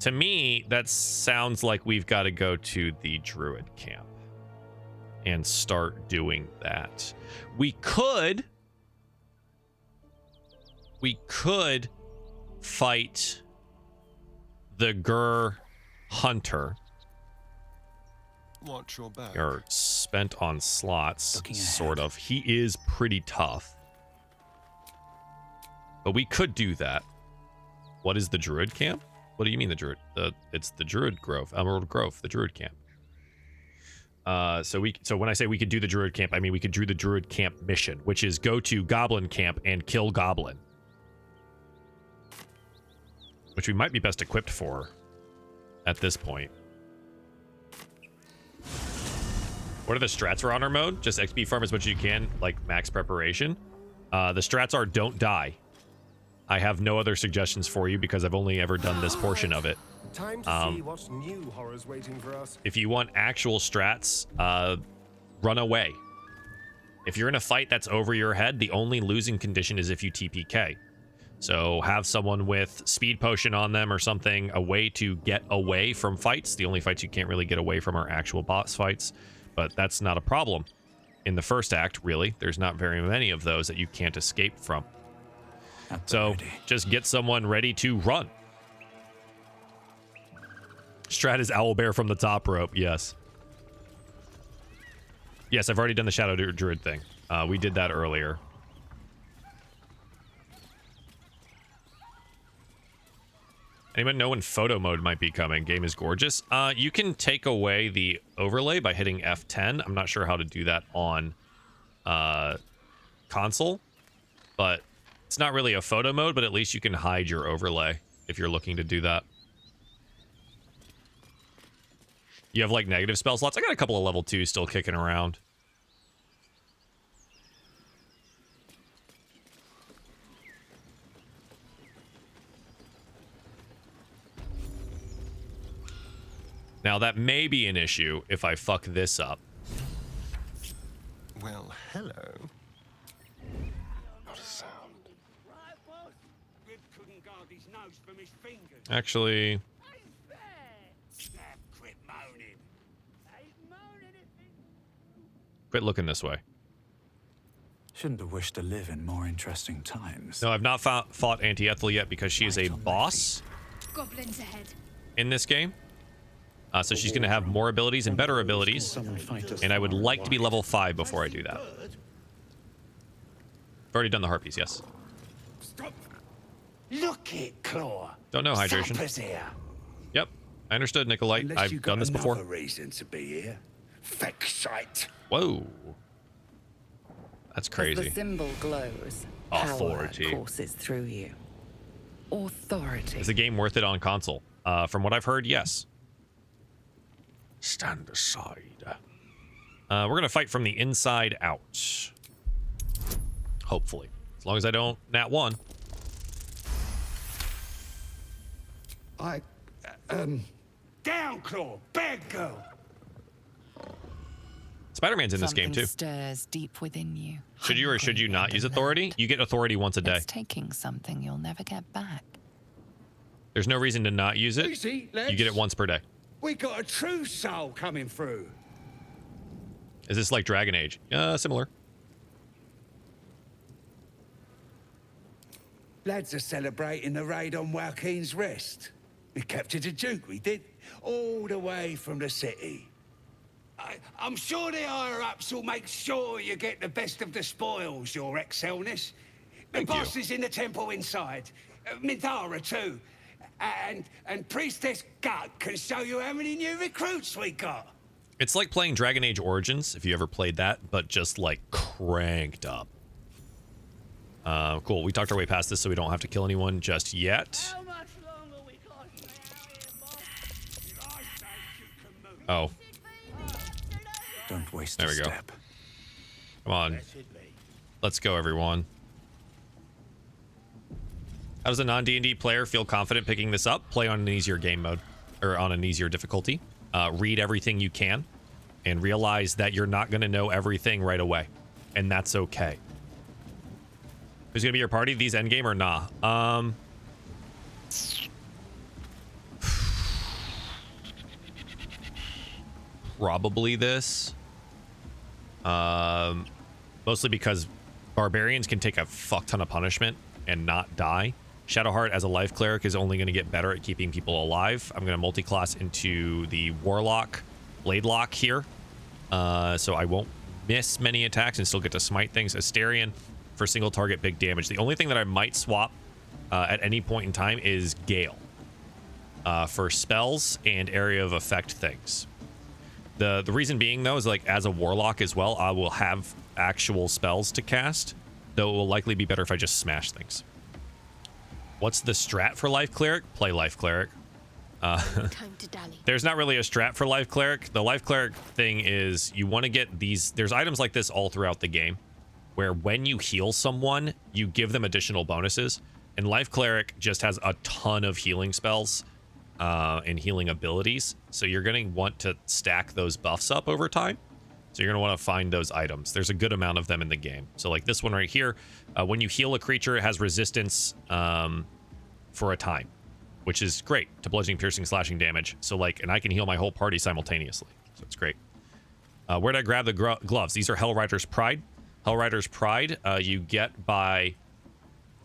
To me, that sounds like we've got to go to the druid camp and start doing that. We could fight the Gur Hunter. Watch your back. Or spent on slots, sort of. He is pretty tough. But we could do that. What is the druid camp? What do you mean the druid? It's the druid grove, Emerald Grove, the druid camp. So when I say we could do the druid camp, I mean we could do the druid camp mission, which is go to goblin camp and kill goblin. Which we might be best equipped for at this point. What are the strats for honor mode? Just XP farm as much as you can, like max preparation. The strats are don't die. I have no other suggestions for you because I've only ever done this portion of it. Time to see what's new horrors waiting for us. If you want actual strats, run away. If you're in a fight that's over your head, the only losing condition is if you TPK. So have someone with speed potion on them or something, a way to get away from fights. The only fights you can't really get away from are actual boss fights, but that's not a problem. In the first act, really, there's not very many of those that you can't escape from. So just get someone ready to run. Strat is owlbear from the top rope. Yes. Yes, I've already done the Shadow Druid thing. We did that earlier. Anyone know when photo mode might be coming? Game is gorgeous. You can take away the overlay by hitting F10. I'm not sure how to do that on console, but it's not really a photo mode, but at least you can hide your overlay if you're looking to do that. You have like negative spell slots. I got a couple of level 2s still kicking around. Now that may be an issue if I fuck this up. Well, hello. Not a sound. Actually, quit looking this way. Shouldn't have wished to live in more interesting times. No, I've not fought Auntie Ethel yet because she is a boss Goblins ahead. in this game. So she's going to have more abilities and better abilities. And I would like to be level 5 before I do that. I've already done the harpies, yes. Look it, Claw. Don't know hydration. Supper's here. Yep, I understood, Nicolite. Unless I've you done got this before. another reason to be here. Feck shite. Whoa. That's As the crazy. symbol glows, Authority. power courses through you. Authority. Is the game worth it on console? From what I've heard, yes. Stand aside. We're going to fight from the inside out. Hopefully. As long as I don't nat 1. Down, Claw. Bad girl. Spider-Man's in this game too. Stirs deep within you. Should you or should you not use authority? You get authority once a day. It's taking something you'll never get back. There's no reason to not use it. Easy, lads. You get it once per day. We got a true soul coming through. Is this like Dragon Age? Similar. Lads are celebrating the raid on Joaquin's Rest. We captured a Duke, we did. All the way from the city. I'm sure the higher-ups will make sure you get the best of the spoils, Your Excelness. The boss is in the temple inside. Mindara, too. And Priestess Gut can show you how many new recruits we got. It's like playing Dragon Age Origins, if you ever played that, but just like cranked up. Cool. We talked our way past this, so we don't have to kill anyone just yet. Oh. Don't waste there we go. Step. Come on. Let's go, everyone. How does a non-D&D player feel confident picking this up? Play on an easier game mode, or on an easier difficulty. Read everything you can, and realize that you're not going to know everything right away, and that's okay. Who's going to be your party? These endgame or nah? Probably this. Mostly because barbarians can take a fuck ton of punishment and not die. Shadowheart as a life cleric is only going to get better at keeping people alive. I'm going to multi-class into the warlock blade lock here, so I won't miss many attacks and still get to smite things. Asterion for single target big damage. The only thing that I might swap at any point in time is Gale for spells and area of effect things. The reason being, though, is like as a warlock as well, I will have actual spells to cast, though it will likely be better if I just smash things. What's the strat for life cleric? Play life cleric. Time to dally. There's not really a strat for life cleric. The life cleric thing is you want to get these. There's items like this all throughout the game where when you heal someone, you give them additional bonuses. And life cleric just has a ton of healing spells and healing abilities. So you're going to want to stack those buffs up over time. So you're going to want to find those items. There's a good amount of them in the game. So like this one right here, when you heal a creature, it has resistance for a time, which is great to bludgeoning, piercing, slashing damage. So like, and I can heal my whole party simultaneously. So it's great. Where did I grab the gloves? These are Hellrider's Pride. Hellrider's Pride you get by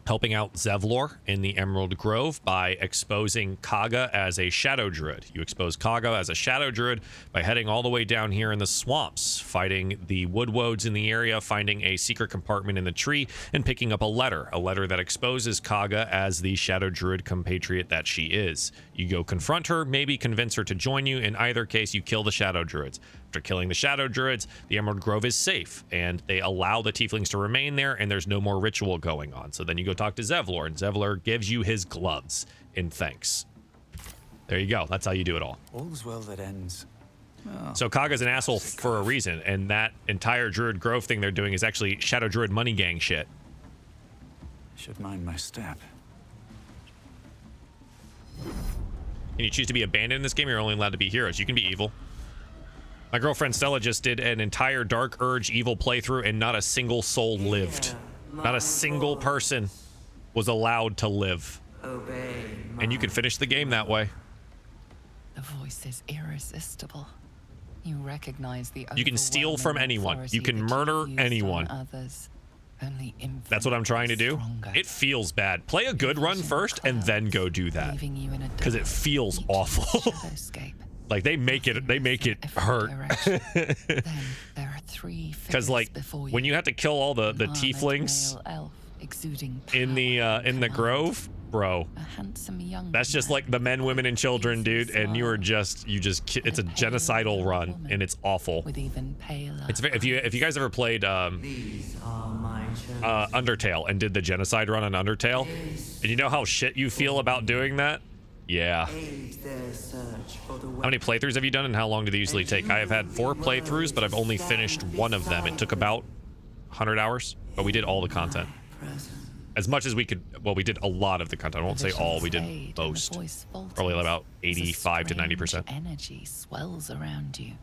helping out Zevlor in the Emerald Grove by exposing Kaga as a Shadow Druid. You expose Kaga as a Shadow Druid by heading all the way down here in the swamps, fighting the Woodwoads in the area, finding a secret compartment in the tree, and picking up a letter that exposes Kaga as the Shadow Druid compatriot that she is. You go confront her, maybe convince her to join you. In either case, you kill the Shadow Druids. After killing the Shadow Druids, the Emerald Grove is safe, and they allow the Tieflings to remain there, and there's no more ritual going on. So then you go talk to Zevlor, and Zevlor gives you his gloves in thanks. There you go. That's how you do it all. All's well that ends. Oh, so Kaga's an asshole for a reason, and that entire Druid Grove thing they're doing is actually Shadow Druid money gang shit. Should mind my step. Can you choose to be abandoned in this game? You're only allowed to be heroes. You can be evil. My girlfriend Stella just did an entire Dark Urge evil playthrough, and not a single soul lived. Not a single person was allowed to live. And you can finish the game that way. The voice is irresistible. You recognize the You can steal from anyone. You can murder anyone. Others. Only that's what I'm trying to do. It feels bad. Play a good run first and then go do that. Because it feels awful. Like they make it hurt. Then there are 3 Because like when you have to kill all the tieflings male elf exuding in the grove, bro, a handsome young that's just like the men, women, and children, dude. And it's a genocidal run, and it's awful. with even paler. It's if you guys ever played Undertale and did the genocide run on Undertale, and you know how shit you feel about doing that. Yeah. How many playthroughs have you done, and how long do they usually take? I have had 4 playthroughs, but I've only finished 1 of them. It took about 100 hours, but we did all the content. As much as we could. Well, we did a lot of the content. I won't say all. We did most. Probably about 85 to 90%. Energy swells around you.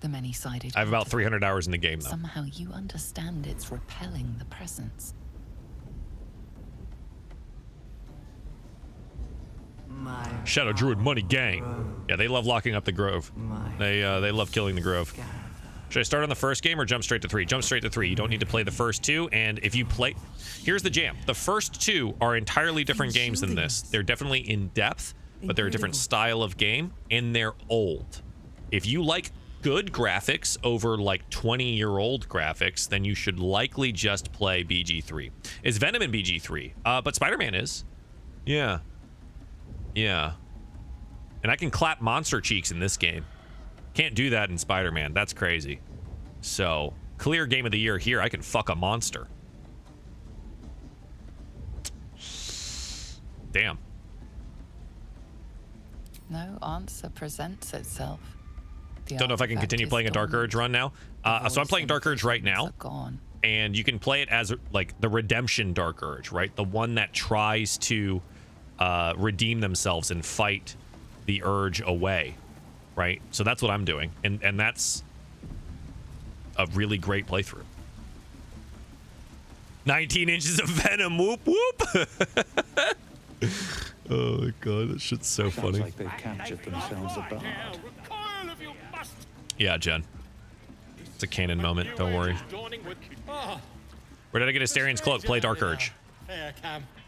The many-sided. I have about 300 hours in the game, though. Somehow you understand it's repelling the presence. Shadow Druid Money Gang. Yeah, they love locking up the Grove. They love killing the Grove. Should I start on the first game or jump straight to 3? Jump straight to 3. You don't need to play the first 2. And if you play... Here's the jam. The first 2 are entirely different games than this. They're definitely in depth, but they're a different style of game, and they're old. If you like good graphics over like 20-year-old graphics, then you should likely just play BG3. Is Venom in BG3? But Spider-Man is. Yeah. Yeah. And I can clap monster cheeks in this game. Can't do that in Spider-Man. That's crazy. So, clear game of the year here. I can fuck a monster. Damn. No answer presents itself. Don't know if I can continue playing a Dark Urge run now. So I'm playing Dark Urge right now. And you can play it as like the Redemption Dark Urge, right? The one that tries to redeem themselves and fight the Urge away, right? So that's what I'm doing. And that's a really great playthrough. 19 inches of Venom, whoop whoop. Oh my god, that shit's so funny. Like they've captured themselves a Bard. Yeah, Jen. It's a canon moment, don't worry. Where did I get Asterian's cloak? Play Dark Urge.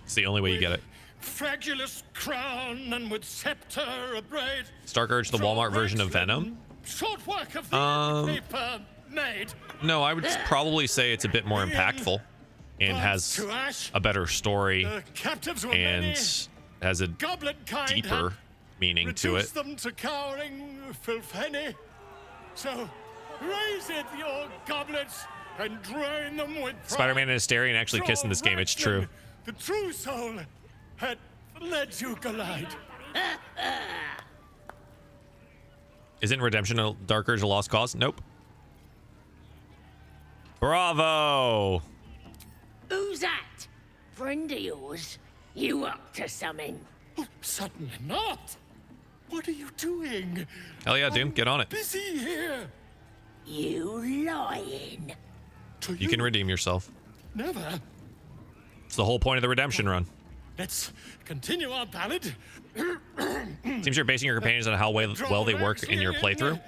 It's the only way you get it. Fragulous crown and with scepter abrade. Is Dark Urge the Walmart version of Venom? Short work of the paper made. No, I would probably say it's a bit more impactful and has a better story and has a deeper meaning to it. Them to cowering filthenny. So raise it your goblets and drain them with pride. Spider-Man and Asterion actually kiss in this game. It's true. The true soul had led you collide. Isn't Redemption a Dark Urge a lost cause? Nope. Bravo! Who's that? Friend of yours? You up to something? Oh, certainly not. What are you doing? Hell yeah, Doom. Get on it. Busy here. You lying. You can redeem yourself. Never. It's the whole point of the redemption run. Let's continue our ballad. Seems you're basing your companions on how well they work in your playthrough.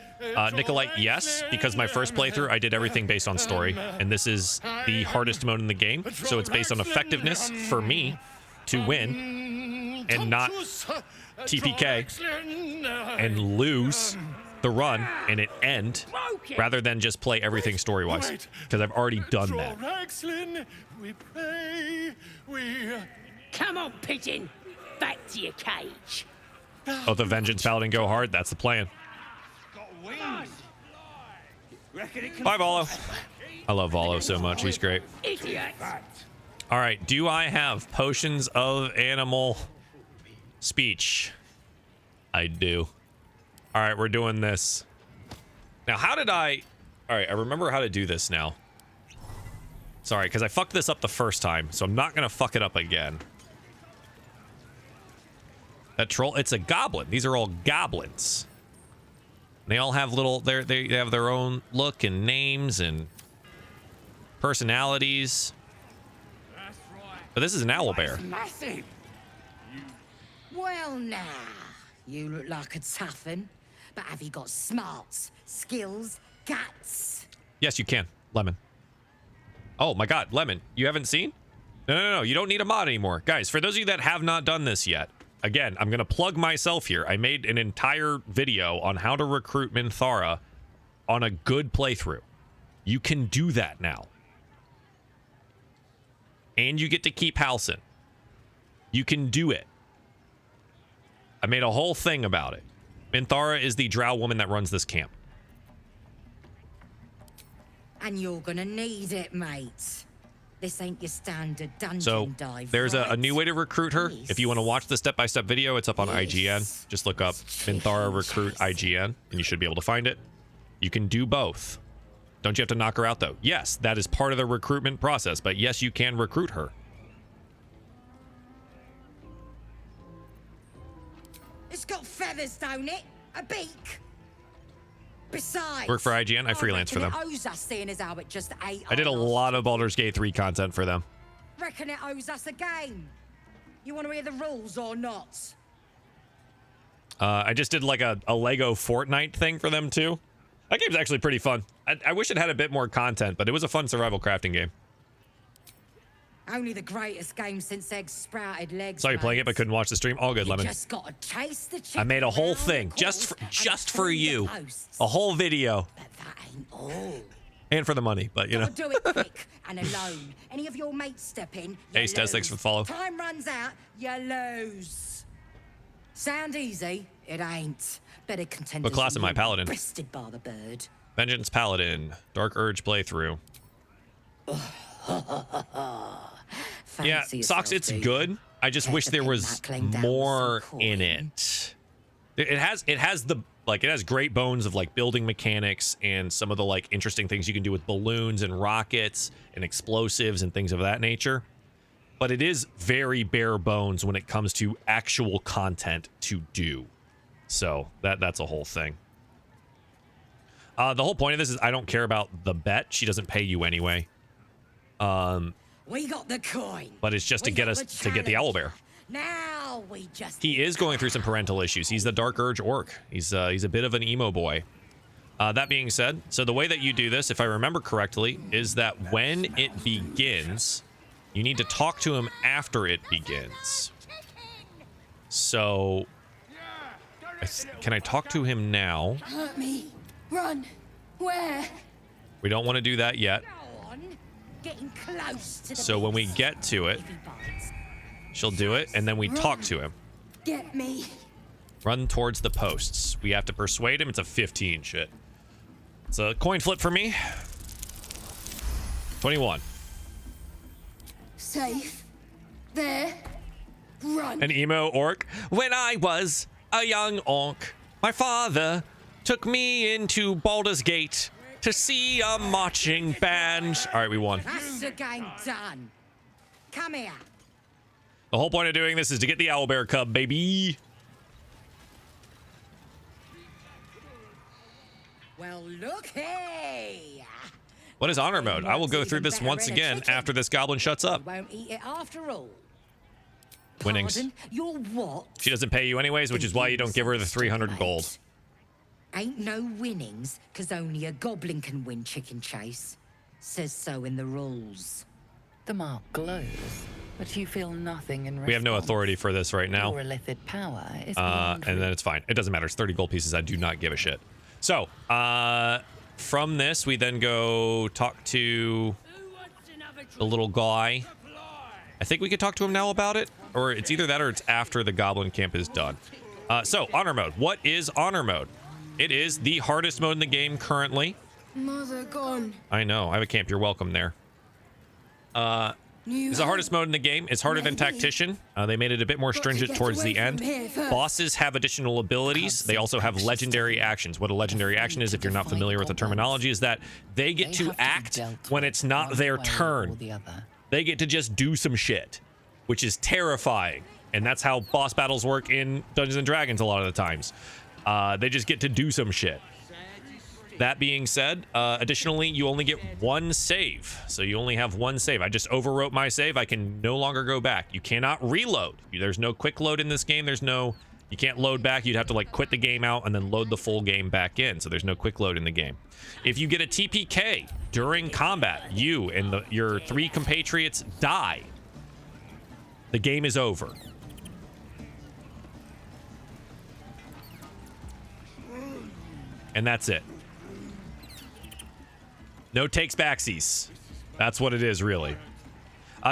Nikolite, yes, because my first playthrough, I did everything based on story, and this is the hardest mode in the game, so it's based on effectiveness for me to win and not TPK and lose the run and it end, rather than just play everything story-wise, because I've already done that. We pray, Come on, pigeon. Back to your cage. Oh, the Vengeance Paladin go hard? That's the plan. Bye, Volo. I love Volo so much. He's great. All right. Do I have potions of animal speech? I do. All right. We're doing this. Now, how did I... All right. I remember how to do this now. Sorry, because I fucked this up the first time, so I'm not going to fuck it up again. That troll, it's a goblin. These are all goblins. They all have little, they have their own look and names and personalities. But this is an owlbear. Massive. Well, now, you look like a toughen, but have you got smarts, skills, guts? Yes, you can. Lemon. Oh my god, Lemon, you haven't seen? No, you don't need a mod anymore. Guys, for those of you that have not done this yet, again, I'm going to plug myself here. I made an entire video on how to recruit Minthara on a good playthrough. You can do that now. And you get to keep Halsin. You can do it. I made a whole thing about it. Minthara is the drow woman that runs this camp. And you're gonna need it, mate. This ain't your standard dungeon So dive. there's right? a new way to recruit her. If you want to watch the step-by-step video, it's up on IGN. Just look up Minthara recruit IGN, and you should be able to find it. You can do both. Don't you have to knock her out, though? Yes, that is part of the recruitment process, but yes, you can recruit her. It's got feathers, don't it? A beak. Besides, Work for IGN? I freelance for them. It owes us, seeing as how it just ate. I did a lot of Baldur's Gate 3 content for them. Reckon it owes us a game. You want to hear the rules or not? I just did like a Lego Fortnite thing for them, too. That game's actually pretty fun. I wish it had a bit more content, but it was a fun survival crafting game. Only the greatest game since eggs sprouted legs. Saw you playing it, but couldn't watch the stream. All good, Lemon. Just gotta chase the I made a whole thing just for you. A whole video. all. And for the money, but you know. Do it quick and alone. Any of your mates step in, you Hey, Stez, lose. thanks for the follow. Time runs out, you lose. Sound easy? It ain't. Better contenders. What class am I? Paladin. Breasted by the bird. Vengeance Paladin. Dark Urge playthrough. Yeah, Socks, it's good. I just wish there was more in it. It has great bones of like building mechanics and some of the like interesting things you can do with balloons and rockets and explosives and things of that nature. But it is very bare bones when it comes to actual content to do. So that's a whole thing. The whole point of this is I don't care about the bet. She doesn't pay you anyway. We got the coin. But it's just to get us to get the owlbear. Now we just. He is going through some parental issues. He's the Dark Urge orc. He's a bit of an emo boy. That being said, so the way that you do this, if I remember correctly, is that when it begins, you need to talk to him after it begins. So, can I talk to him now? Hurt me. Run. Where? We don't want to do that yet. Getting close to the So when we get to it, she'll do it, and then we talk to him. Get me. Run towards the posts. We have to persuade him. It's a 15 shit. It's a coin flip for me. 21. Safe. There. Run. An emo orc. When I was a young orc, my father took me into Baldur's Gate to see a marching band. All right, we won. That's the game done. Come here. The whole point of doing this is to get the owlbear cub, baby. Well, look here. What is honor mode? I will go through this once again after this goblin shuts up. Won't eat it after all. Winnings. Pardon? You're what? She doesn't pay you anyways, which is why you don't give her the 300 gold. Ain't no winnings, because only a goblin can win chicken chase. Says so in the rules. The mark glows, but you feel nothing in response. We have no authority for this right now. Your illithid power is And then it's fine. It doesn't matter. It's 30 gold pieces. I do not give a shit. So, from this, we then go talk to the little guy. I think we could talk to him now about it, or it's either that or it's after the goblin camp is done. So, honor mode. What is honor mode? It is the hardest mode in the game currently. Mother gone. I know. I have a camp. You're welcome there. It's the hardest mode in the game. It's harder than Tactician. They made it a bit more stringent towards the end. Bosses have additional abilities. They also have legendary actions. What a legendary action is, if you're not familiar with the terminology, is that they get to act when it's not their turn. They get to just do some shit, which is terrifying. And that's how boss battles work in Dungeons & Dragons a lot of the times. They just get to do some shit. That being said, additionally, you only get one save. So you only have one save. I just overwrote my save. I can no longer go back. You cannot reload. There's no quick load in this game. You can't load back. You'd have to like quit the game out and then load the full game back in. So there's no quick load in the game. If you get a TPK during combat, you and your 3 compatriots die. The game is over. And that's it. No takes backsies. That's what it is, really.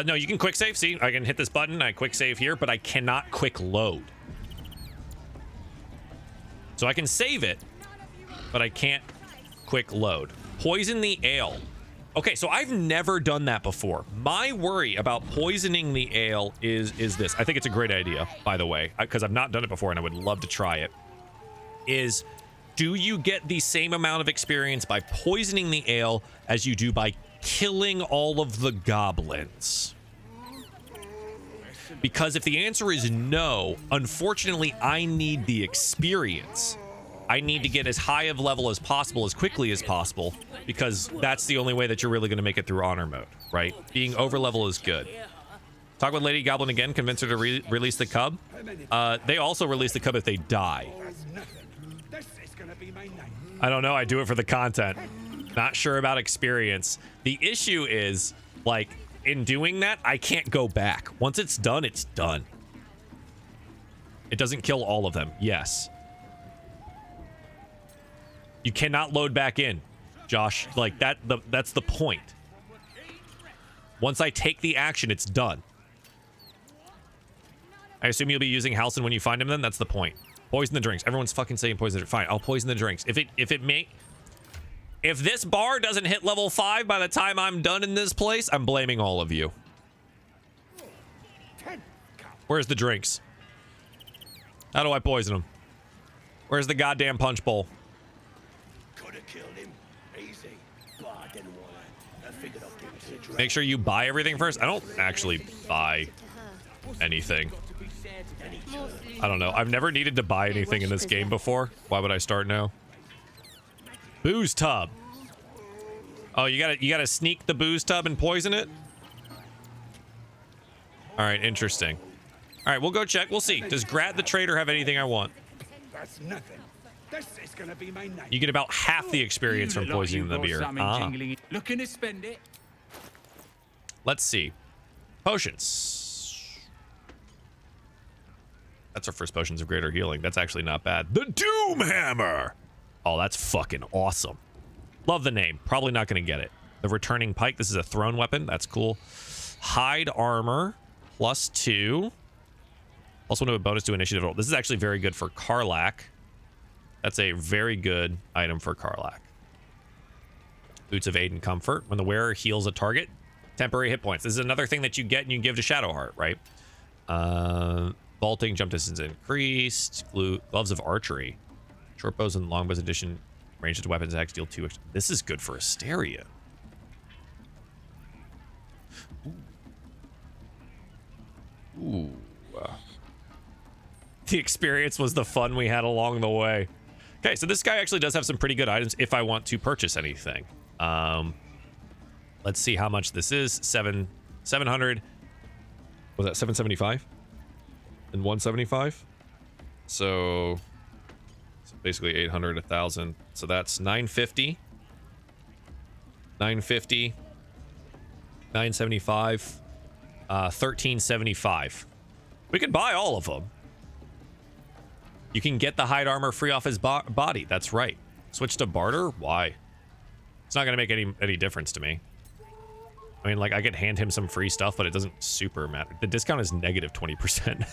No, you can quick save. See, I can hit this button. I quick save here, but I cannot quick load. So I can save it, but I can't quick load. Poison the ale. Okay, so I've never done that before. My worry about poisoning the ale is this. I think it's a great idea, by the way, because I've not done it before and I would love to try it. Is, do you get the same amount of experience by poisoning the ale as you do by killing all of the goblins? Because if the answer is no, unfortunately, I need the experience. I need to get as high of level as possible, as quickly as possible, because that's the only way that you're really going to make it through honor mode, right? Being over level is good. Talk with Lady Goblin again, convince her to release the cub. They also release the cub if they die. I don't know, I do it for the content. Not sure about experience. The issue is, like, in doing that, I can't go back. Once it's done, it's done. It doesn't kill all of them, yes. You cannot load back in, Josh. Like, that's the point. Once I take the action, it's done. I assume you'll be using Halcyon when you find him then? That's the point. Poison the drinks. Everyone's fucking saying poison the drinks. Fine, I'll poison the drinks. If this bar doesn't hit level 5 by the time I'm done in this place, I'm blaming all of you. Where's the drinks? How do I poison them? Where's the goddamn punch bowl? Make sure you buy everything first. I don't actually buy anything. I don't know. I've never needed to buy anything in this game before. Why would I start now? Booze tub. Oh, you gotta sneak the booze tub and poison it? All right, interesting. All right, we'll go check. We'll see. Does Grat the Trader have anything I want? That's nothing. This is gonna be my night. You get about half the experience from poisoning the beer. Ah. Looking to spend it. Let's see. Potions. That's our first potions of greater healing. That's actually not bad. The Doom Hammer. Oh, that's fucking awesome. Love the name. Probably not going to get it. The Returning Pike. This is a thrown weapon. That's cool. Hide armor. +2. Also want to have a bonus to initiative roll. This is actually very good for Karlach. That's a very good item for Karlach. Boots of Aid and Comfort. When the wearer heals a target, temporary hit points. This is another thing that you get and you give to Shadowheart, right? Vaulting, jump distance increased. Gloves of Archery. Short bows and long bows addition. Ranged weapons attacks deal 2 extra. This is good for Asteria. Ooh. The experience was the fun we had along the way. Okay, so this guy actually does have some pretty good items if I want to purchase anything. Let's see how much this is. 700. Was that 775? And 175? So basically 800, 1,000. So that's 950. 950. 975. 1375. We could buy all of them. You can get the hide armor free off his body. That's right. Switch to barter? Why? It's not going to make any difference to me. I mean, like, I could hand him some free stuff, but it doesn't super matter. The discount is negative 20%.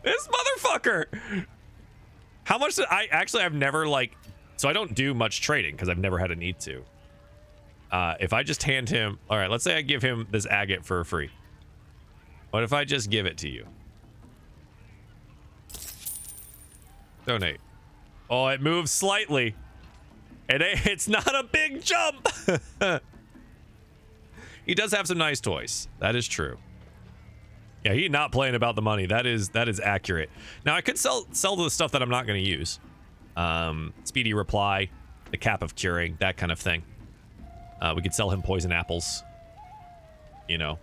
This motherfucker! How much did I've never, like... So I don't do much trading, because I've never had a need to. If I just hand him... Alright, let's say I give him this agate for free. What if I just give it to you? Donate. Oh, it moves slightly. It's not a big jump. He does have some nice toys. That is true. Yeah, he's not playing about the money. That is accurate. Now I could sell the stuff that I'm not going to use. Speedy reply, the cap of curing, that kind of thing. We could sell him poison apples. You know.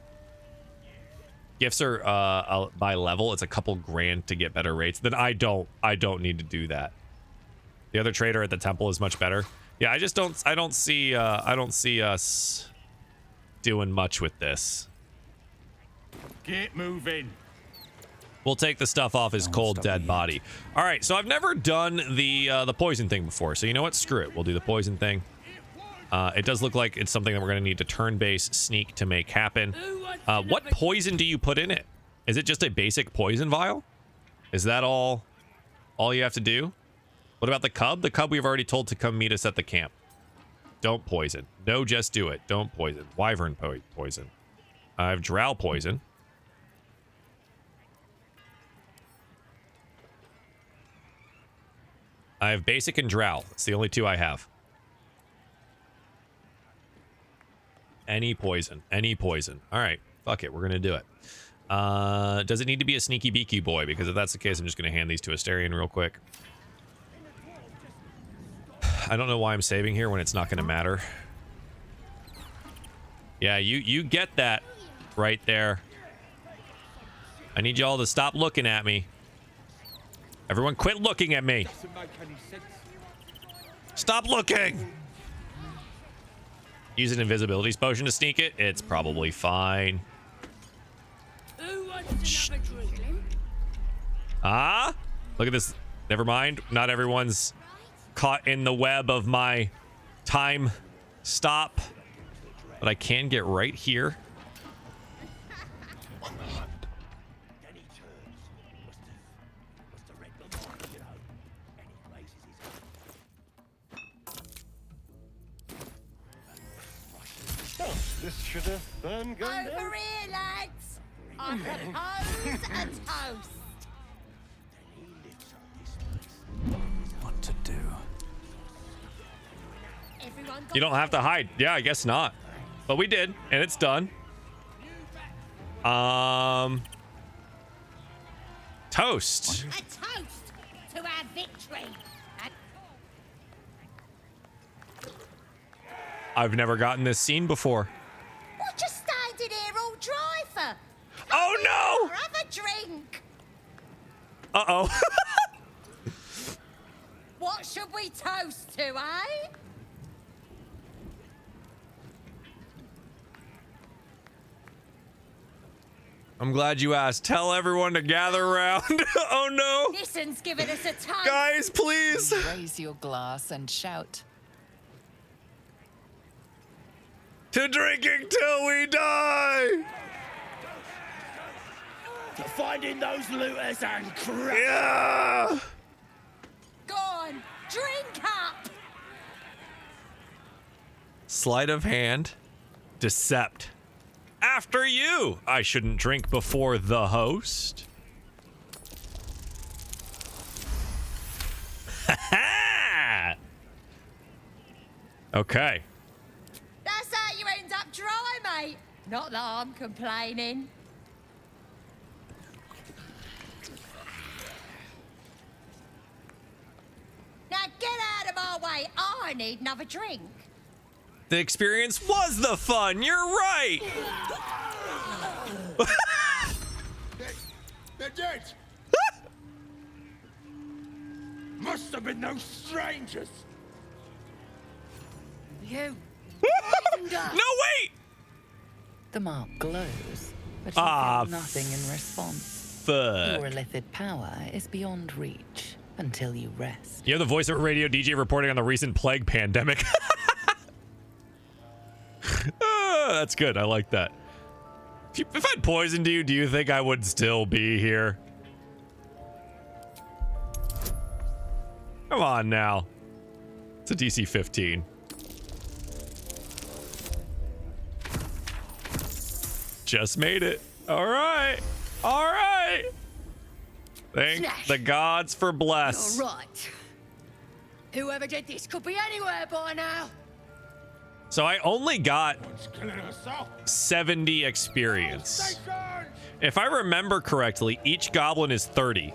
Gifts are by level. It's a couple grand to get better rates. Then I don't need to do that. The other trader at the temple is much better. Yeah, I don't see us doing much with this. Get moving. We'll take the stuff off his cold dead body. All right, so I've never done the poison thing before. So you know what? Screw it. We'll do the poison thing. It does look like it's something that we're going to need to turn-based sneak to make happen. What poison do you put in it? Is it just a basic poison vial? Is that all you have to do? What about the cub? The cub we've already told to come meet us at the camp. Don't poison. No, just do it. Don't poison. Wyvern poison. I have drow poison. I have basic and drow. It's the only two I have. Any poison. Any poison. All right. Fuck it. We're going to do it. Does it need to be a sneaky beaky boy? Because if that's the case, I'm just going to hand these to Asterion real quick. I don't know why I'm saving here when it's not going to matter. Yeah, you get that right there. I need y'all to stop looking at me. Everyone quit looking at me. Stop looking. Use an invisibility potion to sneak it. It's probably fine. Ah, look at this. Never mind. Not everyone's caught in the web of my time stop. But I can get right here. This should have burned good. Over here, lads! I propose a toast. What to do? You don't have to hide. Yeah, I guess not. But we did, and it's done. Toast. A toast to our victory. I've never gotten this scene before. What you standing here all dry for? Oh no! Have a drink. Uh-oh. What should we toast to, eh? I'm glad you asked. Tell everyone to gather around. Oh no! Listen's giving us a toast. Guys, please! Raise your glass and shout. To drinking till we die! To finding those looters and crap. Yeah! Go on, drink up. Sleight of hand. Decept. After you! I shouldn't drink before the host. Ha-ha! Okay. That's how you end up dry, mate. Not that I'm complaining. Now get out of my way. I need another drink. The experience was the fun. You're right. They're dead. Must have been those strangers. You. No, wait. The mark glows, but you Ah, feel nothing in response. fuck. Your illithid power is beyond reach until you rest. You have the voice of a radio DJ reporting on the recent plague pandemic. That's good. I like that. If I'd poisoned you, do you think I would still be here? Come on now. It's a DC 15. Just made it. All right. All right. Thank Snash. the gods for bless. You're right. Whoever did this could be anywhere by now. So I only got 70 experience. If I remember correctly, each goblin is 30.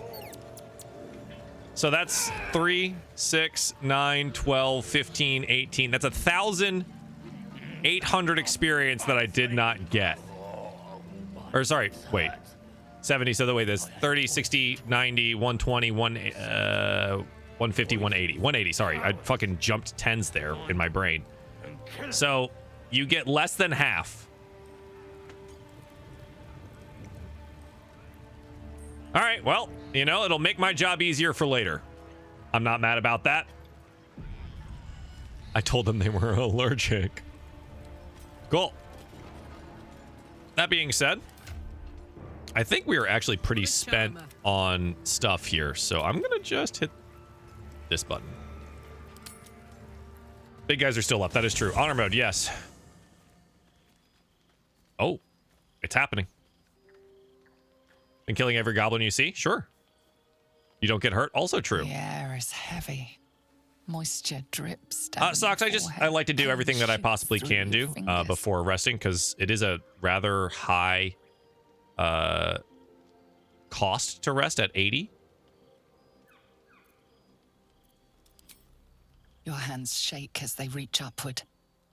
So that's 3, 6, 9, 12, 15, 18. That's 1,800 experience that I did not get. Or sorry, wait. 70, so the way this 30, 60, 90, 120, 150, 180. 180, sorry. I fucking jumped tens there in my brain. So you get less than half. All right, well, you know, it'll make my job easier for later. I'm not mad about that. I told them they were allergic. Cool. That being said, I think we are actually pretty spent on stuff here, so I'm gonna just hit this button. Big guys are still up. That is true. Honor mode, yes. Oh, it's happening. And killing every goblin you see? Sure. You don't get hurt? Also true. The air is heavy. Moisture drips down. Socks, I like to do everything that I possibly can do before resting, because it is a rather high cost to rest at 80. Your hands shake as they reach upward.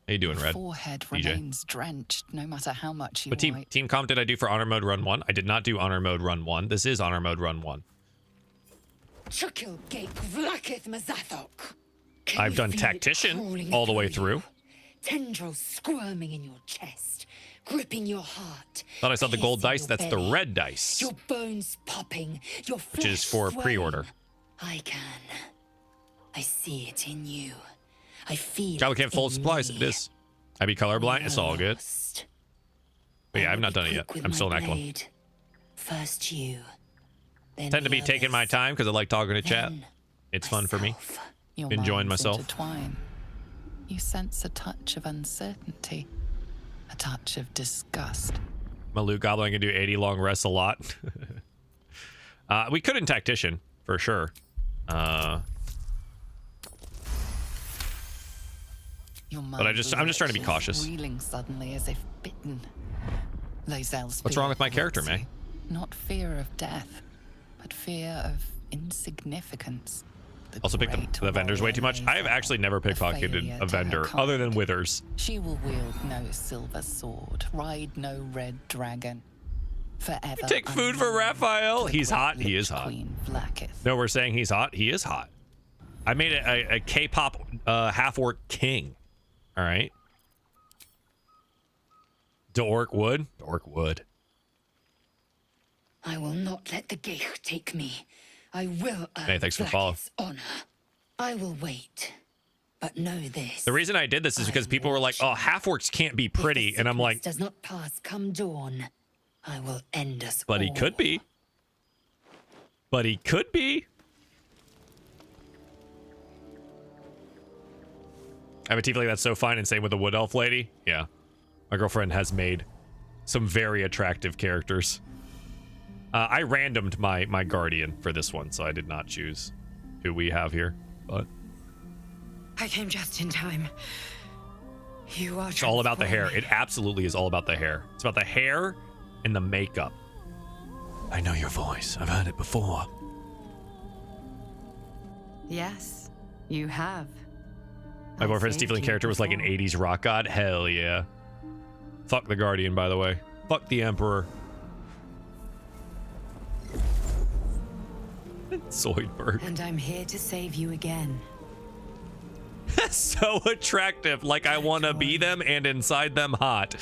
How you doing, Your Red? forehead DJ? remains drenched no matter how much you What team comp did I do for Honor Mode Run 1? I did not do Honor Mode Run 1. This is Honor Mode Run 1. I've done Tactician all the way through. Tendrils squirming in your chest, gripping your heart. Thought I saw the gold dice. That's the red dice, Your bones popping, your which is for pre-order. I can. I see it in you. I feel Java can't full it in supplies. me. It is. I be colorblind. It's all good. But yeah, I've not done it yet. I'm still in Act 1. First you. Then Tend to be the taking my others. time because I like talking to chat. It's fun for me. Your Enjoying minds myself. intertwine. You sense a touch of uncertainty, a touch of disgust. My loot goblin can do 80 long rests a lot. We could in Tactician for sure. Your But I'm just trying to be is cautious. Reeling suddenly as if bitten. Those elves. What's wrong with my character, May? Not fear of death, but fear of insignificance. Also picked up the vendors way too much. I have actually never pickpocketed a vendor other than Withers. She will wield no silver sword, ride no red dragon. Forever. Take food for Raphael. He's hot. He is hot. Queen Vlaakith. No, we're saying he's hot. He is hot. I made a K-pop half-orc king. All right. Dork wood. Dork wood. I will not let the Geich take me. I will earn Hey, thanks for the follow. Vlaakith's honor. I will wait. But know this. The reason I did this is because people were like, "Oh, half-orcs can't be pretty," and I'm like, does not pass come dawn. I will end us "But all. he could be. But he could be." I have a tiefling that's so fine, and same with the wood elf lady. Yeah, my girlfriend has made some very attractive characters. I randomed my guardian for this one, so I did not choose who we have here. But I came just in time. You are it's all about the hair. It absolutely is all about the hair. It's about the hair and the makeup. I know your voice. I've heard it before. Yes, you have. My boyfriend's saved tiefling you character was like an 80s rock god. Hell yeah. Fuck the guardian, by the way. Fuck the emperor. Zoidberg. And I'm here to save you again. So attractive. Like I want to be them and inside them hot.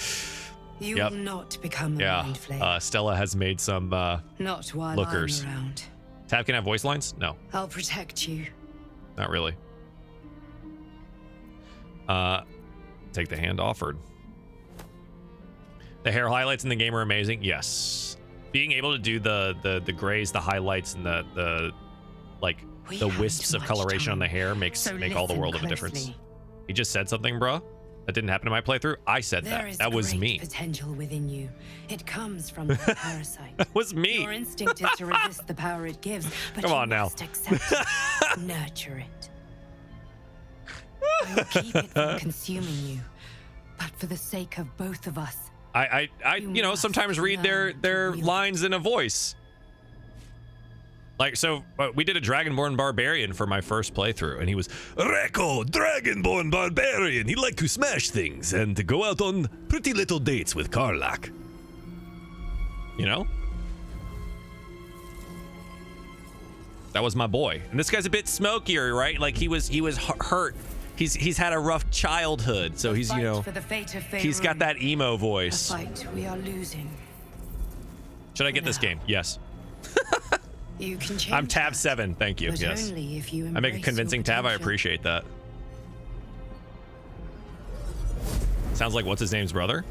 You Yep. will not become a Yeah. mind flayer. Stella has made some Not while lookers. I'm around. Tab can have voice lines? No, I'll protect you. not really. Take the hand offered. The hair highlights in the game are amazing. Yes. Being able to do the grays, the highlights, and the wisps of coloration on the hair make all the world of a difference. He just said something, bruh. That didn't happen in my playthrough. I said There that. is That was great me. potential within you. It comes from the parasite. That was me. Your instinct is to resist the power it gives, but Come you on now. must accept it, nurture it. I will keep it from consuming you, but for the sake of both of us, I sometimes read their lines in a voice. Like, so we did a Dragonborn Barbarian for my first playthrough, and he was Reko, Dragonborn Barbarian. He liked to smash things and to go out on pretty little dates with Karlach. You know? That was my boy. And this guy's a bit smokier, right? Like he was hurt. He's had a rough childhood, so he's, you know, for the fate of he's got Faerun. that emo A voice. fight we are losing. Should I get this game? Yes. You can change. I'm tab 7. Thank you. But Yes. only if you I make a embrace convincing your tab. I potential. appreciate that. Sounds like what's his name's brother?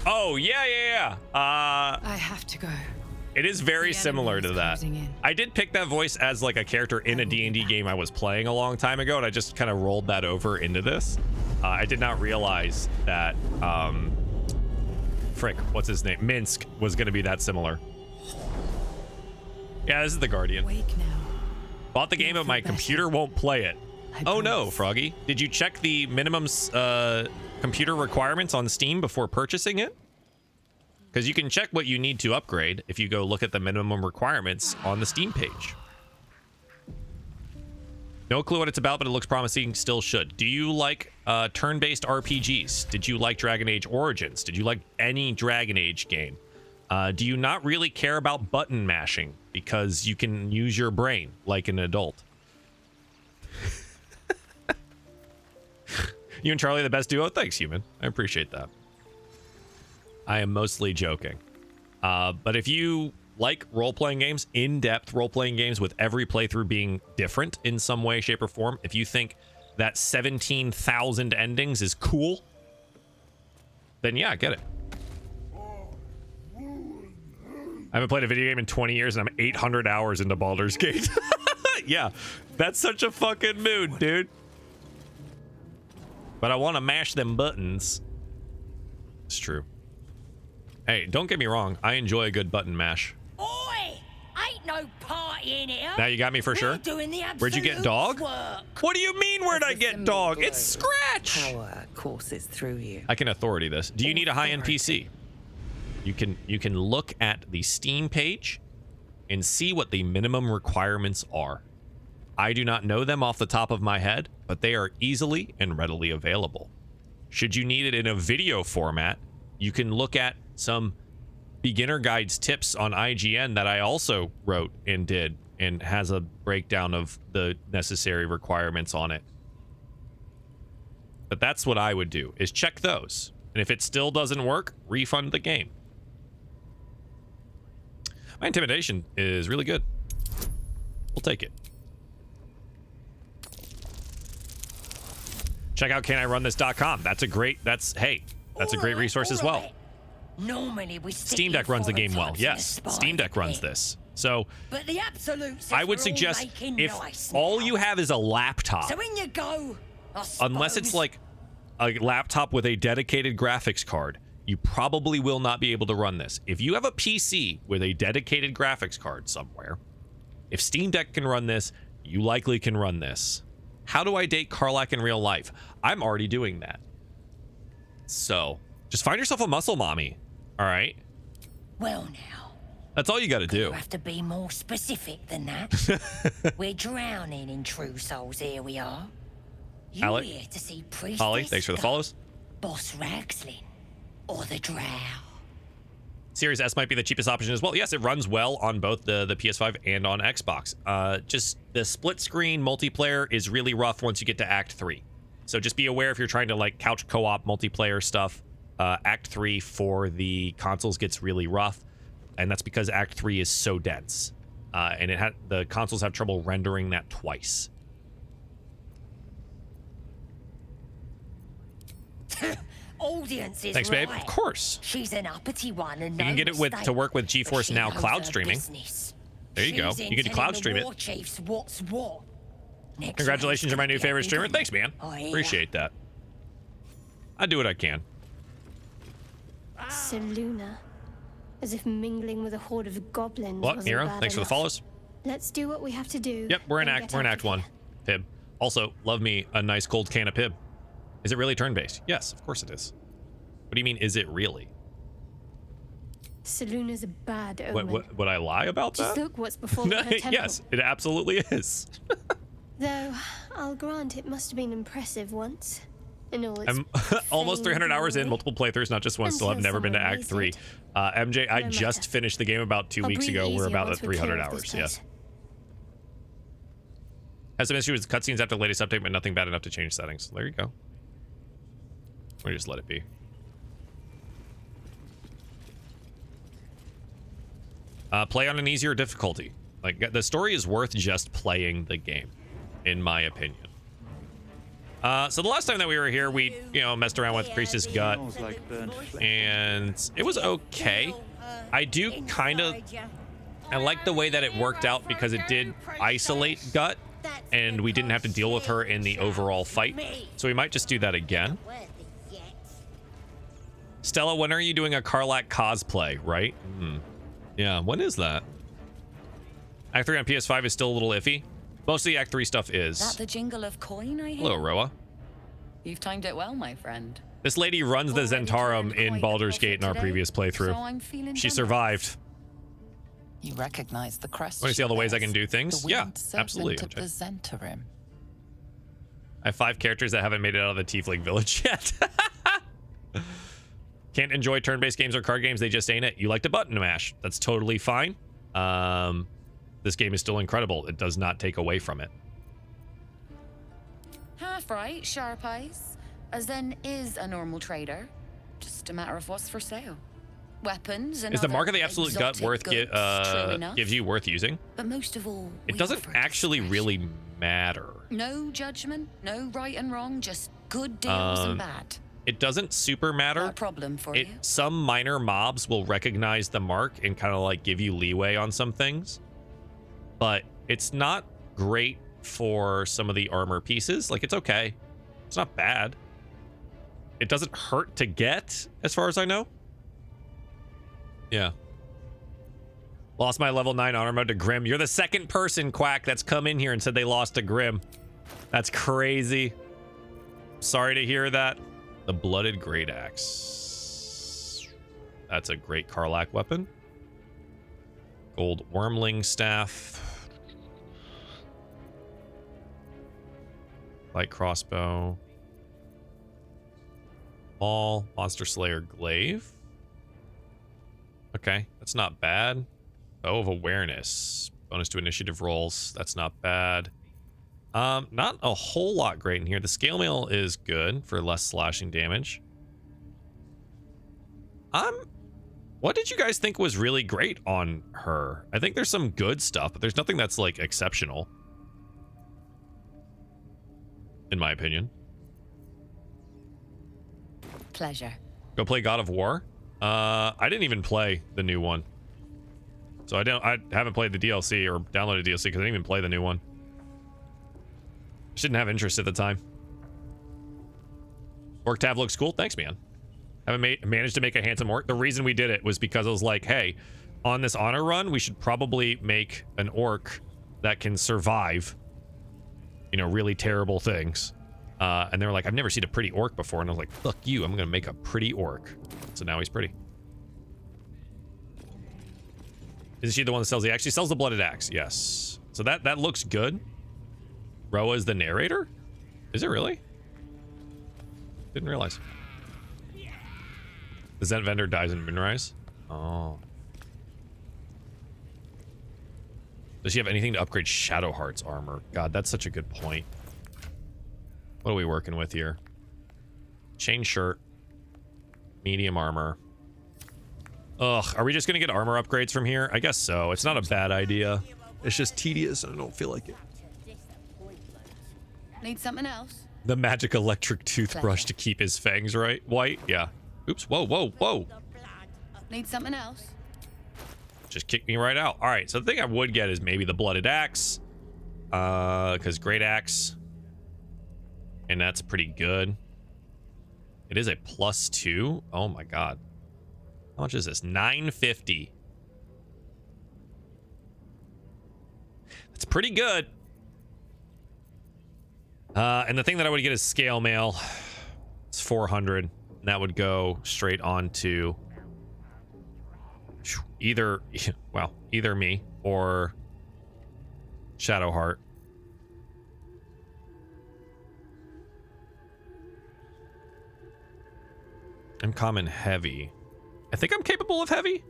Oh, yeah. I have to go. It is very similar to that. closing in. I did pick that voice as like a character in a D&D game I was playing a long time ago, and I just kind of rolled that over into this. I did not realize that, frick, what's his name? Minsk was going to be that similar. Yeah, this is the Guardian. Wake now. Bought the game, but my computer won't play it. Oh no, Froggy. Did you check the minimum computer requirements on Steam before purchasing it? Because you can check what you need to upgrade if you go look at the minimum requirements on the Steam page. No clue what it's about, but it looks promising. Still should. Do you like turn-based RPGs? Did you like Dragon Age Origins? Did you like any Dragon Age game? Do you not really care about button mashing because you can use your brain like an adult? You and Charlie are the best duo. Thanks, human. I appreciate that. I am mostly joking. But if you like role-playing games, in-depth role-playing games with every playthrough being different in some way, shape, or form, if you think that 17,000 endings is cool, then yeah, get it. I haven't played a video game in 20 years and I'm 800 hours into Baldur's Gate. Yeah, that's such a fucking mood, dude. But I want to mash them buttons. It's true. Hey, don't get me wrong. I enjoy a good button mash. Oi! Ain't no party in here. Now you got me for sure. Doing the Where'd you get dog? work. What do you mean where'd I get dog? It's Scratch. Power courses through you. I can authority this. Do you need a high-end PC? You can look at the Steam page and see what the minimum requirements are. I do not know them off the top of my head, but they are easily and readily available. Should you need it in a video format, you can look at some beginner guides tips on IGN that I also wrote and did, and has a breakdown of the necessary requirements on it. But that's what I would do, is check those. And if it still doesn't work, refund the game. My intimidation is really good. We'll take it. Check out canirunthis.com. That's a great resource as well. Normally we Steam Deck runs the game well. Yes, Steam Deck runs this. So But the absolute I would suggest if all you have is a laptop, So in you go. unless it's like a laptop with a dedicated graphics card, you probably will not be able to run this. If you have a PC with a dedicated graphics card somewhere, if Steam Deck can run this, you likely can run this. How do I date Karlach in real life? I'm already doing that. So just find yourself a muscle mommy. All right. Well now. That's all you got to do. You have to be more specific than that. We're drowning in true souls, here we are. You're Alec, here to see Priestess Holly, thanks for the follows. Boss Ragslin, or the Drow. Series S might be the cheapest option as well. Yes, it runs well on both the PS5 and on Xbox. Just the split screen multiplayer is really rough once you get to Act 3. So just be aware if you're trying to like couch co-op multiplayer stuff, Act 3 for the consoles gets really rough. And that's because Act 3 is so dense. And the consoles have trouble rendering that twice. Audience is Thanks, babe. right. Of course. She's an uppity one, and You can get it to work with GeForce Now cloud streaming. There you go. You can cloud stream it. Chiefs what's what. Next Congratulations, you're my new round's favorite gonna streamer. be Thanks, man. Oh, yeah. Appreciate that. I do what I can. Seluna. As if mingling with a horde of goblins. What, wasn't Nero? bad Thanks for the enough. follows. Let's do what we have to do. Yep, we're in and Act get out of 1. Pib. Also, love me a nice cold can of Pib. Is it really turn-based? Yes, of course it is. What do you mean, is it really? Seluna's a bad omen. Would I lie about Just that? look what's before her temple. Yes, it absolutely is. Though, I'll grant it must have been impressive once. In all its I'm almost 300 hours in, multiple playthroughs, not just one. Still have Until never been to someone Act 3. MJ, I just finished the game about 2 I'll weeks breathe ago. We're easier about at once we're 300 clear of this hours. place. Yes. Has some issues with cutscenes after the latest update, but nothing bad enough to change settings. There you go. Or just let it be. Play on an easier difficulty. Like, the story is worth just playing the game, in my opinion. So the last time that we were here, we, messed around with Priestess Gut, and it was okay. I do kind of, I like the way that it worked out because it did isolate Gut, and we didn't have to deal with her in the overall fight. So we might just do that again. Stella, when are you doing a Karlach cosplay, right? Yeah, when is that? Act 3 on PS5 is still a little iffy. Most of the Act 3 stuff is. That the jingle of coin I hear? Hello, Roa. You've timed it well, my friend. This lady runs the Zentarum in Baldur's Gate in our previous playthrough. So I'm feeling She survived. You recognize the crest. Want to see all the ways I can do things? The Yeah, winged serpent absolutely. of the Zentarim. I have 5 characters that haven't made it out of the Tiefling village yet. Can't enjoy turn-based games or card games. They just ain't it. You like to button mash. That's totally fine. This game is still incredible. It does not take away from it. Half right, sharp eyes. As then is a normal trader. Just a matter of what's for sale. Weapons and Is the other Mark of the Absolute Gut exotic worth goods, true enough. gives you worth using? But most of all, It we doesn't offer actually really matter. no judgment, no right and wrong, just good deals and bad. It doesn't super matter. Not a problem for you. Some minor mobs will recognize the mark and kind of like give you leeway on some things, but it's not great for some of the armor pieces. Like, it's okay. It's not bad. It doesn't hurt to get, as far as I know. Yeah. Lost my level 9 honor mode to Grim. You're the second person, Quack, that's come in here and said they lost to Grim. That's crazy. Sorry to hear that. The Blooded Great Axe. That's a great Karlach weapon. Gold Wormling Staff. Light Crossbow. Maul. Monster Slayer Glaive. Okay, that's not bad. Bow of Awareness. Bonus to initiative rolls. That's not bad. Not a whole lot great in here. The scale mail is good for less slashing damage. What did you guys think was really great on her? I think there's some good stuff, but there's nothing that's like exceptional, in my opinion. Pleasure. Go play God of War. I didn't even play the new one, so I haven't played the DLC or downloaded DLC because I didn't even play the new one. Just didn't have interest at the time. Orc Tav looks cool. Thanks, man. Haven't managed to make a handsome orc. The reason we did it was because I was like, hey, on this honor run, we should probably make an orc that can survive, really terrible things. And they were like, I've never seen a pretty orc before. And I was like, fuck you, I'm going to make a pretty orc. So now he's pretty. Isn't she the one that sells the axe? She sells the Blooded Axe, yes. So that looks good. Roa is the narrator? Is it really? Didn't realize. The Zent vendor dies in Moonrise? Oh. Does she have anything to upgrade Shadowheart's armor? God, that's such a good point. What are we working with here? Chain shirt. Medium armor. Ugh, are we just gonna get armor upgrades from here? I guess so. It's not a bad idea. It's just tedious and I don't feel like it. Need something else? The magic electric toothbrush to keep his fangs white. Yeah. Oops. Whoa, whoa, whoa. Need something else? Just kicked me right out. All right. So the thing I would get is maybe the Blooded Axe. Because Great Axe. And that's pretty good. It is a +2. Oh my God. How much is this? 950. That's pretty good. And the thing that I would get is scale mail. It's 400. And that would go straight on to either me or Shadowheart. I'm common heavy. I think I'm capable of heavy.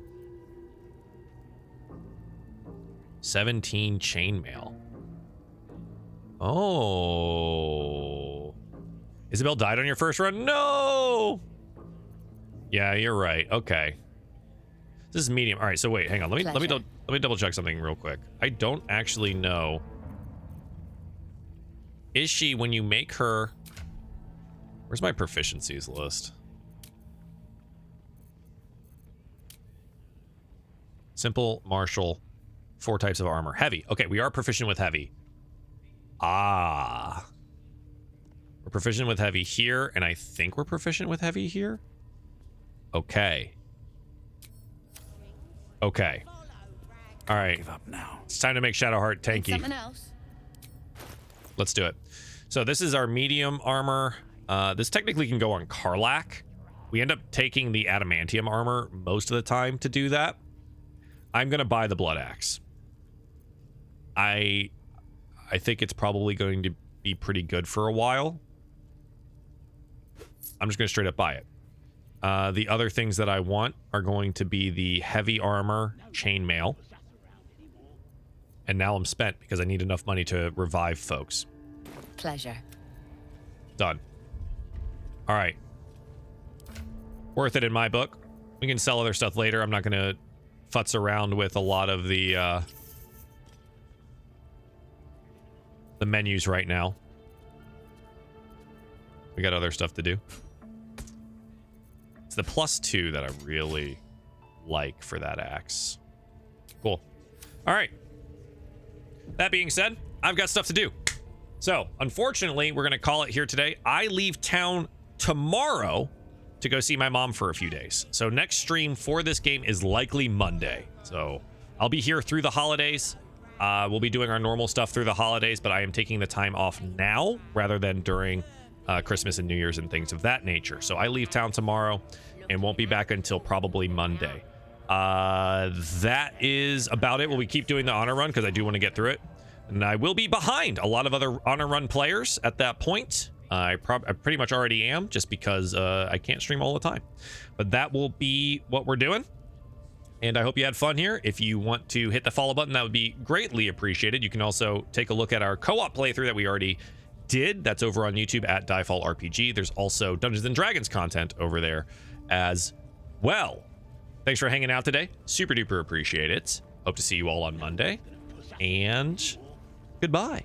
17 chainmail. Oh. Isabel died on your first run? No! Yeah, you're right. Okay. This is medium. All right, so wait, hang on. Let me let me double check something real quick. I don't actually know. Is she, when you make her... Where's my proficiencies list? Simple, martial, 4 types of armor. Heavy. Okay, we are proficient with heavy. Ah. We're proficient with heavy here, and I think we're proficient with heavy here. Okay. Okay. All right. Give up now. It's time to make Shadowheart tanky. Something else. Let's do it. So this is our medium armor. This technically can go on Karlach. We end up taking the adamantium armor most of the time to do that. I'm gonna buy the blood axe. I think it's probably going to be pretty good for a while. I'm just gonna straight up buy it. The other things that I want are going to be the heavy armor, chainmail. And now I'm spent because I need enough money to revive folks. Pleasure. Done. All right. Worth it in my book. We can sell other stuff later. I'm not going to futz around with a lot of the menus right now. We got other stuff to do. It's the +2 that I really like for that axe. Cool. All right. That being said, I've got stuff to do. So, unfortunately, we're going to call it here today. I leave town tomorrow to go see my mom for a few days. So, next stream for this game is likely Monday. So, I'll be here through the holidays. We'll be doing our normal stuff through the holidays, but I am taking the time off now rather than during Christmas and New Year's and things of that nature. So, I leave town tomorrow and won't be back until probably Monday. That is about it. Will we keep doing the honor run because I do want to get through it, and I will be behind a lot of other honor run players at that point. I pretty much already am, just because I can't stream all the time, but that will be what we're doing. And I hope you had fun here. If you want to hit the follow button, that would be greatly appreciated. You can also take a look at our co-op playthrough that we already did. That's over on YouTube at Diefall RPG. There's also Dungeons and Dragons content over there as well. Thanks for hanging out today. Super duper appreciate it. Hope to see you all on Monday. And goodbye.